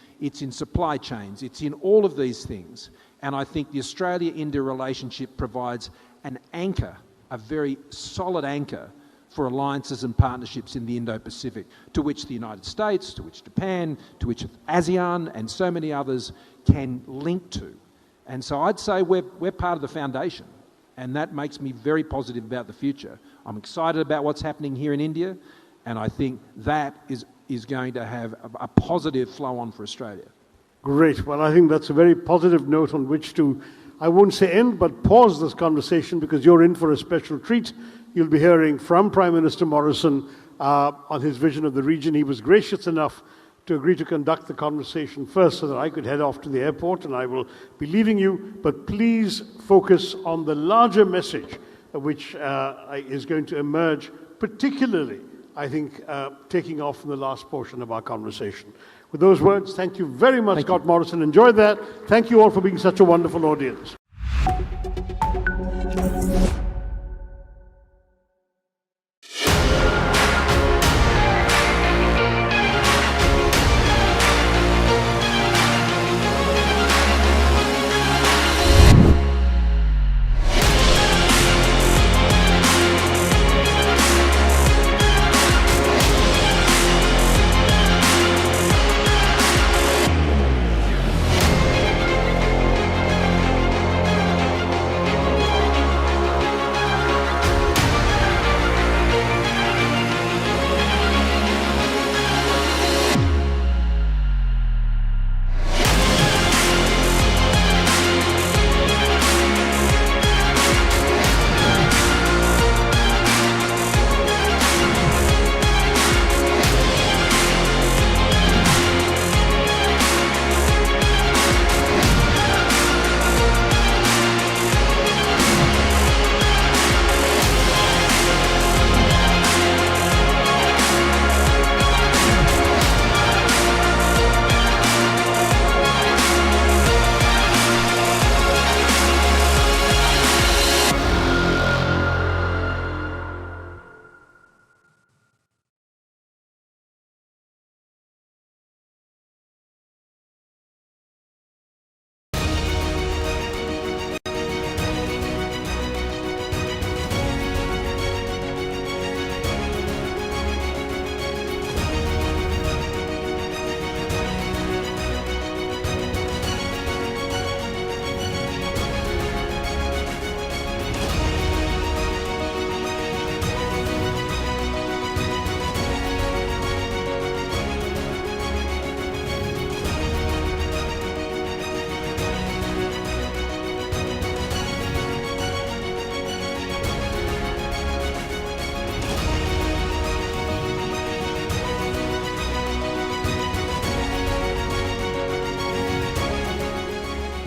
supply chains, it's in all of these things. And I think the Australia-India relationship provides an anchor a very solid anchor for alliances and partnerships in the Indo-Pacific, to which the United States, to which Japan, to which ASEAN and so many others can link to. And so I'd say we're part of the foundation, and that makes me very positive about the future. I'm excited about what's happening here in India, and I think that is going to have a positive flow on for Australia. Great. Well, I think that's a very positive note on which to, I won't say end, but pause this conversation, because you're in for a special treat. You'll be hearing from Prime Minister Morrison on his vision of the region. He was gracious enough to agree to conduct the conversation first so that I could head off to the airport, and I will be leaving you. But please focus on the larger message which is going to emerge, particularly, I think, taking off from the last portion of our conversation. With those words, thank you very much, Scott Morrison. Enjoy that. Thank you all for being such a wonderful audience.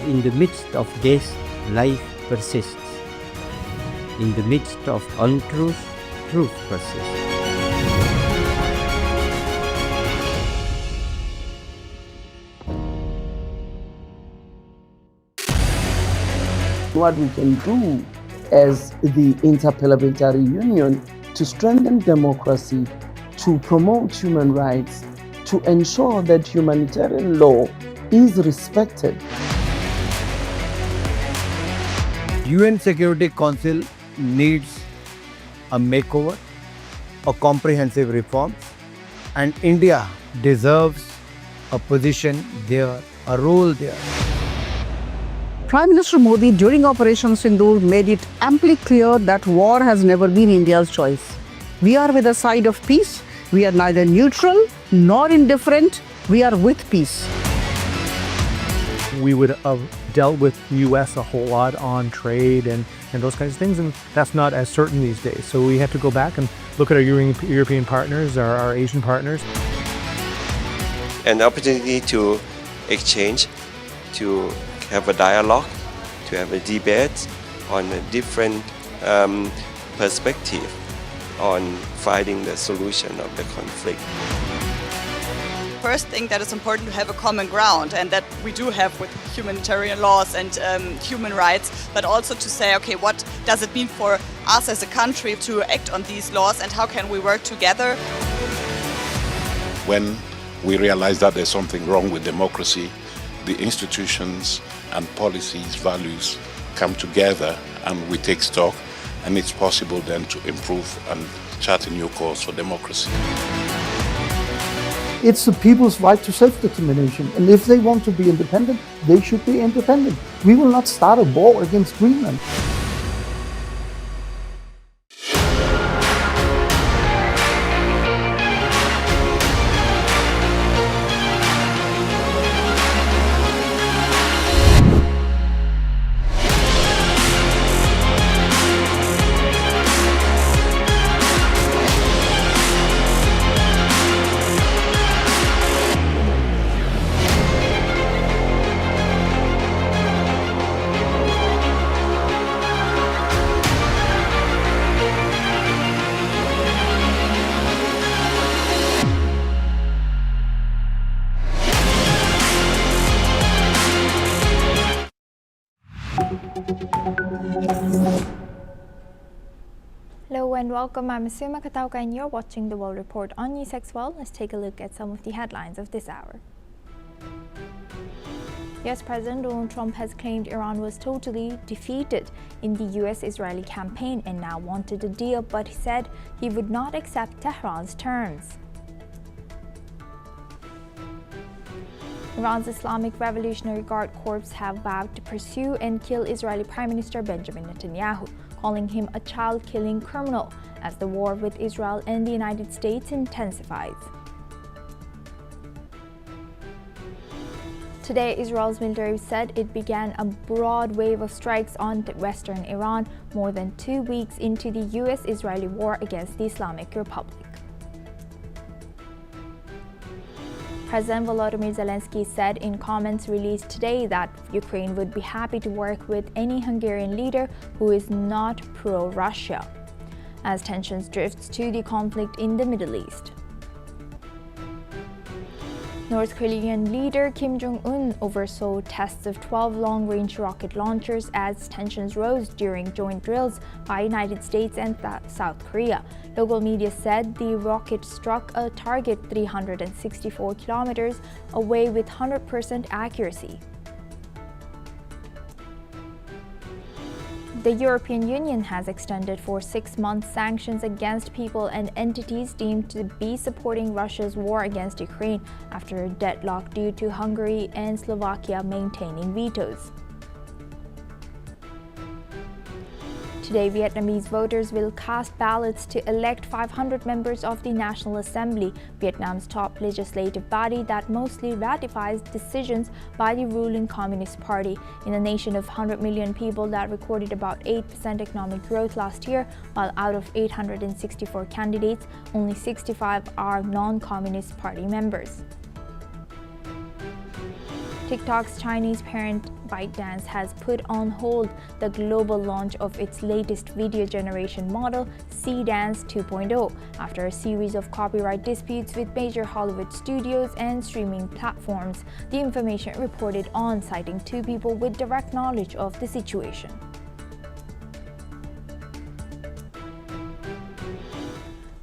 In the midst of this, life persists. In the midst of untruth, truth persists. What we can do as the Interparliamentary Union to strengthen democracy, to promote human rights, to ensure that humanitarian law is respected. UN Security Council needs a makeover, a comprehensive reform, and India deserves a position there, a role there. Prime Minister Modi during Operation Sindoor made it amply clear that war has never been India's choice. We are with the side of peace. We are neither neutral nor indifferent. We are with peace. We would have dealt with the US a whole lot on trade and those kinds of things, and that's not as certain these days. So we have to go back and look at our European partners, our Asian partners. An opportunity to exchange, to have a dialogue, to have a debate on a different perspective on finding the solution of the conflict. First thing that is important to have a common ground, and that we do have with humanitarian laws and human rights, but also to say, okay, what does it mean for us as a country to act on these laws, and how can we work together? When we realize that there's something wrong with democracy, the institutions and policies, values come together, and we take stock, and it's possible then to improve and chart a new course for democracy. It's the people's right to self-determination, and if they want to be independent, they should be independent. We will not start a war against Greenland. Hello and welcome. I'm Asuma Katauka and you're watching the World Report on NewsX12. Let's take a look at some of the headlines of this hour. US President Donald Trump has claimed Iran was totally defeated in the US-Israeli campaign and now wanted a deal, but he said he would not accept Tehran's terms. Iran's Islamic Revolutionary Guard Corps have vowed to pursue and kill Israeli Prime Minister Benjamin Netanyahu, calling him a child-killing criminal as the war with Israel and the United States intensifies. Today, Israel's military said it began a broad wave of strikes on western Iran more than 2 weeks into the US-Israeli war against the Islamic Republic. President Volodymyr Zelensky said in comments released today that Ukraine would be happy to work with any Hungarian leader who is not pro-Russia, as tensions drift to the conflict in the Middle East. North Korean leader Kim Jong-un oversaw tests of 12 long-range rocket launchers as tensions rose during joint drills by United States and South Korea. Local media said the rocket struck a target 364 kilometers away with 100% accuracy. The European Union has extended for 6 months sanctions against people and entities deemed to be supporting Russia's war against Ukraine after a deadlock due to Hungary and Slovakia maintaining vetoes. Today, Vietnamese voters will cast ballots to elect 500 members of the National Assembly, Vietnam's top legislative body that mostly ratifies decisions by the ruling Communist Party. In a nation of 100 million people that recorded about 8% economic growth last year, while out of 864 candidates, only 65 are non-Communist Party members. TikTok's Chinese parent ByteDance has put on hold the global launch of its latest video generation model, C-Dance 2.0, after a series of copyright disputes with major Hollywood studios and streaming platforms. The information reported on, citing 2 people with direct knowledge of the situation.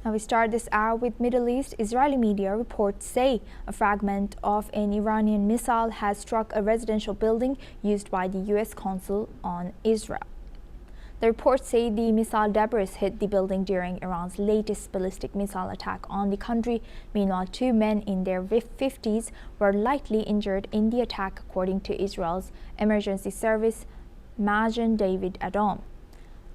Now we start this hour with Middle East. Israeli media reports say a fragment of an Iranian missile has struck a residential building used by the U.S. consul on Israel. The reports say the missile debris hit the building during Iran's latest ballistic missile attack on the country. Meanwhile, 2 men in their 50s were lightly injured in the attack, according to Israel's emergency service, Magen David Adom.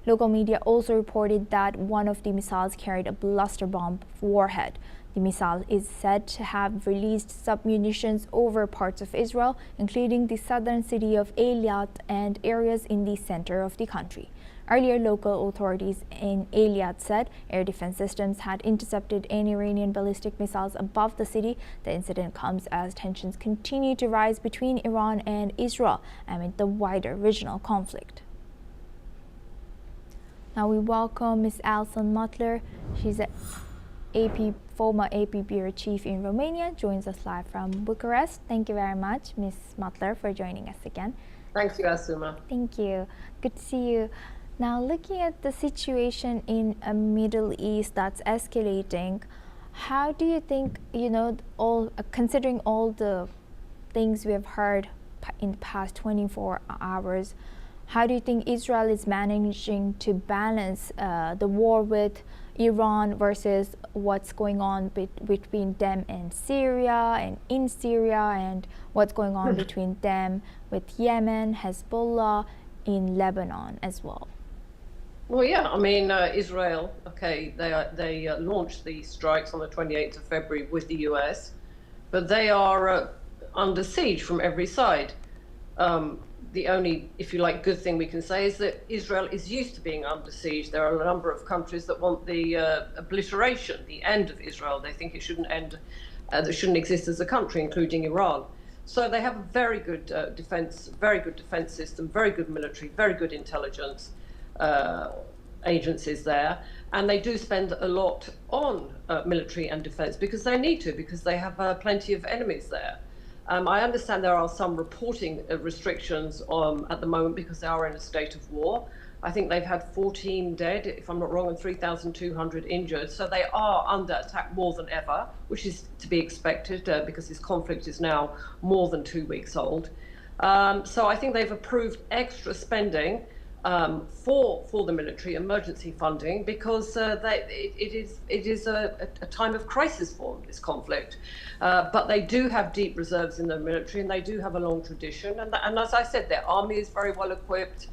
Local media also reported that one of the missiles carried a cluster bomb warhead. The missile is said to have released submunitions over parts of Israel, including the southern city of Eilat and areas in the center of the country. Earlier, local authorities in Eilat said air defense systems had intercepted an Iranian ballistic missiles above the city. The incident comes as tensions continue to rise between Iran and Israel amid the wider regional conflict. Now we welcome Ms. Alison Mutler. She's a former AP Bureau Chief in Romania, joins us live from Bucharest. Thank you very much, Ms. Mutler, for joining us again. Thank you, Asuma. Thank you. Good to see you. Now, looking at the situation in a Middle East that's escalating, how do you think, considering all the things we have heard in the past 24 hours, how do you think Israel is managing to balance the war with Iran versus what's going on between them and Syria and in Syria, and what's going on between them with Yemen, Hezbollah, in Lebanon as well? Well, yeah, I mean, Israel, okay, they launched the strikes on the 28th of February with the US, but they are under siege from every side. The only, if you like, good thing we can say is that Israel is used to being under siege. There are a number of countries that want the obliteration, the end of Israel. They think it shouldn't end, that shouldn't exist as a country, including Iran. So they have a very good defense system, very good military, very good intelligence agencies there, and they do spend a lot on military and defense because they need to, because they have plenty of enemies there. I understand there are some reporting restrictions at the moment because they are in a state of war. I think they've had 14 dead, if I'm not wrong, and 3,200 injured. So they are under attack more than ever, which is to be expected because this conflict is now more than 2 weeks old. So I think they've approved extra spending for the military, emergency funding, because it is a time of crisis for this conflict. But they do have deep reserves in the military, and they do have a long tradition. And as I said, their army is very well equipped.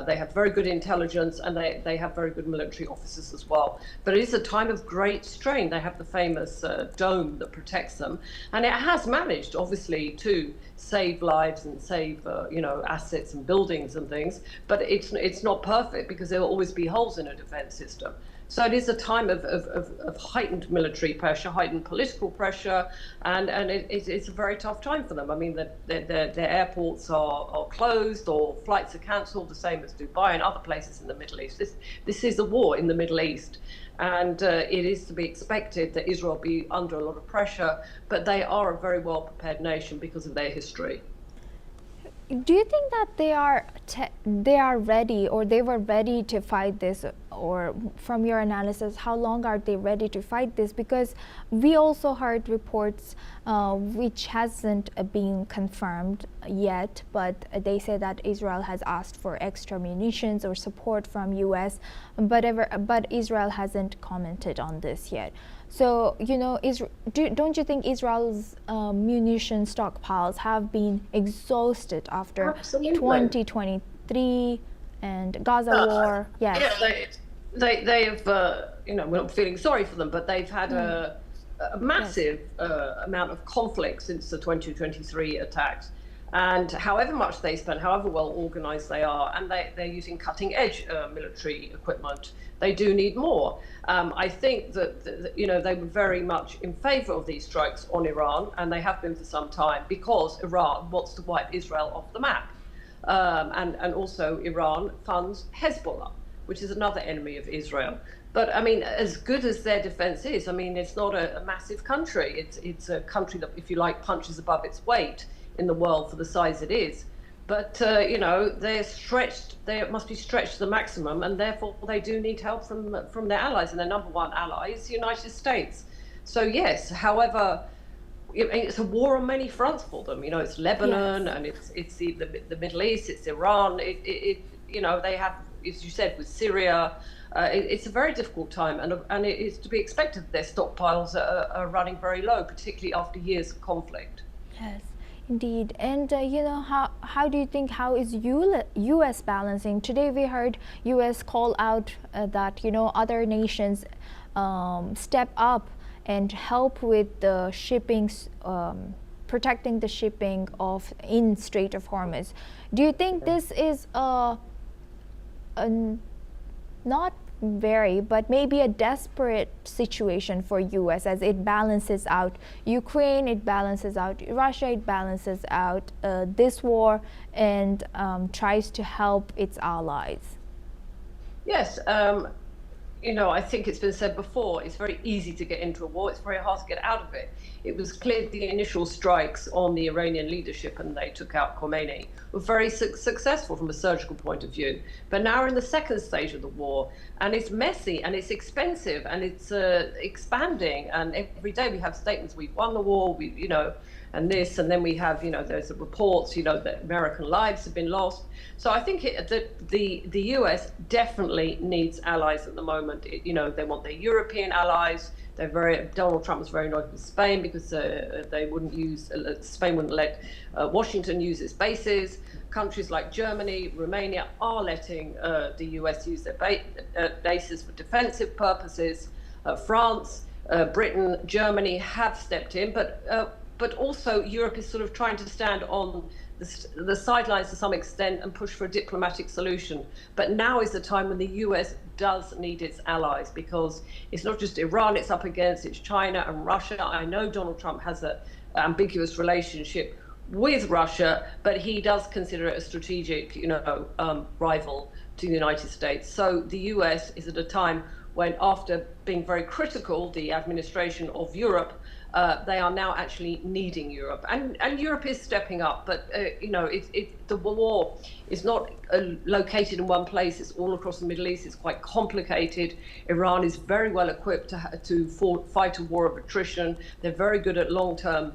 They have very good intelligence, and they have very good military officers as well. But it is a time of great strain. They have the famous dome that protects them, and it has managed, obviously, to save lives and save assets and buildings and things. But it's not perfect because there will always be holes in a defense system. So it is a time of heightened military pressure, heightened political pressure, and it's a very tough time for them. I mean, their airports are closed or flights are cancelled, the same as Dubai and other places in the Middle East. This is a war in the Middle East, and it is to be expected that Israel be under a lot of pressure, but they are a very well-prepared nation because of their history. Do you think that they are ready, or they were ready to fight this, or from your analysis, how long are they ready to fight this? Because we also heard reports which hasn't been confirmed yet, but they say that Israel has asked for extra munitions or support from US, but Israel hasn't commented on this yet. So, don't you think Israel's munition stockpiles have been exhausted after Absolutely. 2023 and Gaza war? Yes. Yeah, they have, we're not feeling sorry for them, but they've had a massive amount of conflict since the 2023 attacks. And however much they spend, however well organized they are, and they're using cutting edge military equipment, they do need more. I think that, they were very much in favor of these strikes on Iran, and they have been for some time, because Iran wants to wipe Israel off the map. And also Iran funds Hezbollah, which is another enemy of Israel. But I mean, as good as their defense is, I mean, it's not a massive country. It's a country that, if you like, punches above its weight in the world for the size it is. But, they're stretched, they must be stretched to the maximum, and therefore they do need help from their allies, and their number one ally is the United States. So yes, however, it's a war on many fronts for them. It's Lebanon, yes, and it's the Middle East, it's Iran, they have, as you said, with Syria, it's a very difficult time, and it is to be expected that their stockpiles are running very low, particularly after years of conflict. Yes. Indeed. And how do you think, how is US balancing? Today we heard US call out that other nations step up and help with the shipping, protecting the shipping in Strait of Hormuz. Do you think this is not very, but maybe a desperate situation for US, as it balances out Ukraine, it balances out Russia, it balances out this war, and tries to help its allies? Yes, I think it's been said before, it's very easy to get into a war, it's very hard to get out of it. It was clear the initial strikes on the Iranian leadership, and they took out Khomeini, were very successful from a surgical point of view. But now we're in the second stage of the war, and it's messy, and it's expensive, and it's expanding, and every day we have statements, we've won the war, and this, and then we have, there's the reports, that American lives have been lost. So I think that the US definitely needs allies at the moment. They want their European allies. Donald Trump was very annoyed with Spain because Spain wouldn't let Washington use its bases. Countries like Germany, Romania are letting the US use their bases for defensive purposes. France, Britain, Germany have stepped in, but also Europe is sort of trying to stand on the sidelines to some extent and push for a diplomatic solution. But now is the time when the US does need its allies, because it's not just Iran it's up against, it's China and Russia. I know Donald Trump has an ambiguous relationship with Russia, but he does consider it a strategic, rival to the United States. So the US is at a time when, after being very critical, the administration of Europe, they are now actually needing Europe, and Europe is stepping up. But the war is not located in one place; it's all across the Middle East. It's quite complicated. Iran is very well equipped to fight a war of attrition. They're very good at long-term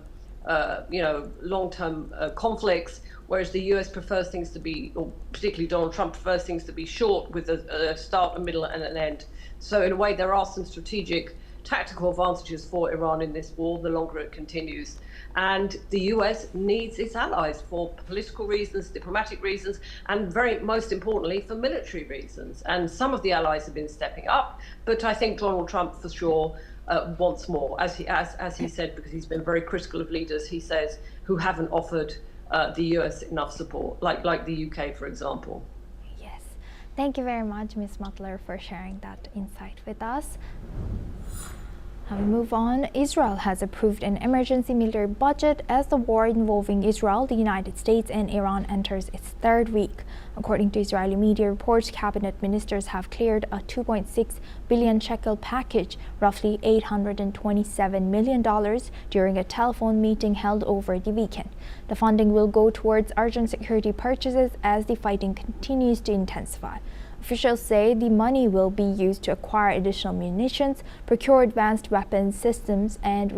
conflicts, whereas the US prefers things to be, or particularly Donald Trump prefers things to be short, with a start, a middle, and an end. So in a way, there are some strategic, tactical advantages for Iran in this war the longer it continues. And the US needs its allies for political reasons, diplomatic reasons, and most importantly, for military reasons. And some of the allies have been stepping up, but I think Donald Trump for sure wants more, as he said, because he's been very critical of leaders, he says, who haven't offered the US enough support, like the UK, for example. Yes. Thank you very much, Ms. Mutler, for sharing that insight with us. Now we move on. Israel has approved an emergency military budget as the war involving Israel, the United States, and Iran enters its third week. According to Israeli media reports, cabinet ministers have cleared a 2.6 billion shekel package, roughly $827 million, during a telephone meeting held over the weekend. The funding will go towards urgent security purchases as the fighting continues to intensify. Officials say the money will be used to acquire additional munitions, procure advanced weapons systems, and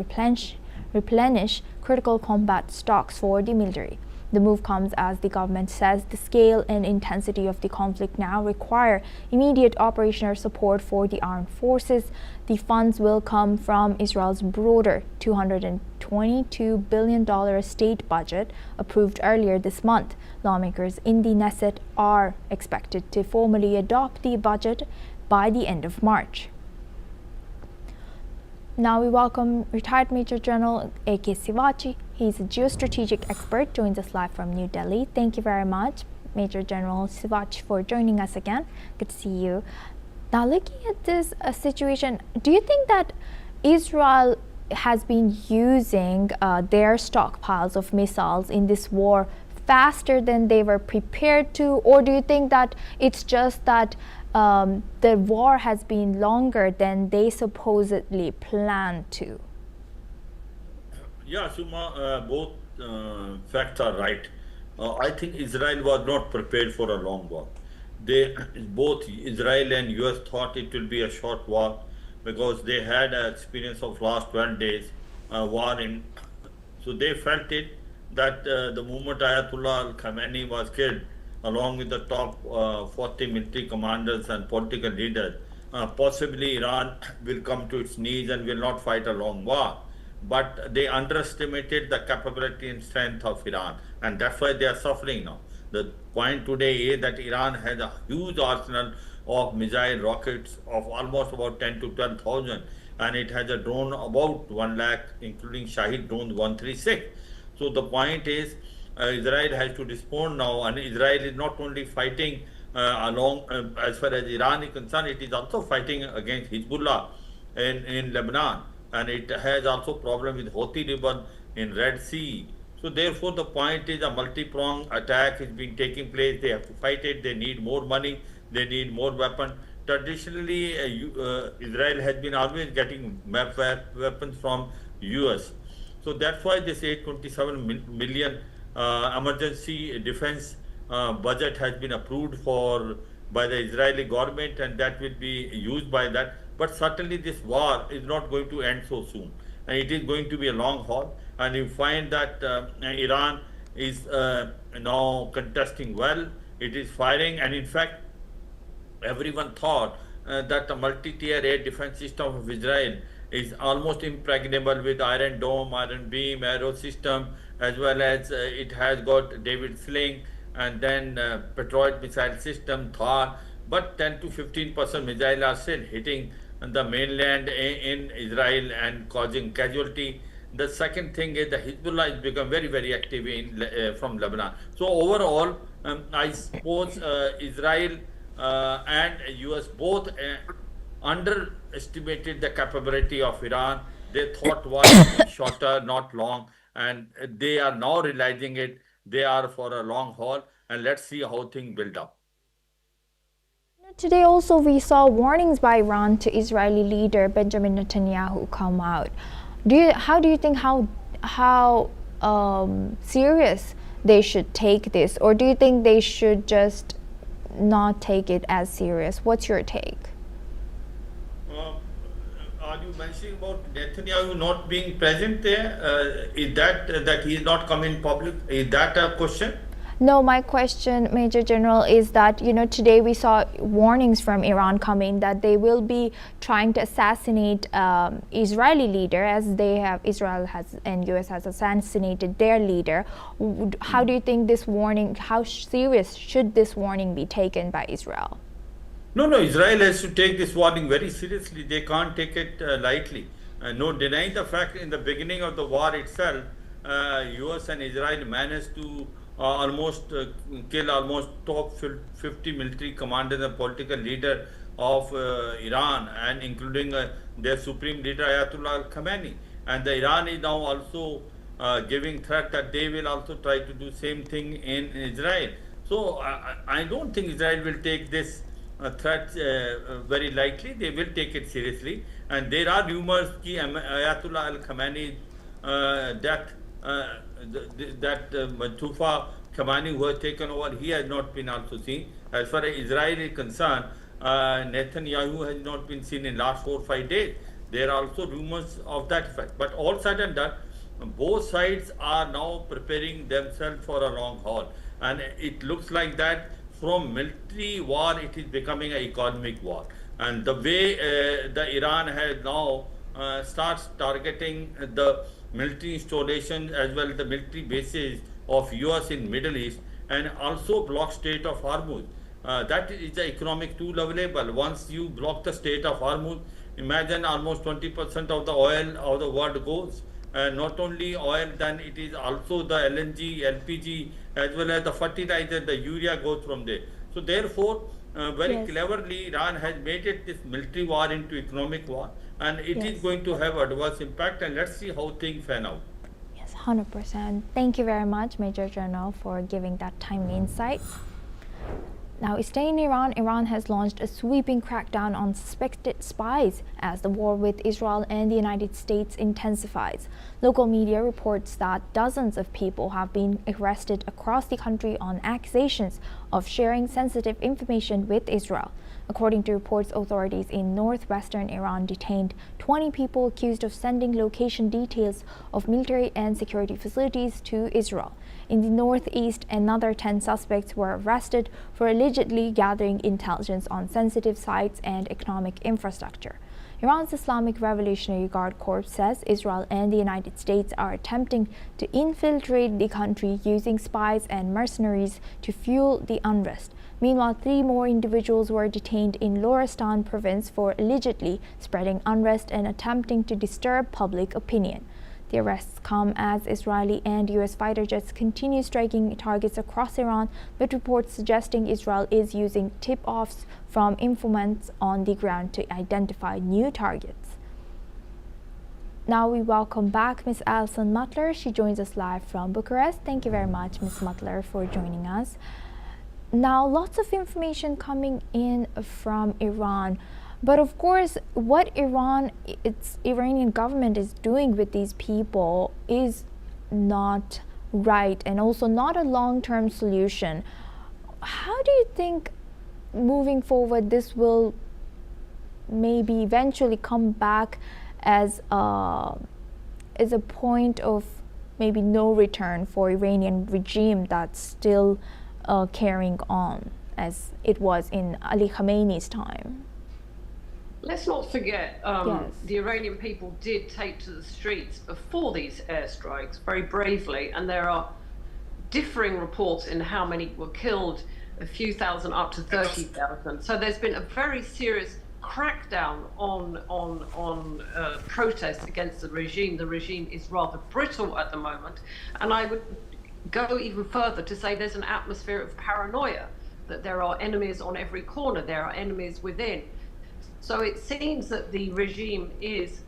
replenish critical combat stocks for the military. The move comes as the government says the scale and intensity of the conflict now require immediate operational support for the armed forces. The funds will come from Israel's broader $222 billion state budget approved earlier this month. Lawmakers in the Knesset are expected to formally adopt the budget by the end of March. Now we welcome retired Major General A.K. Sivachi. He's a geostrategic expert, joins us live from New Delhi. Thank you very much, Major General Sivachi, for joining us again. Good to see you. Now, looking at this situation, do you think that Israel has been using their stockpiles of missiles in this war faster than they were prepared to, or do you think that it's just that the war has been longer than they supposedly planned to? Yeah, Suma, both facts are right. I think Israel was not prepared for a long war. Both Israel and US thought it will be a short war because they had an experience of last 12 days war in. So they felt it that the moment Ayatollah al-Khamenei was killed, along with the top 40 military commanders and political leaders, possibly Iran will come to its knees and will not fight a long war. But they underestimated the capability and strength of Iran, and that's why they are suffering now. The point today is that Iran has a huge arsenal of missile rockets of almost about 10 to 12,000, and it has a drone about 1 lakh, including Shahid drone 136. So the point is, Israel has to respond now, and Israel is not only fighting as far as Iran is concerned, it is also fighting against Hezbollah in Lebanon, and it has also problem with Houthi rebel in Red Sea. So therefore the point is a multi-pronged attack is being taking place. They have to fight it. They need more money. They need more weapons. Traditionally, Israel has been always getting weapons from US. So that's why this 827 million emergency defense budget has been approved by the Israeli government, and that will be used by that. But certainly this war is not going to end so soon. and it is going to be a long haul. And you find that Iran is now contesting well, it is firing, and in fact, everyone thought that the multi-tier air defense system of Israel is almost impregnable with Iron Dome, Iron Beam, Arrow system, as well as it has got David Sling, and then Patriot missile system, Thar, but 10 to 15% missiles are still hitting the mainland in Israel and causing casualty. The second thing is the Hezbollah has become very, very active from Lebanon. So overall, I suppose Israel and US both underestimated the capability of Iran. They thought war would be shorter, not long, and they are now realizing it. They are for a long haul, and let's see how things build up. Today also we saw warnings by Iran to Israeli leader Benjamin Netanyahu come out. How do you think how serious they should take this, or do you think they should just not take it as serious? What's your take? Are you mentioning about Netanyahu not being present there? Is that he is not coming public? Is that a question? No, my question, Major General, is that, today we saw warnings from Iran coming that they will be trying to assassinate Israeli leader, as Israel has and US has assassinated their leader. How do you think this warning, how serious should this warning be taken by Israel? No, Israel has to take this warning very seriously. They can't take it lightly. No denying the fact in the beginning of the war itself, US and Israel managed to kill almost top 50 military commanders and political leader of Iran, and including their supreme leader Ayatollah Khamenei. And the Iran is now also giving threat that they will also try to do same thing in Israel. So I don't think Israel will take this threat very lightly. They will take it seriously. And there are rumors that Ayatollah Khamenei death, that Dhafra Airbase, who has taken over, he has not been also seen. As far as Israel is concerned, Netanyahu has not been seen in last 4 or 5 days. There are also rumors of that effect. But all said and done, both sides are now preparing themselves for a long haul. And it looks like that from military war, it is becoming an economic war. And the way the Iran has now starts targeting the military installation as well as the military bases of US in Middle East, and also block Strait of Hormuz. That is the economic tool available. Once you block the Strait of Hormuz, imagine almost 20% of the oil of the world goes. Not only oil, then it is also the LNG, LPG, as well as the fertilizer, the urea goes from there. So therefore, very cleverly, Iran has made it this military war into economic war, and it is going to have adverse impact, and let's see how things pan out. Yes, 100%. Thank you very much, Major General, for giving that timely insight. Now, staying in Iran, Iran has launched a sweeping crackdown on suspected spies as the war with Israel and the United States intensifies. Local media reports that dozens of people have been arrested across the country on accusations of sharing sensitive information with Israel. According to reports, authorities in northwestern Iran detained 20 people accused of sending location details of military and security facilities to Israel. In the northeast, another 10 suspects were arrested for allegedly gathering intelligence on sensitive sites and economic infrastructure. Iran's Islamic Revolutionary Guard Corps says Israel and the United States are attempting to infiltrate the country using spies and mercenaries to fuel the unrest. Meanwhile, 3 more individuals were detained in Lorestan province for allegedly spreading unrest and attempting to disturb public opinion. The arrests come as Israeli and US fighter jets continue striking targets across Iran, with reports suggesting Israel is using tip-offs from informants on the ground to identify new targets. Now we welcome back Ms. Alison Mutler. She joins us live from Bucharest. Thank you very much, Ms. Mutler, for joining us. Now, lots of information coming in from Iran. But of course, what its Iranian government is doing with these people is not right, and also not a long-term solution. How do you think moving forward this will maybe eventually come back as is a point of maybe no return for Iranian regime that's still carrying on as it was in Ali Khamenei's time? Let's not forget, Yes. the Iranian people did take to the streets before these airstrikes very bravely, and there are differing reports in how many were killed, a few thousand up to 30,000. So there's been a very serious crackdown on protests against the regime. The regime is rather brittle at the moment, and I would go even further to say there's an atmosphere of paranoia, that there are enemies on every corner, there are enemies within. So it seems that the regime is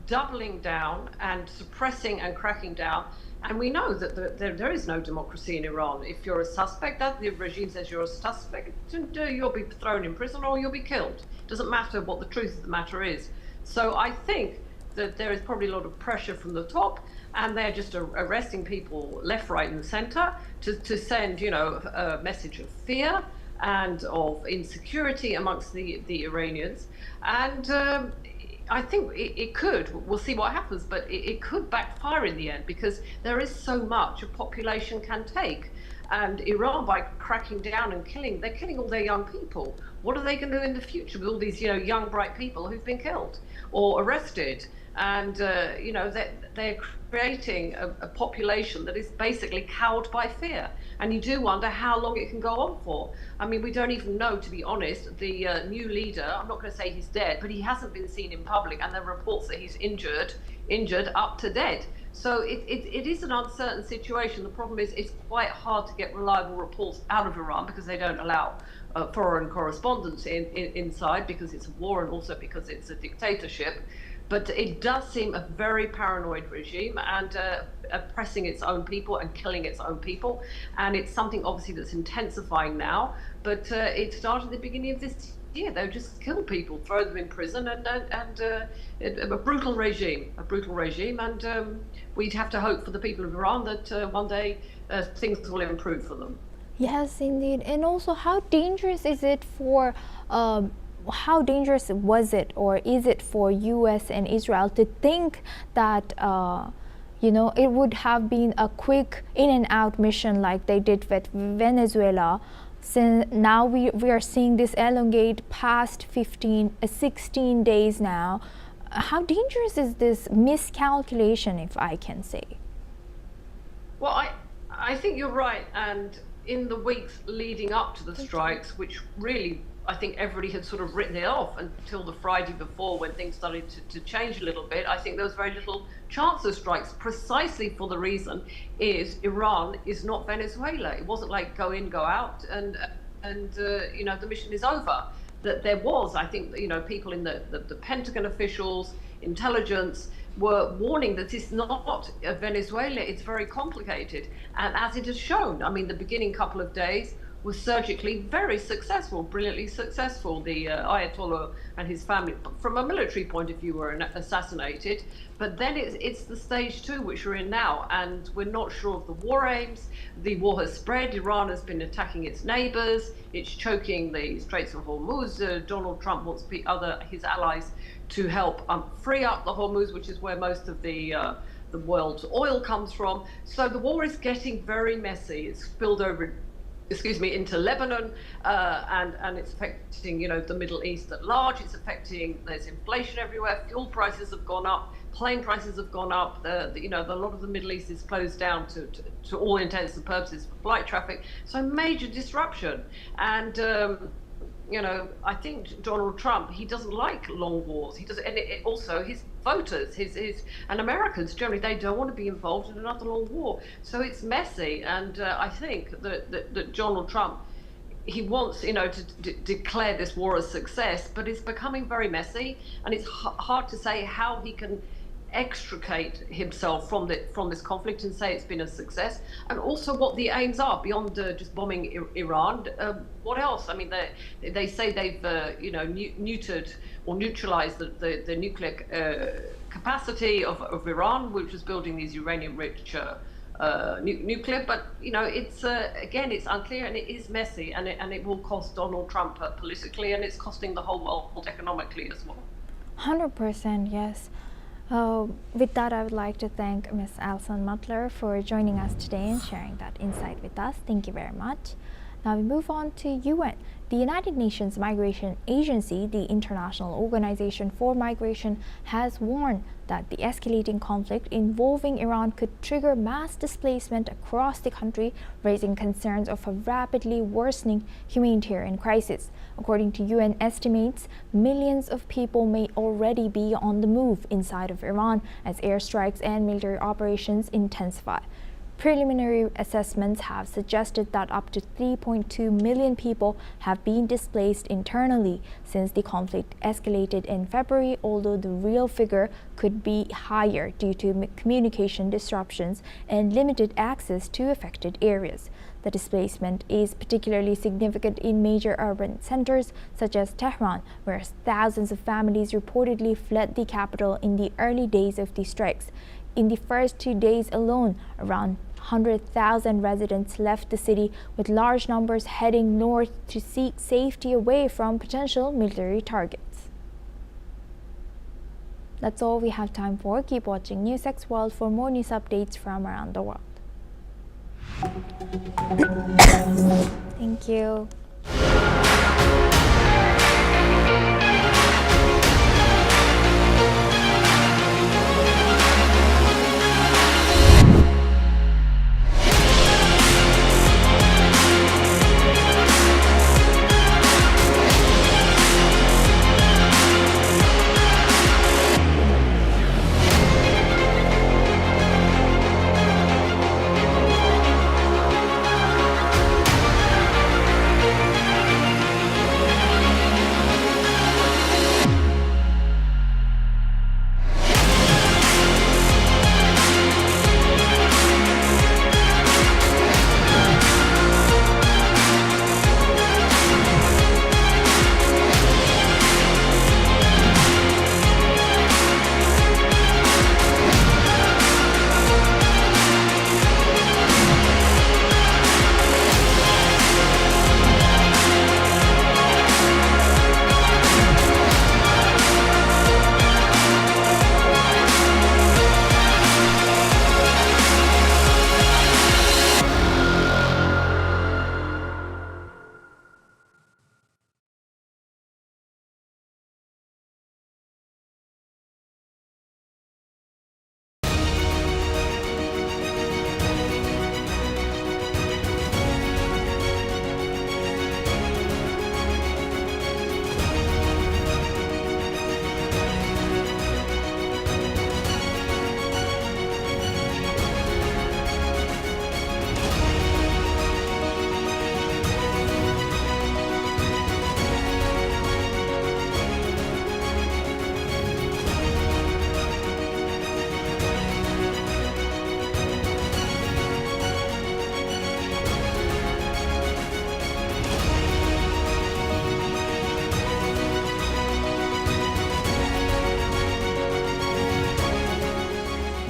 doubling down and suppressing and cracking down. And we know that there is no democracy in Iran. If you're a suspect, that the regime says you're a suspect, you'll be thrown in prison or you'll be killed. Doesn't matter what the truth of the matter is. So I think that there is probably a lot of pressure from the top, and they're just arresting people left, right, and center to send, a message of fear and of insecurity amongst the Iranians. And I think it could, we'll see what happens, but it could backfire in the end, because there is so much a population can take. And Iran, by cracking down and they're killing all their young people. What are they going to do in the future with all these, young, bright people who've been killed or arrested? And, they're creating a population that is basically cowed by fear. And you do wonder how long it can go on for. I mean, we don't even know, to be honest. The new leader, I'm not going to say he's dead, but he hasn't been seen in public, and there are reports that he's injured up to dead. So it is an uncertain situation. The problem is it's quite hard to get reliable reports out of Iran, because they don't allow foreign correspondence inside, because it's a war and also because it's a dictatorship. But it does seem a very paranoid regime, and oppressing its own people and killing its own people. And it's something obviously that's intensifying now, but it started at the beginning of this year. They just kill people, throw them in prison, and a brutal regime, and we'd have to hope for the people of Iran that one day things will improve for them. Yes, indeed. And also, how dangerous is it for how dangerous was it, or is it for US and Israel to think that it would have been a quick in and out mission like they did with Venezuela? Since now we are seeing this elongate past 16 days now. How dangerous is this miscalculation, if I can say? Well, I think you're right. And in the weeks leading up to the strikes, which really I think everybody had sort of written it off until the Friday before, when things started to change a little bit, I think there was very little chance of strikes, precisely for the reason is Iran is not Venezuela. It wasn't like go in, go out, and the mission is over. That there was, I think, people in the Pentagon officials, intelligence, were warning that it's not Venezuela, it's very complicated. And as it has shown, I mean, the beginning couple of days was surgically very successful, brilliantly successful. The Ayatollah and his family, from a military point of view, were assassinated. But then it's the stage 2, which we're in now, and we're not sure of the war aims. The war has spread. Iran has been attacking its neighbors. It's choking the Straits of Hormuz. Donald Trump wants his allies to help free up the Hormuz, which is where most of the world's oil comes from. So the war is getting very messy. It's spilled over into Lebanon, and it's affecting, the Middle East at large. It's affecting, there's inflation everywhere. Fuel prices have gone up. Plane prices have gone up. A lot of the Middle East is closed down to all intents and purposes for flight traffic. So major disruption. And, I think Donald Trump, he doesn't like long wars. He doesn't, and also his voters, and Americans generally, they don't want to be involved in another long war. So it's messy, and I think that Donald Trump, he wants, to declare this war a success, but it's becoming very messy, and it's hard to say how he can extricate himself from this conflict and say it's been a success, and also what the aims are beyond just bombing Iran. What else? I mean, they say they've neutered or neutralized the nuclear capacity of Iran, which was building these uranium-rich nuclear. But it's again, it's unclear, and it is messy, and it will cost Donald Trump politically, and it's costing the whole world economically as well. 100%, yes. With that, I would like to thank Ms. Alison Mutler for joining us today and sharing that insight with us. Thank you very much. Now we move on to UN. The United Nations Migration Agency, the International Organization for Migration, has warned that the escalating conflict involving Iran could trigger mass displacement across the country, raising concerns of a rapidly worsening humanitarian crisis. According to UN estimates, millions of people may already be on the move inside of Iran as airstrikes and military operations intensify. Preliminary assessments have suggested that up to 3.2 million people have been displaced internally since the conflict escalated in February, although the real figure could be higher due to communication disruptions and limited access to affected areas. The displacement is particularly significant in major urban centers such as Tehran, where thousands of families reportedly fled the capital in the early days of the strikes. In the first 2 days alone, around 100,000 residents left the city, with large numbers heading north to seek safety away from potential military targets. That's all we have time for. Keep watching NewsX World for more news updates from around the world. Thank you.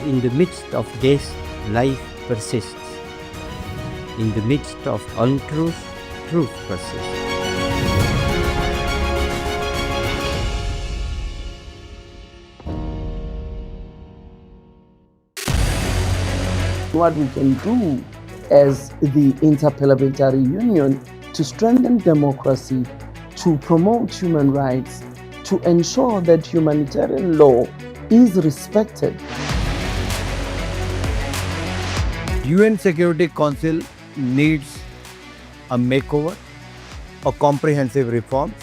In the midst of death, life persists. In the midst of untruth, truth persists. What we can do as the Interparliamentary Union to strengthen democracy, to promote human rights, to ensure that humanitarian law is respected. UN Security Council needs a makeover, a comprehensive reform,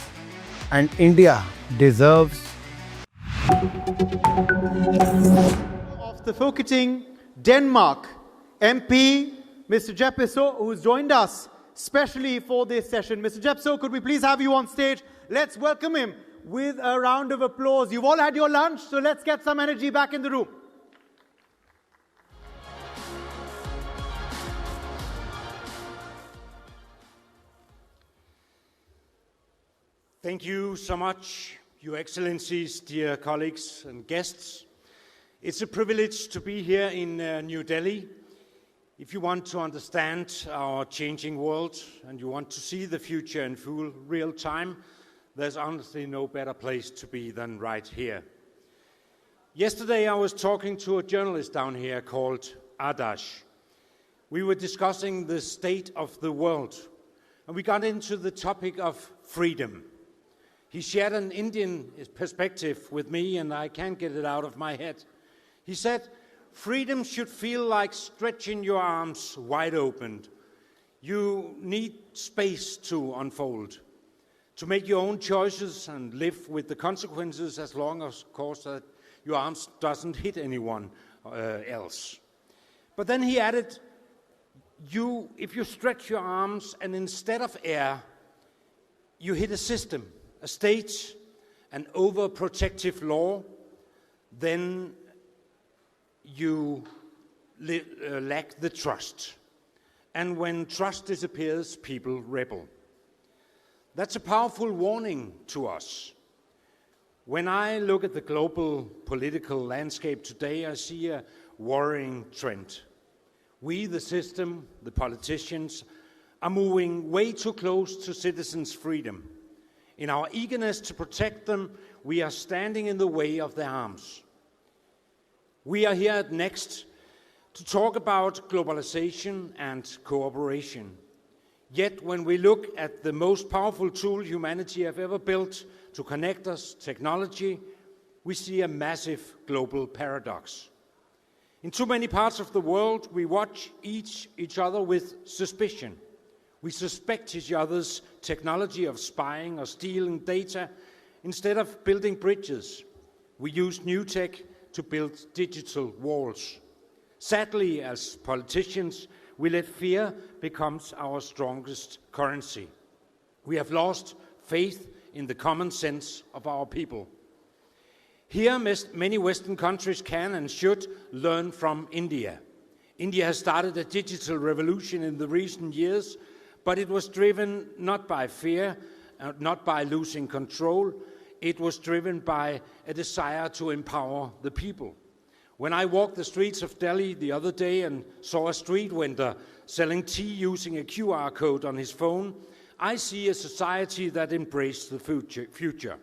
and India deserves of the Folketing, Denmark, MP, Mr. Jeppeså, who's joined us specially for this session. Mr. Jeppeså, could we please have you on stage? Let's welcome him with a round of applause. You've all had your lunch, so let's get some energy back in the room. Thank you so much, Your Excellencies, dear colleagues and guests. It's a privilege to be here in New Delhi. If you want to understand our changing world and you want to see the future in full real time, there's honestly no better place to be than right here. Yesterday I was talking to a journalist down here called Adash. We were discussing the state of the world, and we got into the topic of freedom. He shared an Indian perspective with me, and I can't get it out of my head. He said, freedom should feel like stretching your arms wide open. You need space to unfold, to make your own choices and live with the consequences, as long as, of course, that your arms doesn't hit anyone else. But then he added, if you stretch your arms and instead of air, you hit a system, a state, an overprotective law, then you lack the trust. And when trust disappears, people rebel. That's a powerful warning to us. When I look at the global political landscape today, I see a worrying trend. We, the system, the politicians, are moving way too close to citizens' freedom. In our eagerness to protect them, we are standing in the way of their arms. We are here at Next to talk about globalization and cooperation. Yet when we look at the most powerful tool humanity have ever built to connect us, technology, we see a massive global paradox. In too many parts of the world, we watch each other with suspicion. We suspect each other's technology of spying or stealing data. Instead of building bridges, we use new tech to build digital walls. Sadly, as politicians, we let fear become our strongest currency. We have lost faith in the common sense of our people. Here, many Western countries can and should learn from India. India has started a digital revolution in the recent years, but it was driven not by fear, not by losing control. It was driven by a desire to empower the people. When I walked the streets of Delhi the other day and saw a street vendor selling tea using a QR code on his phone, I see a society that embraced the future.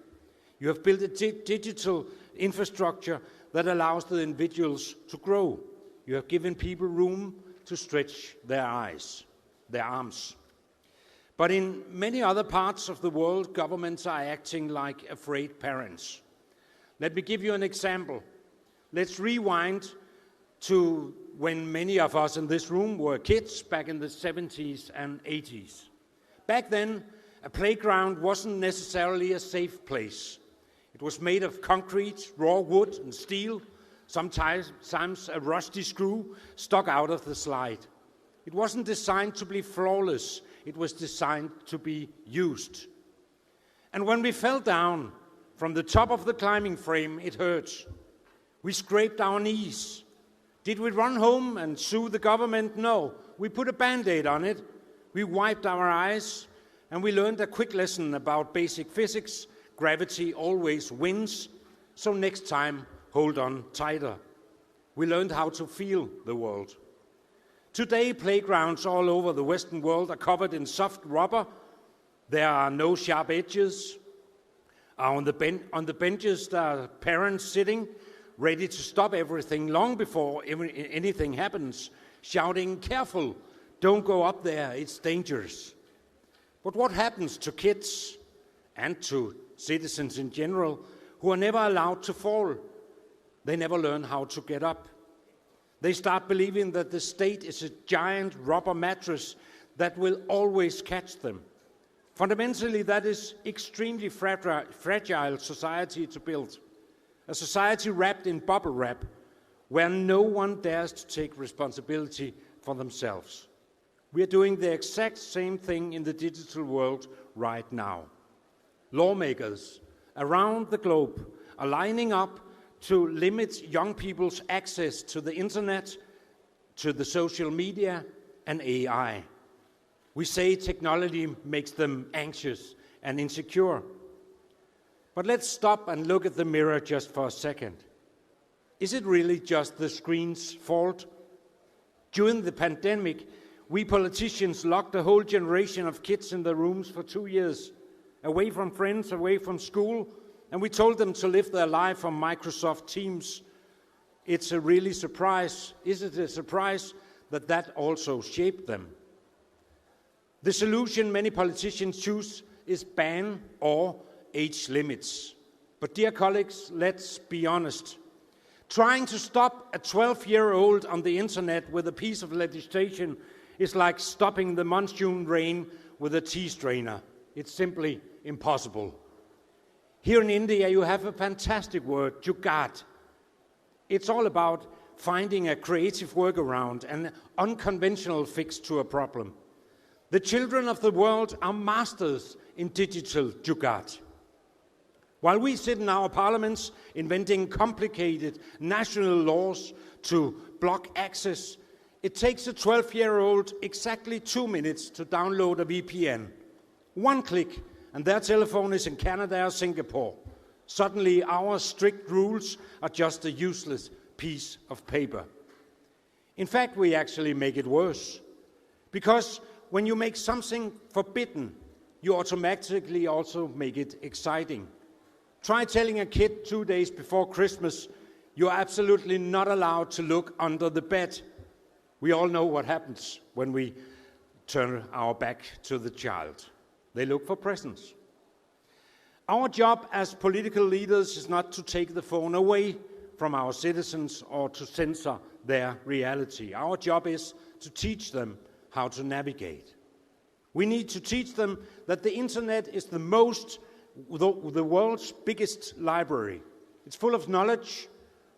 You have built a digital infrastructure that allows the individuals to grow. You have given people room to stretch their arms. But in many other parts of the world, governments are acting like afraid parents. Let me give you an example. Let's rewind to when many of us in this room were kids back in the 70s and 80s. Back then, a playground wasn't necessarily a safe place. It was made of concrete, raw wood, and steel, sometimes a rusty screw stuck out of the slide. It wasn't designed to be flawless. It was designed to be used. And when we fell down from the top of the climbing frame, it hurt. We scraped our knees. Did we run home and sue the government? No. We put a Band-Aid on it. We wiped our eyes, and we learned a quick lesson about basic physics. Gravity always wins, so next time, hold on tighter. We learned how to feel the world. Today, playgrounds all over the Western world are covered in soft rubber. There are no sharp edges. On the benches, there are parents sitting, ready to stop everything long before anything happens, shouting, "Careful, don't go up there, it's dangerous." But what happens to kids and to citizens in general who are never allowed to fall? They never learn how to get up. They start believing that the state is a giant rubber mattress that will always catch them. Fundamentally, that is extremely fragile society to build. A society wrapped in bubble wrap where no one dares to take responsibility for themselves. We are doing the exact same thing in the digital world right now. Lawmakers around the globe are lining up to limit young people's access to the internet, to the social media, and AI. We say technology makes them anxious and insecure. But let's stop and look at the mirror just for a second. Is it really just the screen's fault? During the pandemic, we politicians locked a whole generation of kids in their rooms for 2 years, away from friends, away from school, and we told them to live their life on Microsoft Teams. It's a really surprise. Is it a surprise that that also shaped them? The solution many politicians choose is ban or age limits. But dear colleagues, let's be honest. Trying to stop a 12-year-old on the internet with a piece of legislation is like stopping the monsoon rain with a tea strainer. It's simply impossible. Here in India, you have a fantastic word, jugaad. It's all about finding a creative workaround, an unconventional fix to a problem. The children of the world are masters in digital jugaad. While we sit in our parliaments inventing complicated national laws to block access, it takes a 12-year-old exactly 2 minutes to download a VPN. One click, and their telephone is in Canada or Singapore. Suddenly, our strict rules are just a useless piece of paper. In fact, we actually make it worse. Because when you make something forbidden, you automatically also make it exciting. Try telling a kid 2 days before Christmas, you're absolutely not allowed to look under the bed. We all know what happens when we turn our back to the child. They look for presents. Our job as political leaders is not to take the phone away from our citizens or to censor their reality. Our job is to teach them how to navigate. We need to teach them that the internet is the world's biggest library. It's full of knowledge,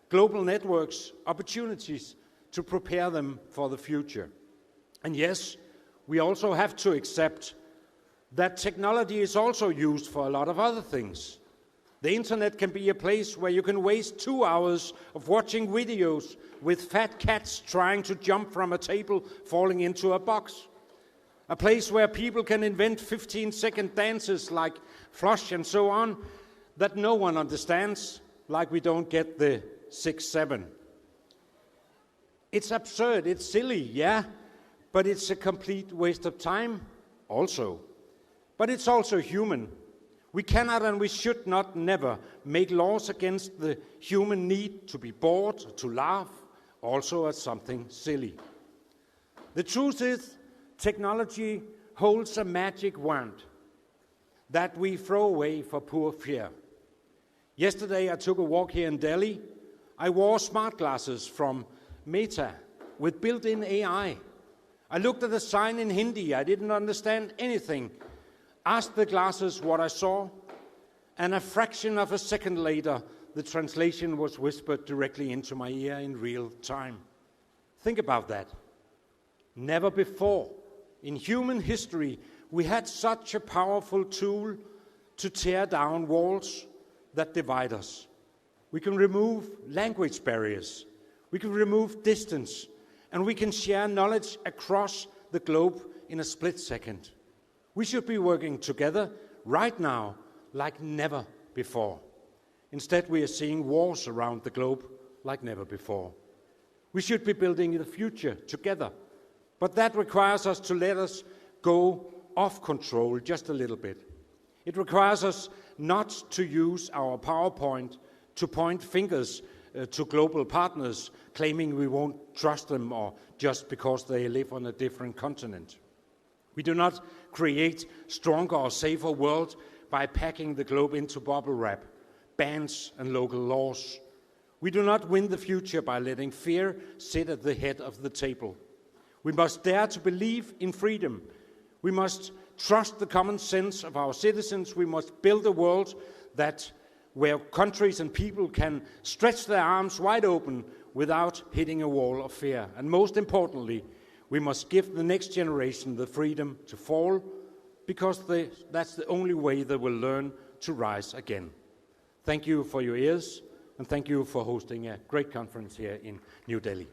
global networks, opportunities to prepare them for the future. And yes, we also have to accept that technology is also used for a lot of other things. The internet can be a place where you can waste 2 hours of watching videos with fat cats trying to jump from a table, falling into a box. A place where people can invent 15-second dances like flush and so on that no one understands, like we don't get the 6-7. It's absurd, it's silly, yeah, but it's a complete waste of time also. But it's also human. We cannot and we should not never make laws against the human need to be bored, to laugh, also at something silly. The truth is, technology holds a magic wand that we throw away for poor fear. Yesterday I took a walk here in Delhi. I wore smart glasses from Meta with built-in AI. I looked at a sign in Hindi. I didn't understand anything. Asked the glasses what I saw, and a fraction of a second later, the translation was whispered directly into my ear in real time. Think about that. Never before in human history we had such a powerful tool to tear down walls that divide us. We can remove language barriers, we can remove distance, and we can share knowledge across the globe in a split second. We should be working together right now like never before. Instead, we are seeing wars around the globe like never before. We should be building the future together, but that requires us to let us go off control just a little bit. It requires us not to use our PowerPoint to point fingers to global partners, claiming we won't trust them or just because they live on a different continent. We do not create stronger or safer world by packing the globe into bubble wrap, bans and local laws. We do not win the future by letting fear sit at the head of the table. We must dare to believe in freedom. We must trust the common sense of our citizens. We must build a world where countries and people can stretch their arms wide open without hitting a wall of fear. And most importantly, we must give the next generation the freedom to fall, because that's the only way they will learn to rise again. Thank you for your ears, and thank you for hosting a great conference here in New Delhi.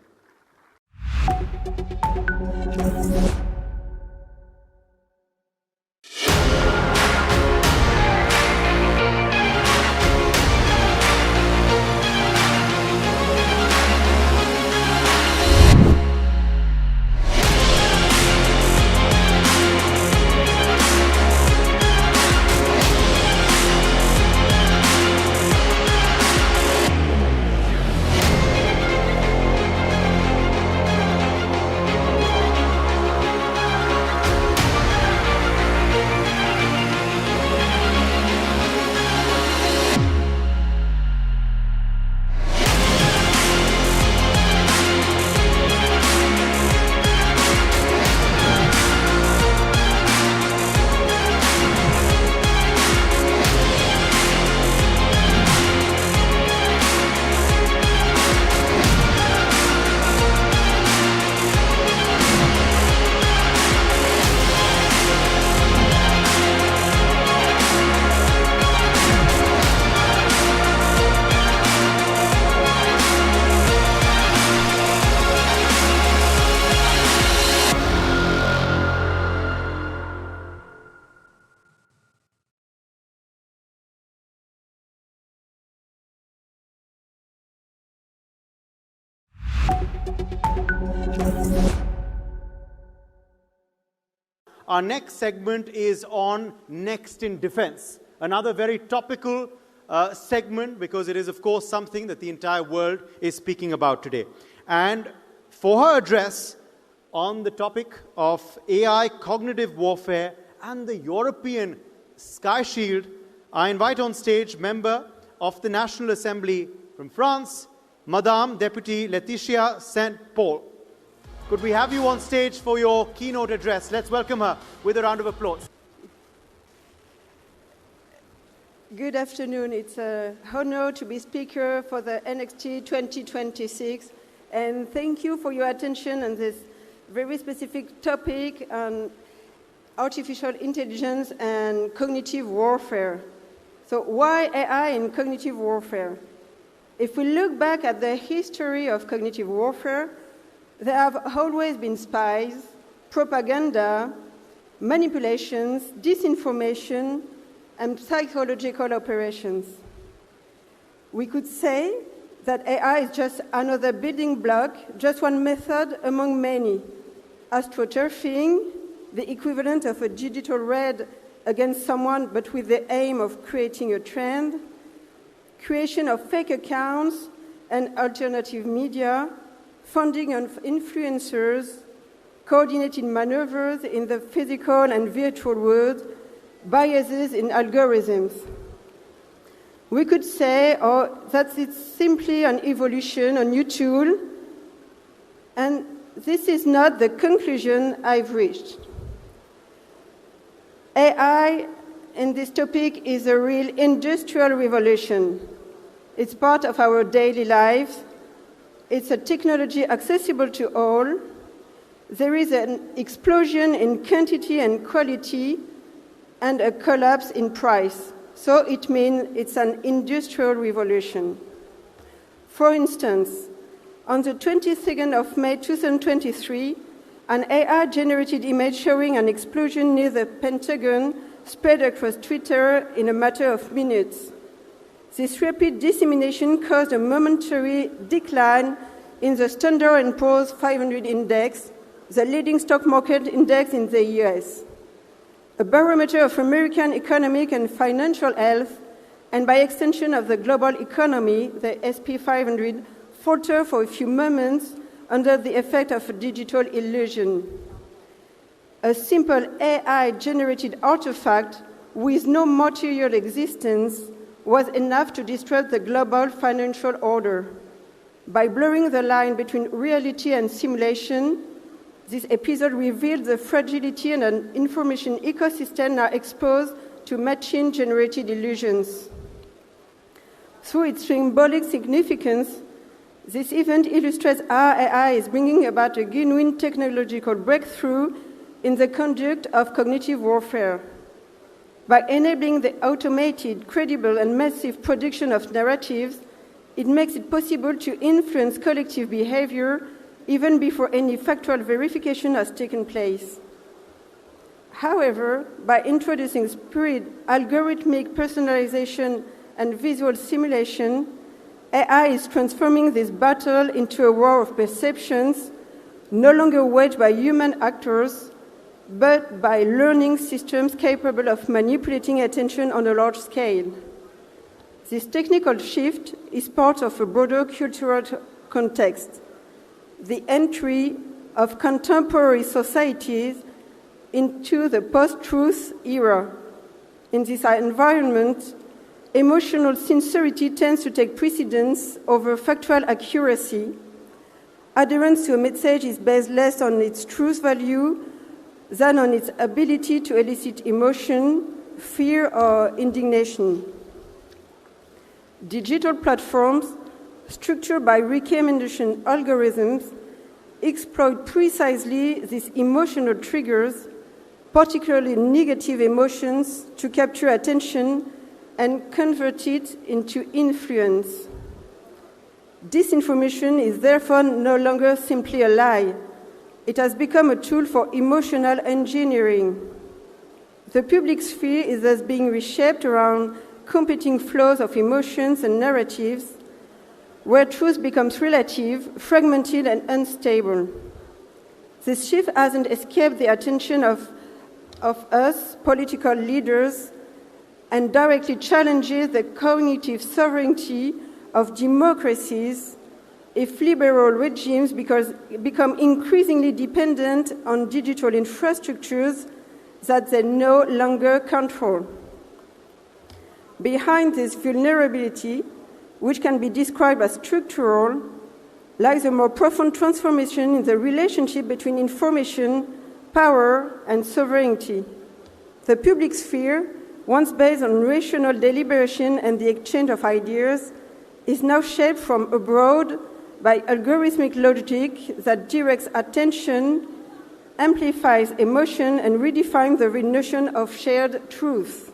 Our next segment is on Next in Defense, another very topical segment because it is, of course, something that the entire world is speaking about today. And for her address on the topic of AI cognitive warfare and the European Sky Shield, I invite on stage member of the National Assembly from France, Madame Deputy Laetitia Saint-Paul. Could we have you on stage for your keynote address? Let's welcome her with a round of applause. Good afternoon. It's an honor to be speaker for the NXT 2026. And thank you for your attention on this very specific topic on artificial intelligence and cognitive warfare. So why AI in cognitive warfare? If we look back at the history of cognitive warfare, there have always been spies, propaganda, manipulations, disinformation, and psychological operations. We could say that AI is just another building block, just one method among many. Astroturfing, the equivalent of a digital raid against someone, but with the aim of creating a trend, creation of fake accounts and alternative media, funding of influencers, coordinated maneuvers in the physical and virtual world, biases in algorithms. We could say that it's simply an evolution, a new tool, and this is not the conclusion I've reached. AI in this topic is a real industrial revolution. It's part of our daily lives. It's a technology accessible to all. There is an explosion in quantity and quality and a collapse in price. So it means it's an industrial revolution. For instance, on the 22nd of May 2023, an AI-generated image showing an explosion near the Pentagon spread across Twitter in a matter of minutes. This rapid dissemination caused a momentary decline in the Standard & Poor's 500 index, the leading stock market index in the US. A barometer of American economic and financial health, and by extension of the global economy, the SP 500, faltered for a few moments under the effect of a digital illusion. A simple AI-generated artifact with no material existence was enough to disrupt the global financial order. By blurring the line between reality and simulation, this episode revealed the fragility and an information ecosystem now exposed to machine-generated illusions. Through its symbolic significance, this event illustrates how AI is bringing about a genuine technological breakthrough in the conduct of cognitive warfare. By enabling the automated, credible, and massive production of narratives, it makes it possible to influence collective behavior even before any factual verification has taken place. However, by introducing speed, algorithmic personalization, and visual simulation, AI is transforming this battle into a war of perceptions, no longer waged by human actors, but by learning systems capable of manipulating attention on a large scale. This technical shift is part of a broader cultural context, the entry of contemporary societies into the post-truth era. In this environment, emotional sincerity tends to take precedence over factual accuracy. Adherence to a message is based less on its truth value than on its ability to elicit emotion, fear, or indignation. Digital platforms, structured by recommendation algorithms, exploit precisely these emotional triggers, particularly negative emotions, to capture attention and convert it into influence. Disinformation is therefore no longer simply a lie. It has become a tool for emotional engineering. The public sphere is thus being reshaped around competing flows of emotions and narratives, where truth becomes relative, fragmented, and unstable. This shift hasn't escaped the attention of of us, political leaders, and directly challenges the cognitive sovereignty of democracies if liberal regimes become increasingly dependent on digital infrastructures that they no longer control. Behind this vulnerability, which can be described as structural, lies a more profound transformation in the relationship between information, power, and sovereignty. The public sphere, once based on rational deliberation and the exchange of ideas, is now shaped from abroad by algorithmic logic that directs attention, amplifies emotion, and redefines the notion of shared truth.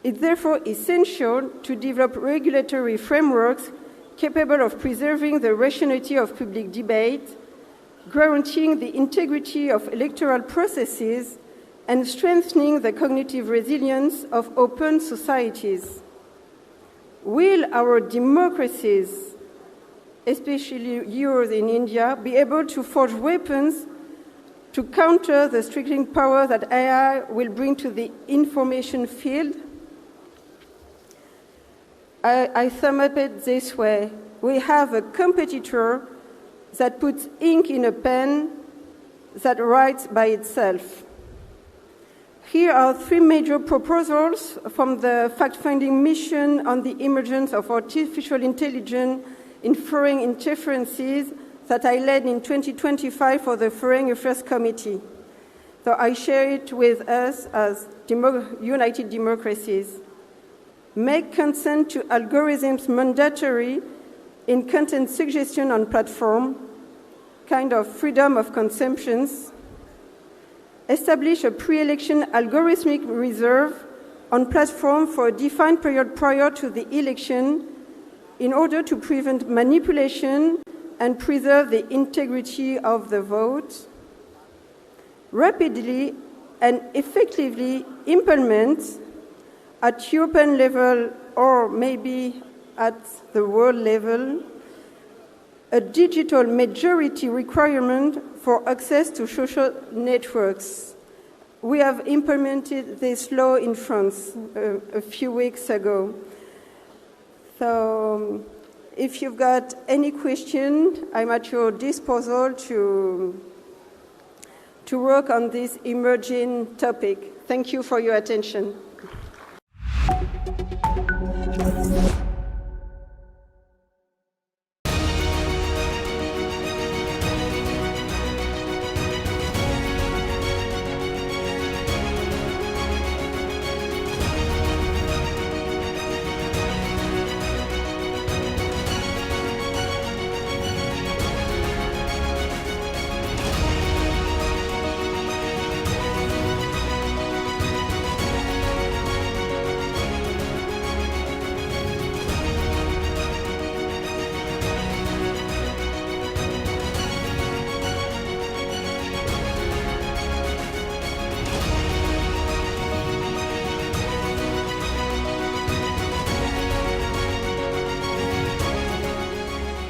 It's therefore essential to develop regulatory frameworks capable of preserving the rationality of public debate, guaranteeing the integrity of electoral processes, and strengthening the cognitive resilience of open societies. Will our democracies, especially yours in India, be able to forge weapons to counter the striking power that AI will bring to the information field? I sum up it this way. We have a competitor that puts ink in a pen that writes by itself. Here are three major proposals from the fact-finding mission on the emergence of artificial intelligence in foreign interferences that I led in 2025 for the Foreign Affairs Committee. So I share it with us as United Democracies. Make consent to algorithms mandatory in content suggestion on platform, kind of freedom of consumptions. Establish a pre-election algorithmic reserve on platform for a defined period prior to the election in order to prevent manipulation and preserve the integrity of the vote. Rapidly and effectively implement at European level or maybe at the world level a digital majority requirement for access to social networks. We have implemented this law in France a few weeks ago. So if you've got any question, I'm at your disposal to work on this emerging topic. Thank you for your attention.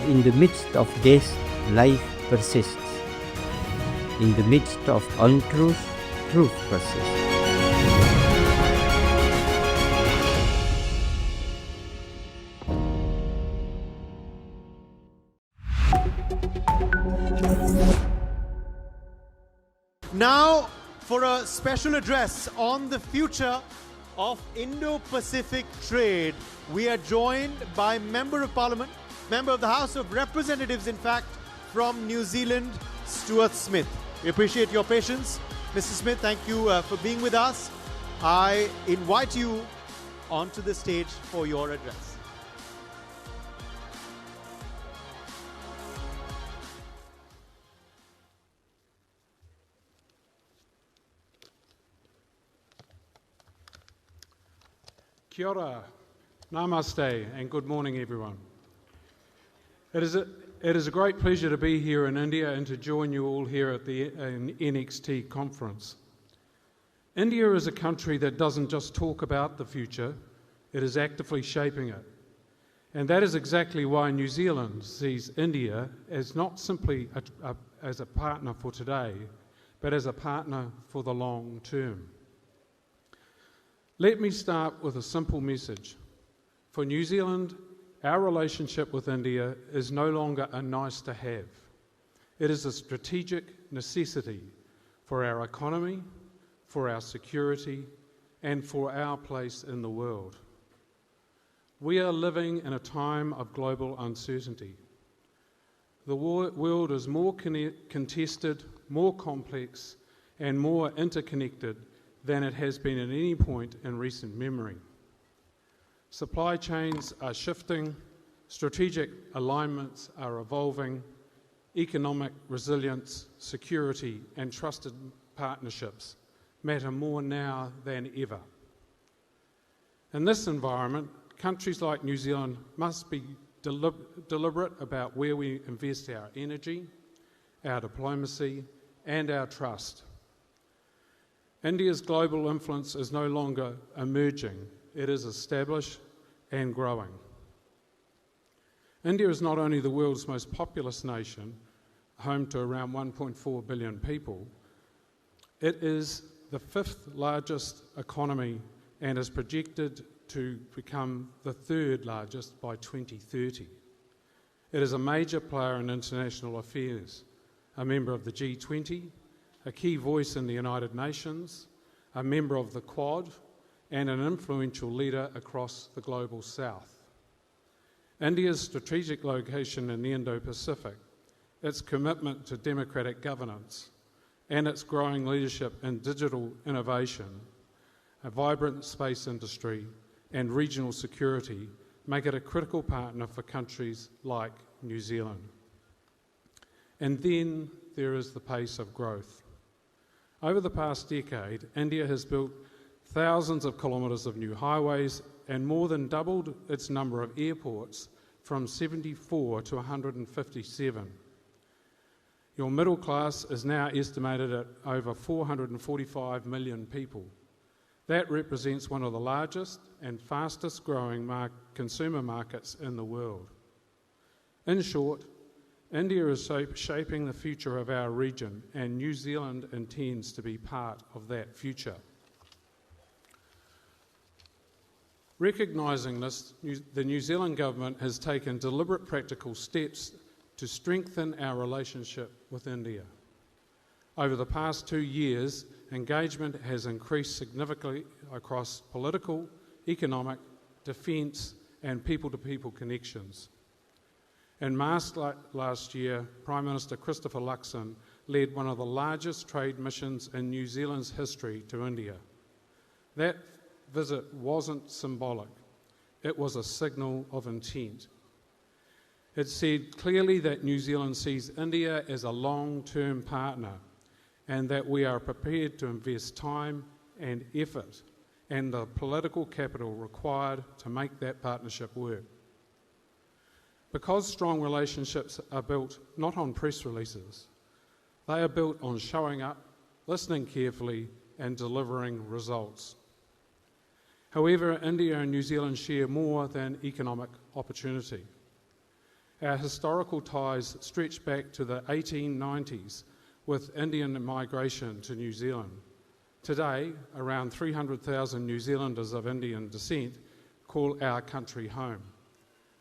In the midst of death, life persists. In the midst of untruth, truth persists. Now, for a special address on the future of Indo-Pacific trade, we are joined by Member of Parliament, Member of the House of Representatives, in fact, from New Zealand, Stuart Smith. We appreciate your patience. Mr. Smith, thank you for being with us. I invite you onto the stage for your address. Kia ora, namaste, and good morning, everyone. It is a great pleasure to be here in India and to join you all here at the NXT conference. India is a country that doesn't just talk about the future, it is actively shaping it. And that is exactly why New Zealand sees India as not simply as a partner for today, but as a partner for the long term. Let me start with a simple message. For New Zealand, our relationship with India is no longer a nice to have. It is a strategic necessity for our economy, for our security, and for our place in the world. We are living in a time of global uncertainty. The world is more contested, more complex, and more interconnected than it has been at any point in recent memory. Supply chains are shifting, strategic alignments are evolving, economic resilience, security, and trusted partnerships matter more now than ever. In this environment, countries like New Zealand must be deliberate about where we invest our energy, our diplomacy, and our trust. India's global influence is no longer emerging, it is established and growing. India is not only the world's most populous nation, home to around 1.4 billion people, it is the 5th largest economy and is projected to become the 3rd largest by 2030. It is a major player in international affairs, a member of the G20, a key voice in the United Nations, a member of the Quad, and an influential leader across the global south. India's strategic location in the Indo-Pacific, its commitment to democratic governance, and its growing leadership in digital innovation, a vibrant space industry, and regional security make it a critical partner for countries like New Zealand. And then there is the pace of growth. Over the past decade, India has built thousands of kilometres of new highways and more than doubled its number of airports from 74 to 157. Your middle class is now estimated at over 445 million people. That represents one of the largest and fastest growing consumer markets in the world. In short, India is shaping the future of our region, and New Zealand intends to be part of that future. Recognising this, the New Zealand government has taken deliberate practical steps to strengthen our relationship with India. Over the past 2 years, engagement has increased significantly across political, economic, defence and people-to-people connections. In March last year, Prime Minister Christopher Luxon led one of the largest trade missions in New Zealand's history to India. That visit wasn't symbolic, it was a signal of intent. It said clearly that New Zealand sees India as a long-term partner and that we are prepared to invest time and effort and the political capital required to make that partnership work. Because strong relationships are built not on press releases, they are built on showing up, listening carefully and delivering results. However, India and New Zealand share more than economic opportunity. Our historical ties stretch back to the 1890s with Indian migration to New Zealand. Today, around 300,000 New Zealanders of Indian descent call our country home,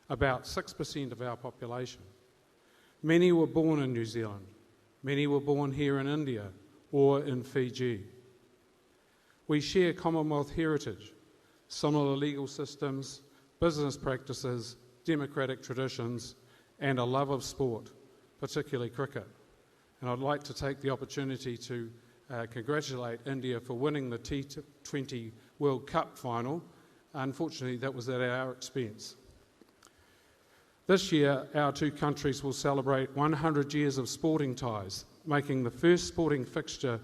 about 6% of our population. Many were born in New Zealand. Many were born here in India or in Fiji. We share Commonwealth heritage, similar legal systems, business practices, democratic traditions, and a love of sport, particularly cricket. And I'd like to take the opportunity to congratulate India for winning the T20 World Cup final. Unfortunately, that was at our expense. This year, our two countries will celebrate 100 years of sporting ties, marking the first sporting fixture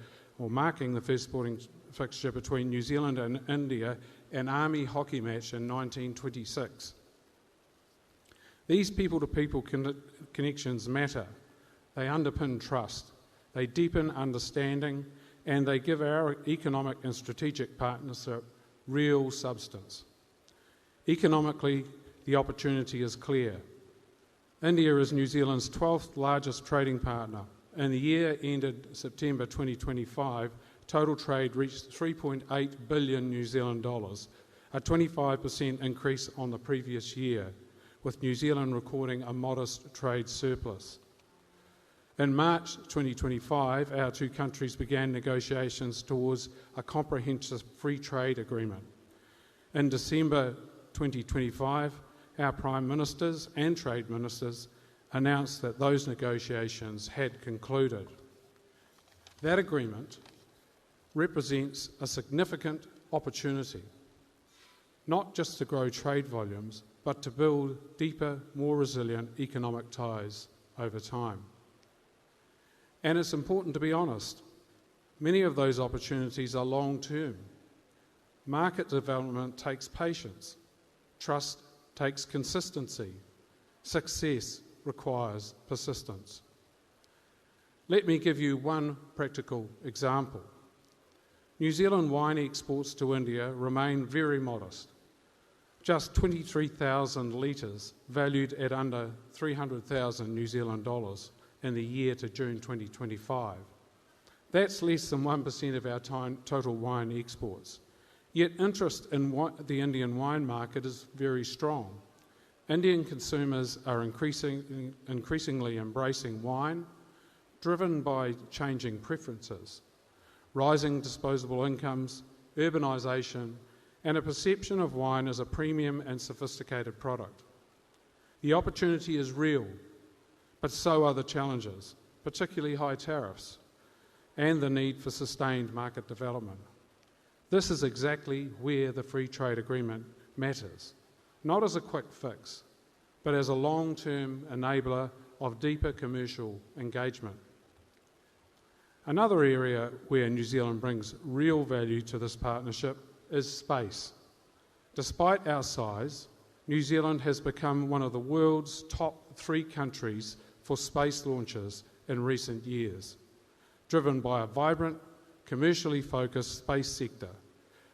between New Zealand and India, an army hockey match in 1926. These people-to-people connections matter. They underpin trust, they deepen understanding, and they give our economic and strategic partnership real substance. Economically, the opportunity is clear. India is New Zealand's 12th largest trading partner, in the year ended September 2025, total trade reached 3.8 billion New Zealand dollars, a 25% increase on the previous year, with New Zealand recording a modest trade surplus. In March 2025, our two countries began negotiations towards a comprehensive free trade agreement. In December 2025, our Prime Ministers and Trade Ministers announced that those negotiations had concluded. That agreement represents a significant opportunity, not just to grow trade volumes, but to build deeper, more resilient economic ties over time. And it's important to be honest, many of those opportunities are long-term. Market development takes patience, trust takes consistency, success requires persistence. Let me give you one practical example. New Zealand wine exports to India remain very modest, just 23,000 litres, valued at under 300,000 New Zealand dollars in the year to June 2025. That's less than 1% of our total wine exports. Yet interest in the Indian wine market is very strong. Indian consumers are increasingly embracing wine, driven by changing preferences, rising disposable incomes, urbanisation, and a perception of wine as a premium and sophisticated product. The opportunity is real, but so are the challenges, particularly high tariffs, and the need for sustained market development. This is exactly where the free trade agreement matters, not as a quick fix, but as a long-term enabler of deeper commercial engagement. Another area where New Zealand brings real value to this partnership is space. Despite our size, New Zealand has become one of the world's top 3 countries for space launches in recent years, driven by a vibrant, commercially focused space sector.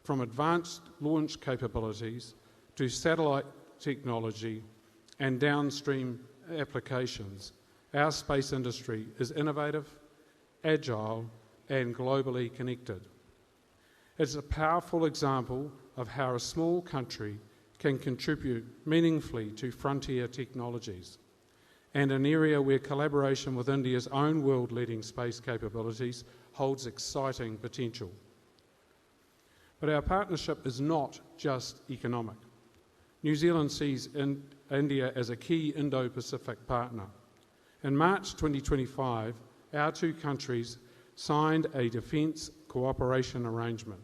From advanced launch capabilities to satellite technology and downstream applications, our space industry is innovative, agile, and globally connected. It's a powerful example of how a small country can contribute meaningfully to frontier technologies, and an area where collaboration with India's own world-leading space capabilities holds exciting potential. But our partnership is not just economic. New Zealand sees India as a key Indo-Pacific partner. In March 2025, our two countries signed a defence cooperation arrangement.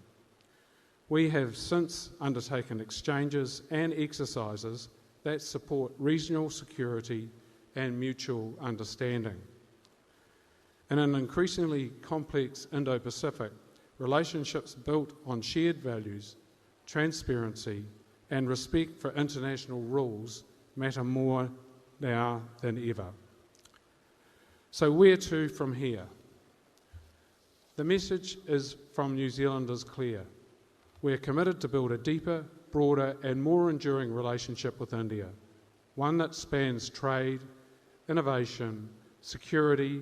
We have since undertaken exchanges and exercises that support regional security and mutual understanding. In an increasingly complex Indo-Pacific, relationships built on shared values, transparency, and respect for international rules matter more now than ever. So where to from here? The message from New Zealand is clear. We're committed to build a deeper, broader, and more enduring relationship with India, one that spans trade, innovation, security,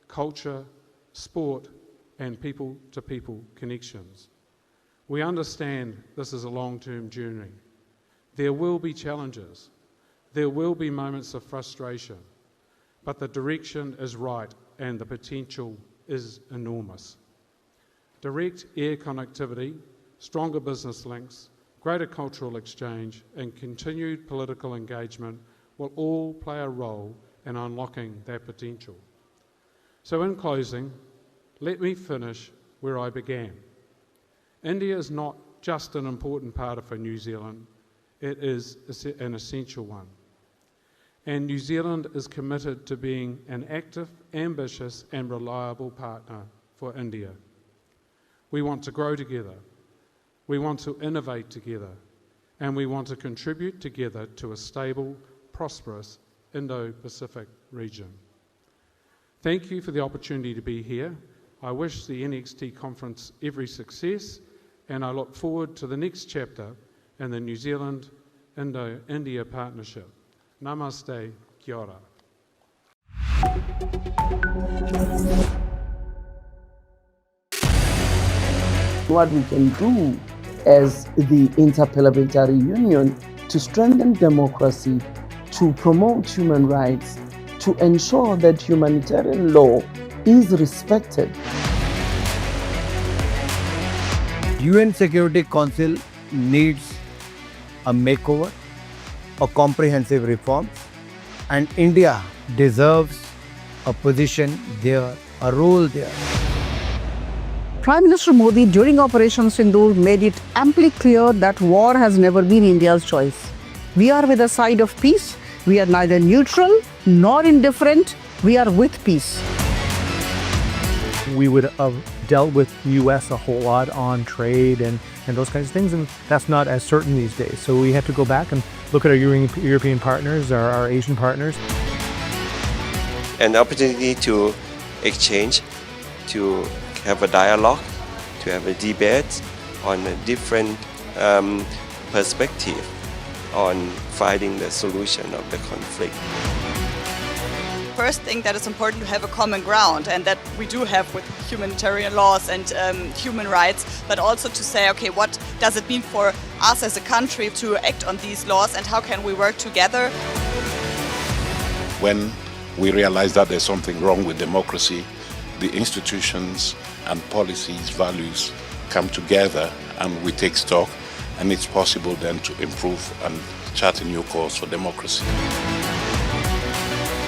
culture, sport, and people-to-people connections. We understand this is a long-term journey. There will be challenges. There will be moments of frustration, but the direction is right and the potential is enormous. Direct air connectivity, stronger business links, greater cultural exchange, and continued political engagement will all play a role in unlocking that potential. So in closing, let me finish where I began. India is not just an important part of New Zealand, it is an essential one. And New Zealand is committed to being an active, ambitious, and reliable partner for India. We want to grow together, we want to innovate together, and we want to contribute together to a stable, prosperous Indo-Pacific region. Thank you for the opportunity to be here. I wish the NXT conference every success, and I look forward to the next chapter in the New Zealand-Indo-India partnership. Namaste, kia ora. What we can do as the Interparliamentary Union to strengthen democracy, to promote human rights, to ensure that humanitarian law is respected. UN Security Council needs a makeover, a comprehensive reform, and India deserves a position there, a role there. Prime Minister Modi during Operation Sindoor made it amply clear that war has never been India's choice. We are with the side of peace. We are neither neutral nor indifferent. We are with peace. We would have dealt with the U.S. a whole lot on trade and those kinds of things, and that's not as certain these days. So we have to go back and look at our European partners, our Asian partners. An opportunity to exchange, to have a dialogue, to have a debate on a different perspective on finding the solution of the conflict. First thing that is important to have a common ground, and that we do have with humanitarian laws and human rights, but also to say, okay, what does it mean for us as a country to act on these laws, and how can we work together? When we realize that there's something wrong with democracy, the institutions and policies, values come together and we take stock, and it's possible then to improve and chart a new course for democracy.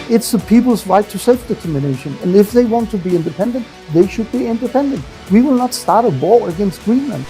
It's the people's right to self-determination, and if they want to be independent, they should be independent. We will not start a war against Greenland.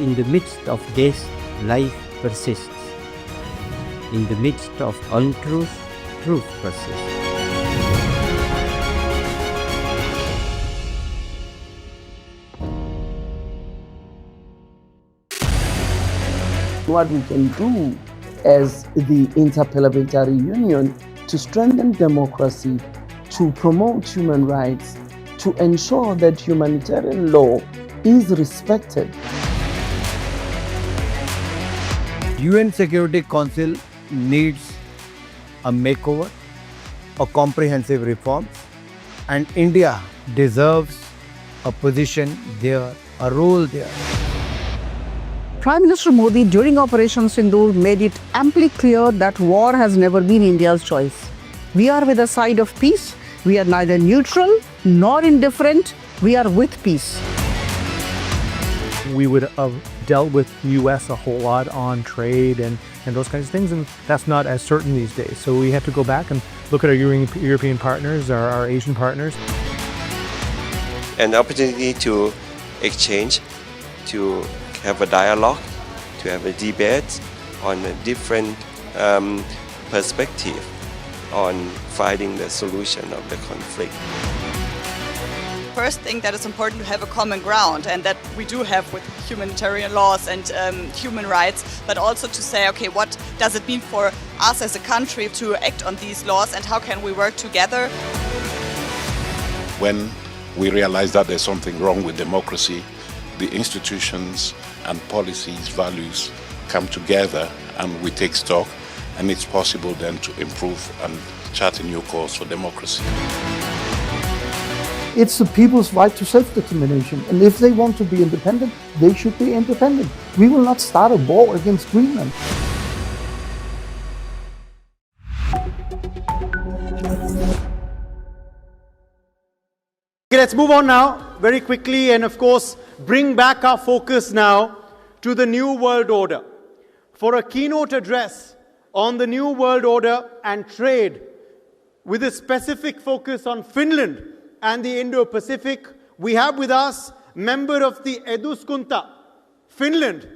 In the midst of this, life persists. In the midst of untruth, truth persists. What we can do as the Interparliamentary Union to strengthen democracy, to promote human rights, to ensure that humanitarian law is respected. UN Security Council needs a makeover, a comprehensive reform, and India deserves a position there, a role there. Prime Minister Modi during Operation Sindoor made it amply clear that war has never been India's choice. We are with the side of peace. We are neither neutral nor indifferent. We are with peace. we would have dealt with the U.S. a whole lot on trade and those kinds of things, and that's not as certain these days. So we have to go back and look at our European partners, our Asian partners. An opportunity to exchange, to have a dialogue, to have a debate on a different perspective on finding the solution of the conflict. First thing that is important to have a common ground, and that we do have with humanitarian laws and human rights, but also to say, okay, what does it mean for us as a country to act on these laws and how can we work together? When we realize that there's something wrong with democracy, the institutions and policies, values come together and we take stock, and it's possible then to improve and chart a new course for democracy. It's the people's right to self-determination, and if they want to be independent, they should be independent. We will not start a war against Greenland. Okay, let's move on now very quickly and of course bring back our focus now to the New World Order. For a keynote address on the New World Order and trade with a specific focus on Finland and the Indo-Pacific, we have with us member of the Eduskunta, Finland,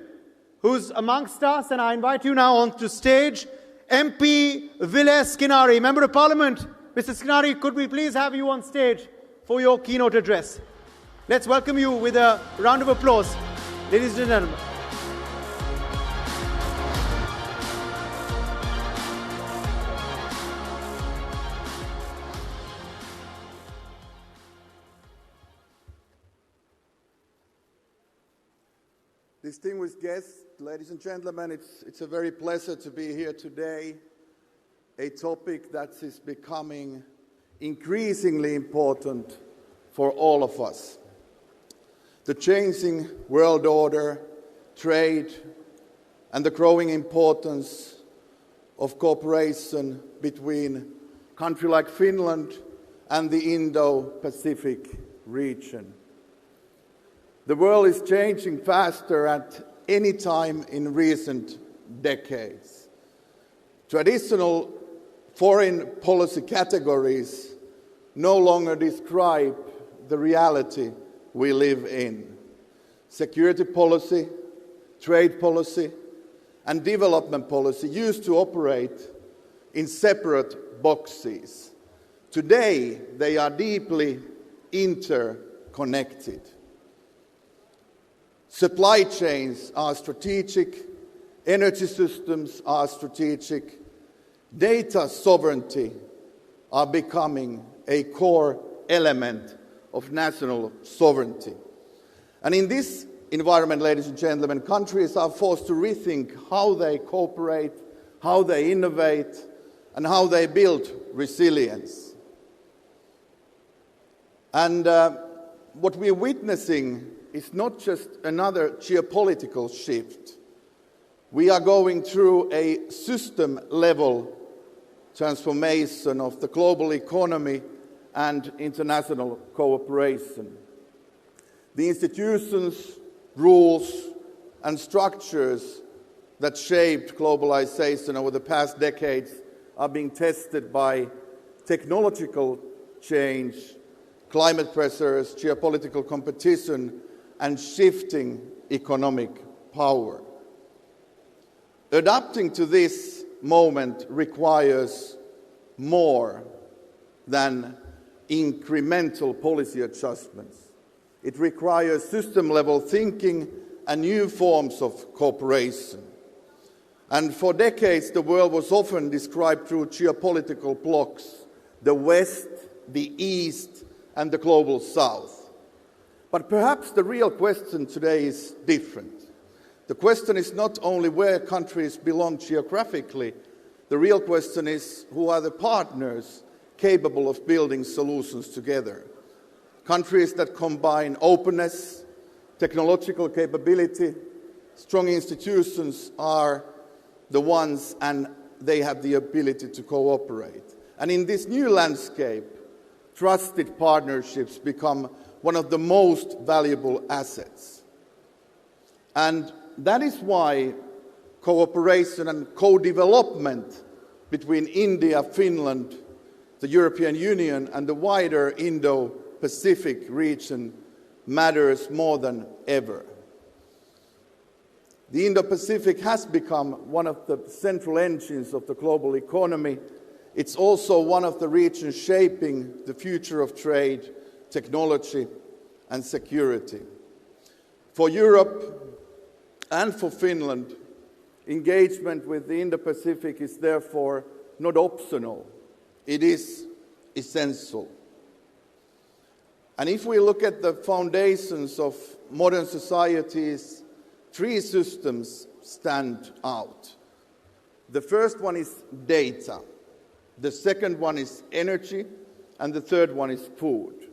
who's amongst us, and I invite you now onto stage, MP Ville Skinnari, Member of Parliament. Mr. Skinnari, could we please have you on stage for your keynote address? Let's welcome you with a round of applause, ladies and gentlemen. Distinguished guests, ladies and gentlemen, it's a very pleasure to be here today. A topic that is becoming increasingly important for all of us. The changing world order, trade, and the growing importance of cooperation between a country like Finland and the Indo-Pacific region. The world is changing faster at any time in recent decades. Traditional foreign policy categories no longer describe the reality we live in. Security policy, trade policy, and development policy used to operate in separate boxes. Today, they are deeply interconnected. Supply chains are strategic, energy systems are strategic, data sovereignty are becoming a core element of national sovereignty. And in this environment, ladies and gentlemen, countries are forced to rethink how they cooperate, how they innovate, and how they build resilience. And what we're witnessing is not just another geopolitical shift. We are going through a system-level transformation of the global economy and international cooperation. The institutions, rules, and structures that shaped globalization over the past decades are being tested by technological change, climate pressures, geopolitical competition, and shifting economic power. Adapting to this moment requires more than incremental policy adjustments. It requires system-level thinking and new forms of cooperation. And for decades, the world was often described through geopolitical blocks: the West, the East, and the global South. But perhaps the real question today is different. The question is not only where countries belong geographically, the real question is who are the partners capable of building solutions together. Countries that combine openness, technological capability, strong institutions are the ones, and they have the ability to cooperate. And in this new landscape, trusted partnerships become one of the most valuable assets. And that is why cooperation and co-development between India, Finland, the European Union and the wider Indo-Pacific region matters more than ever. The Indo-Pacific has become one of the central engines of the global economy. It's also one of the regions shaping the future of trade, technology and security. For Europe and for Finland, engagement with the Indo-Pacific is therefore not optional, it is essential. And if we look at the foundations of modern societies, three systems stand out. The first one is data, the second one is energy, and the third one is food.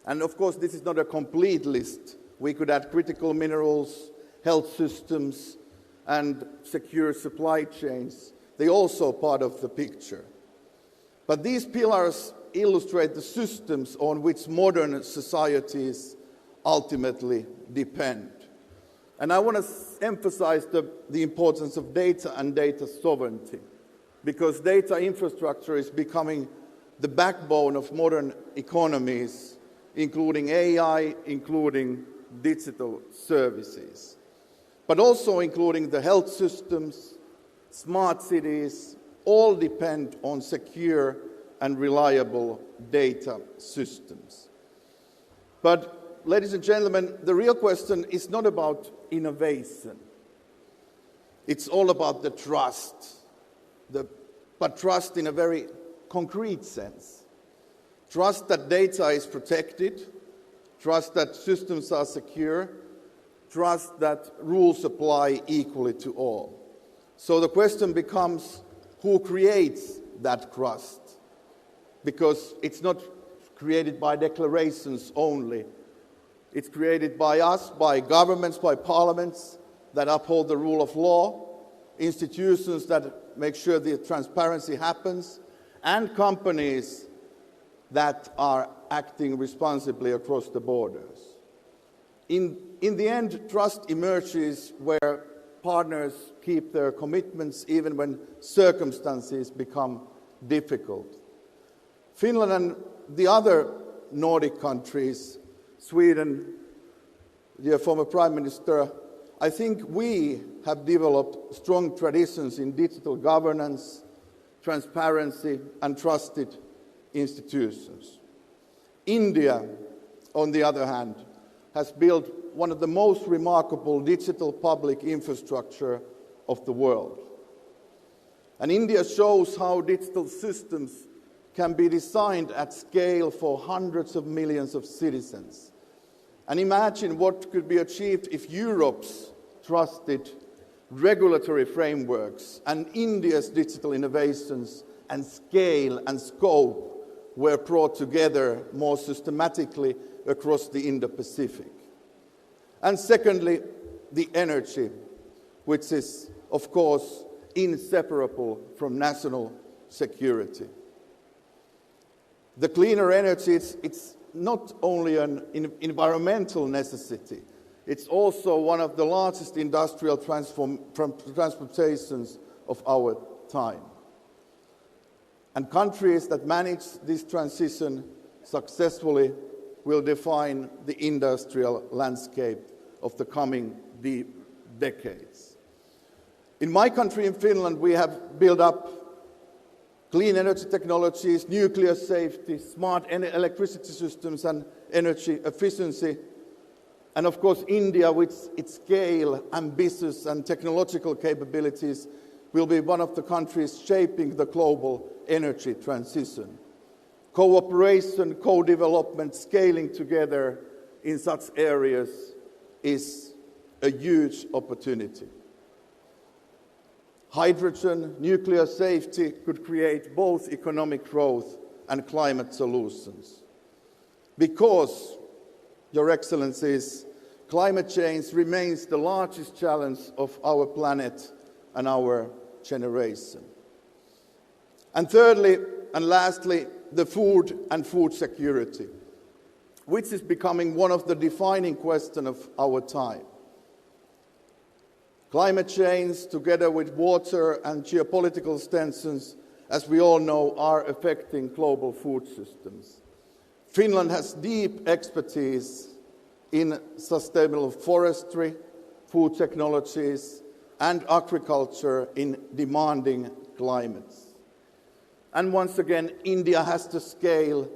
And of course, this is not a complete list. We could add critical minerals, health systems, and secure supply chains. They're also part of the picture. But these pillars illustrate the systems on which modern societies ultimately depend. And I want to emphasize the importance of data and data sovereignty, because data infrastructure is becoming the backbone of modern economies, including AI, including digital services, but also including the health systems, smart cities, all depend on secure and reliable data systems. But, ladies and gentlemen, the real question is not about innovation. It's all about the trust, but trust in a very concrete sense. Trust that data is protected, trust that systems are secure, trust that rules apply equally to all. So the question becomes, who creates that trust? Because it's not created by declarations only. It's created by us, by governments, by parliaments that uphold the rule of law, institutions that make sure the transparency happens, and companies that are acting responsibly across the borders. In the end, trust emerges where partners keep their commitments even when circumstances become difficult. Finland and the other Nordic countries, Sweden, dear former Prime Minister, I think we have developed strong traditions in digital governance, transparency and trusted institutions. India, on the other hand, has built one of the most remarkable digital public infrastructure of the world. And India shows how digital systems can be designed at scale for hundreds of millions of citizens. And imagine what could be achieved if Europe's trusted regulatory frameworks and India's digital innovations and scale and scope were brought together more systematically across the Indo-Pacific. And secondly, the energy, which is, of course, inseparable from national security. The cleaner energy, it's not only an environmental necessity, it's also one of the largest industrial transportations of our time. And countries that manage this transition successfully will define the industrial landscape of the coming decades. In my country, in Finland, we have built up clean energy technologies, nuclear safety, smart electricity systems and energy efficiency. And of course, India, with its scale, ambitious and technological capabilities, will be one of the countries shaping the global energy transition. Cooperation, co-development, scaling together in such areas is a huge opportunity. Hydrogen, nuclear safety could create both economic growth and climate solutions. Because, Your Excellencies, climate change remains the largest challenge of our planet and our generation. And thirdly and lastly, the food and food security, which is becoming one of the defining questions of our time. Climate change, together with water and geopolitical tensions, as we all know, are affecting global food systems. Finland has deep expertise in sustainable forestry, food technologies, and agriculture in demanding climates. And once again, India has to scale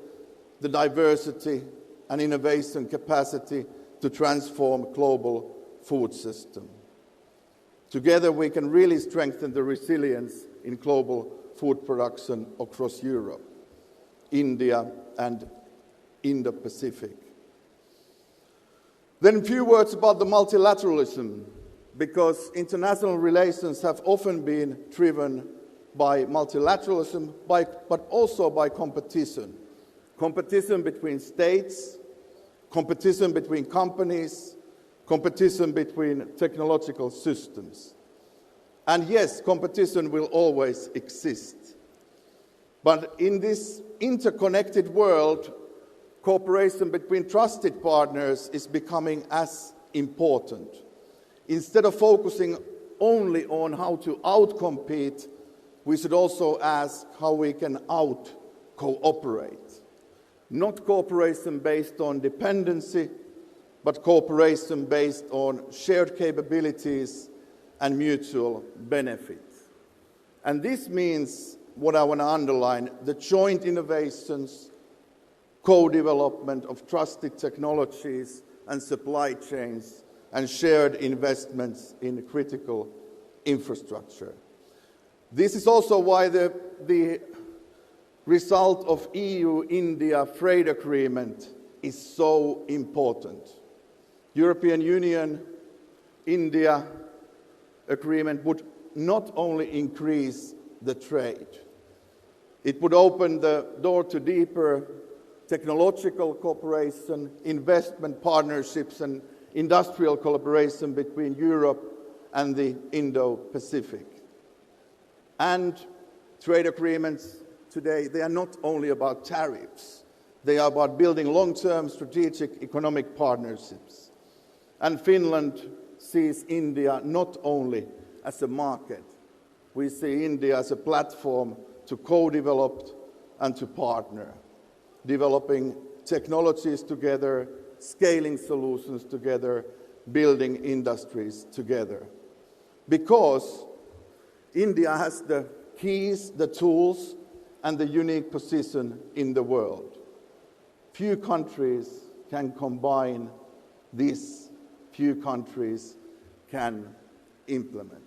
the diversity and innovation capacity to transform global food system. Together we can really strengthen the resilience in global food production across Europe, India, and Indo-Pacific. Then a few words about the multilateralism, because international relations have often been driven by multilateralism, but also by competition. Competition between states, competition between companies, competition between technological systems. And yes, competition will always exist. But in this interconnected world, cooperation between trusted partners is becoming as important. Instead of focusing only on how to outcompete, we should also ask how we can out-cooperate. Not cooperation based on dependency, but cooperation based on shared capabilities and mutual benefits. And this means, what I want to underline, the joint innovations, co-development of trusted technologies and supply chains, and shared investments in critical infrastructure. This is also why the result of EU-India trade agreement is so important. European Union-India agreement would not only increase the trade, it would open the door to deeper technological cooperation, investment partnerships, and industrial collaboration between Europe and the Indo-Pacific. And trade agreements today, they are not only about tariffs, they are about building long-term strategic economic partnerships. And Finland sees India not only as a market, we see India as a platform to co-develop and to partner, developing technologies together, scaling solutions together, building industries together. Because India has the keys, the tools, and the unique position in the world. Few countries can combine this, few countries can implement.